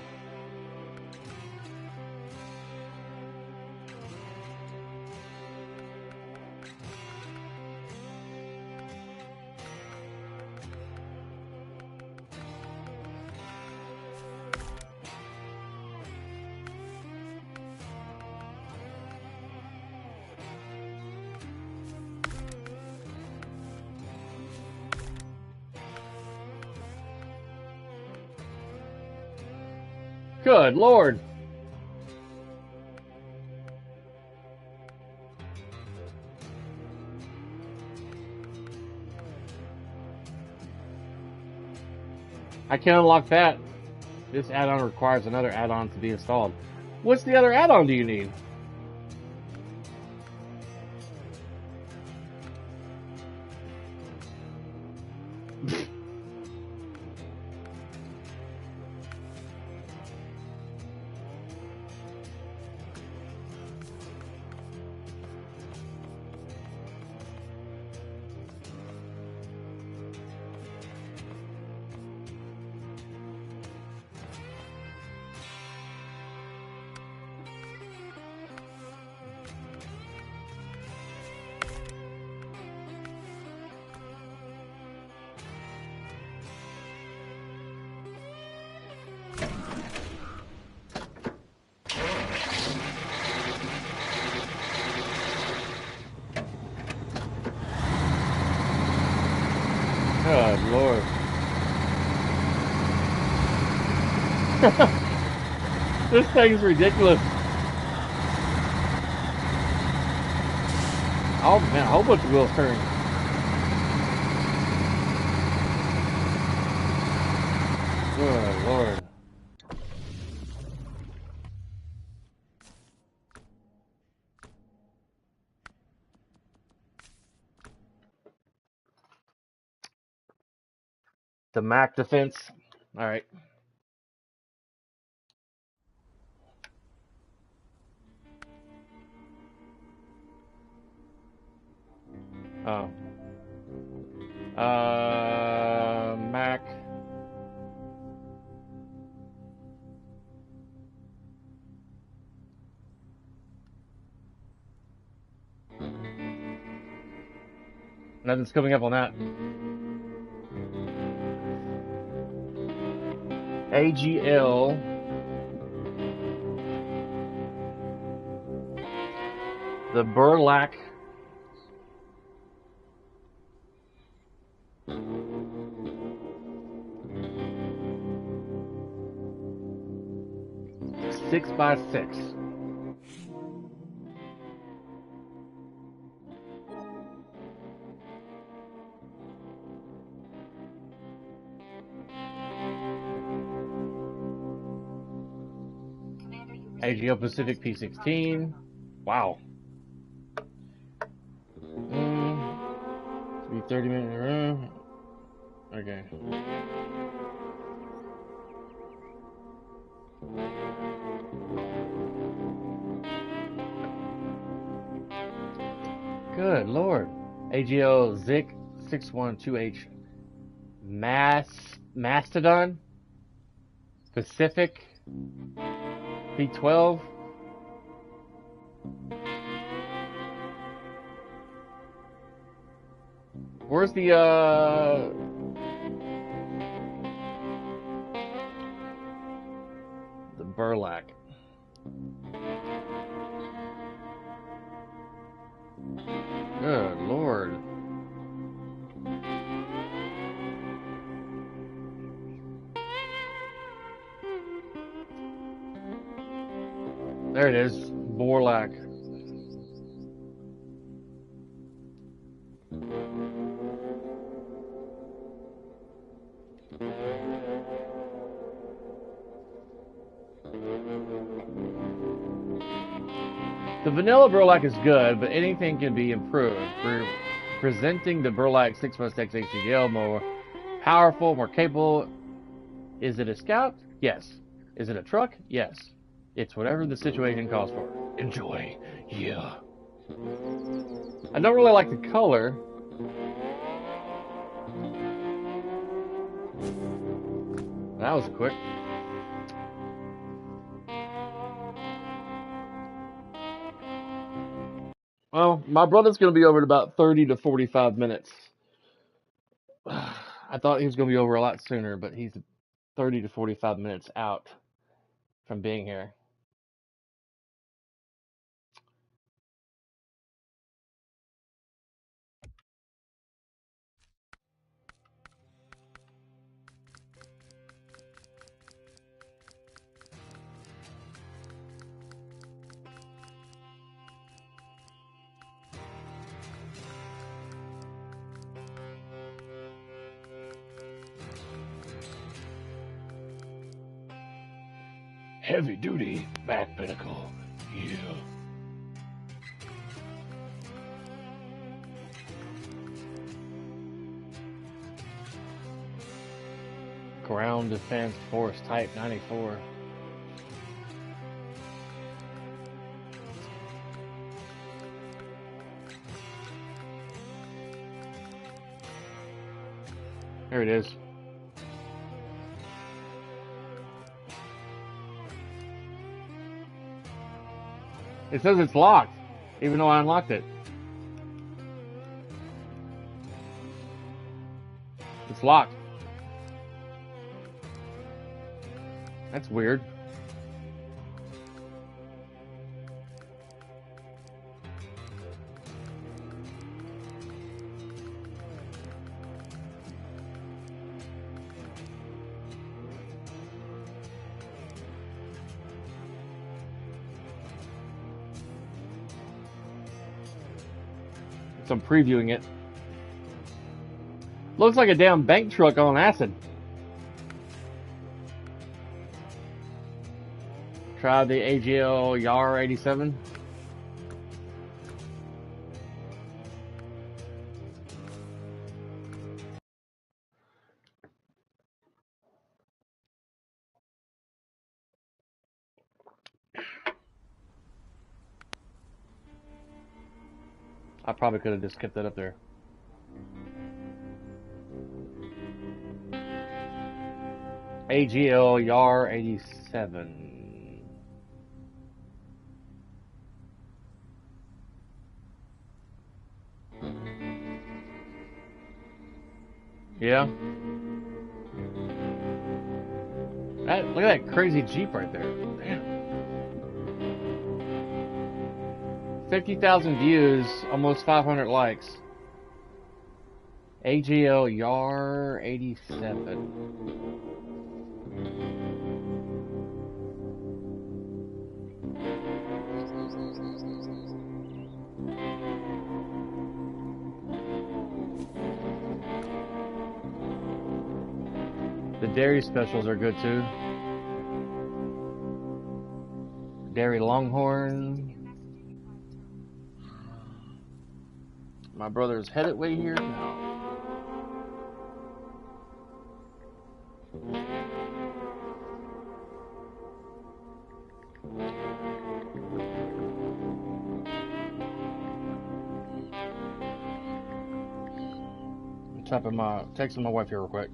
Good Lord. I can't unlock that. This add-on requires another add-on to be installed. What's the other add-on do you need? Good Lord. This thing's ridiculous. Oh man, a whole bunch of wheels turning. Good Lord. The Mac defense. All right. Oh. Mac. Nothing's coming up on that. AGL. The Burlack. Six by six. AGL Pacific P16. Wow. 30 minutes. Okay. Good Lord. AGL Zik 612H Mastodon Pacific B12. Where's the burlap? Good Lord. There it is. Borlac. The vanilla burlap is good, but anything can be improved. For presenting the burlap 616 ACDL more powerful, more capable. Is it a scout? Yes. Is it a truck? Yes. It's whatever the situation calls for. Enjoy. Yeah. I don't really like the color. That was quick. Well, my brother's going to be over in about 30 to 45 minutes. I thought he was going to be over a lot sooner, but he's 30 to 45 minutes out from being here. Heavy duty back pinnacle. Yeah. Ground Defense Force Type 94. There it is. It says it's locked, even though I unlocked it. It's locked. That's weird. So I'm previewing it. Looks like a damn bank truck on acid. Try the AGL YAR 87. I probably could have just kept that up there. AGL YAR 87. Yeah. Look at that crazy Jeep right there. Damn. 50,000 views, almost 500 likes. AGL YAR 87. The dairy specials are good too. Dairy Longhorn. My brother's headed way here now. Texting my wife here real quick.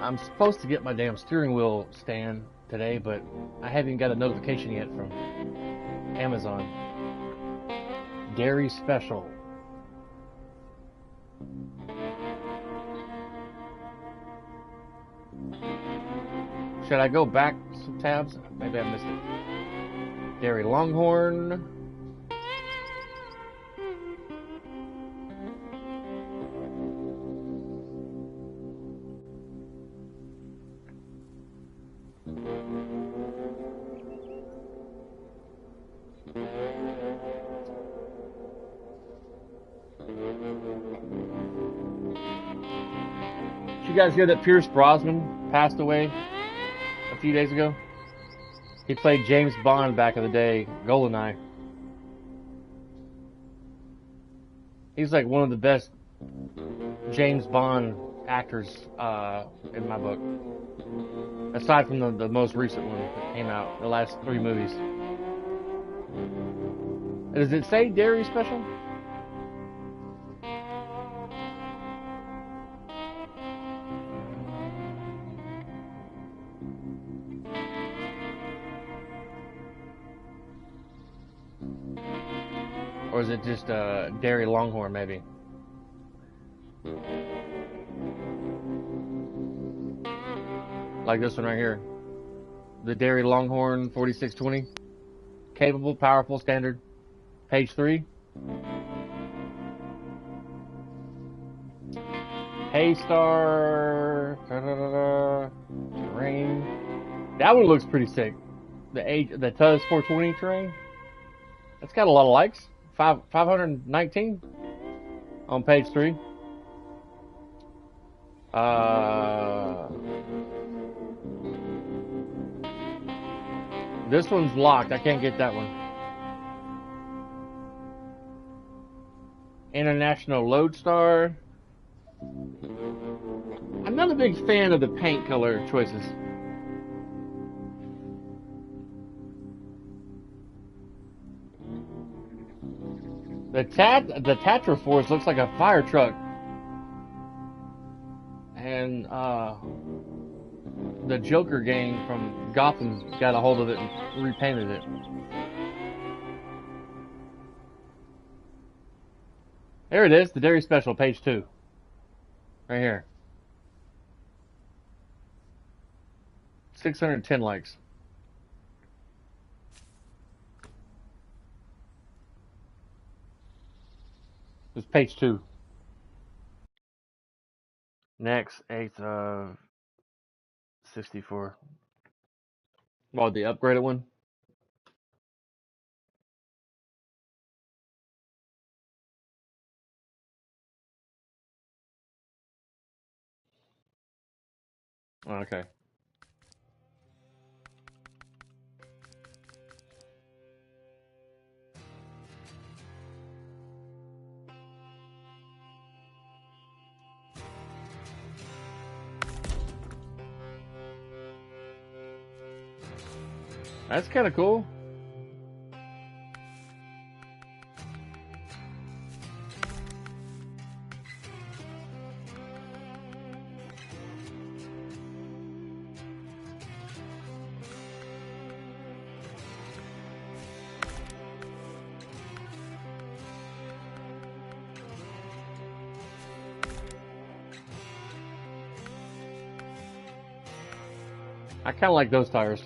I'm supposed to get my damn steering wheel stand today, but I haven't got a notification yet from Amazon. Dairy special. Should I go back some tabs? Maybe I missed it. Dairy Longhorn. Did you guys hear that Pierce Brosnan passed away a few days ago? He played James Bond back in the day, GoldenEye. He's like one of the best James Bond actors in my book. Aside from the most recent one that came out, the last 3 movies. Does it say dairy special? Or is it just Dairy Longhorn, maybe? Like this one right here. The Dairy Longhorn 4620. Capable, powerful, standard. Page 3. Haystar. Terrain. That one looks pretty sick. The Tuz 420 terrain. That's got a lot of likes. 519 on page 3. This one's locked. I can't get that one. International Lodestar. I'm not a big fan of the paint color choices. The Tatra Force looks like a fire truck. And the Joker gang from Gotham got a hold of it and repainted it. There it is, the Dairy Special, page 2. Right here. 610 likes. It's page 2. Next, 8th of 64. Well, the upgraded one. Okay. That's kind of cool. I kind of like those tires.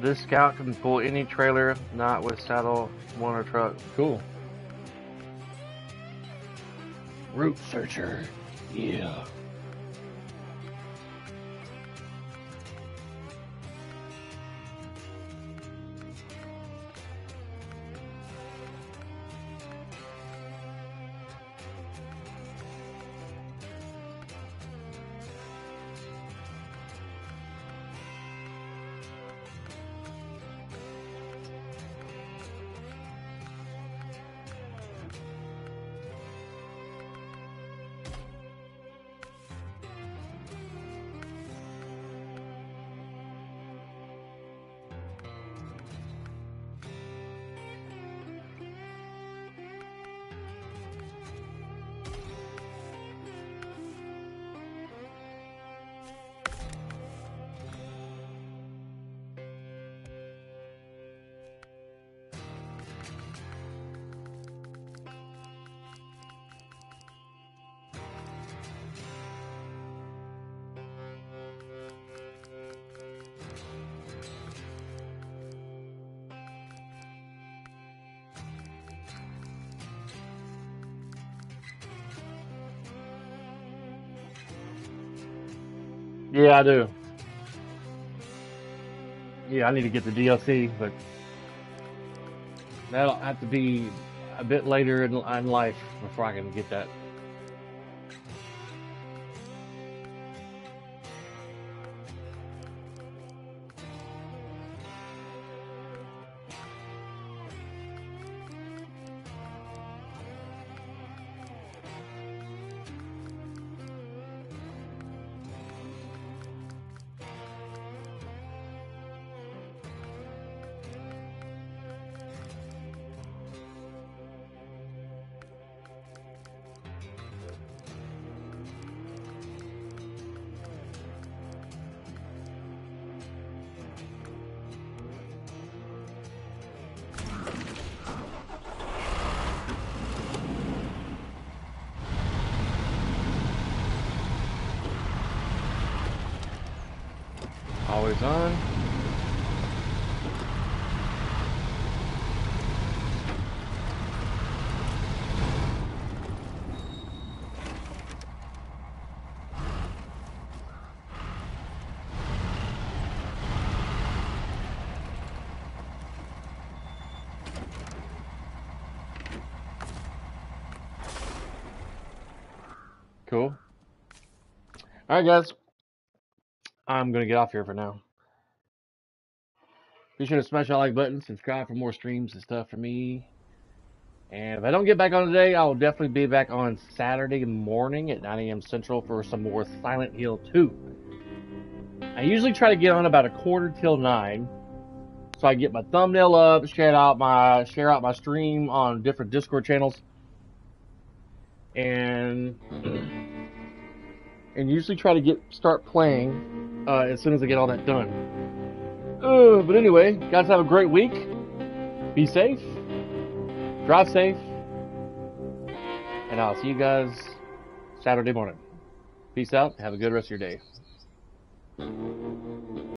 This Scout can pull any trailer, not with saddle, one or truck. Cool. Route searcher. Yeah. Yeah, I do. Yeah, I need to get the DLC, but that'll have to be a bit later in life before I can get that. Always on. Cool. Alright, guys. I'm going to get off here for now. Be sure to smash that like button, subscribe for more streams and stuff for me. And if I don't get back on today, I will definitely be back on Saturday morning at 9 a.m. Central for some more Silent Hill 2. I usually try to get on about 8:45 so I get my thumbnail up, share out my stream on different Discord channels, and usually try to start playing as soon as I get all that done. But anyway, guys, have a great week. Be safe. Drive safe. And I'll see you guys Saturday morning. Peace out. Have a good rest of your day.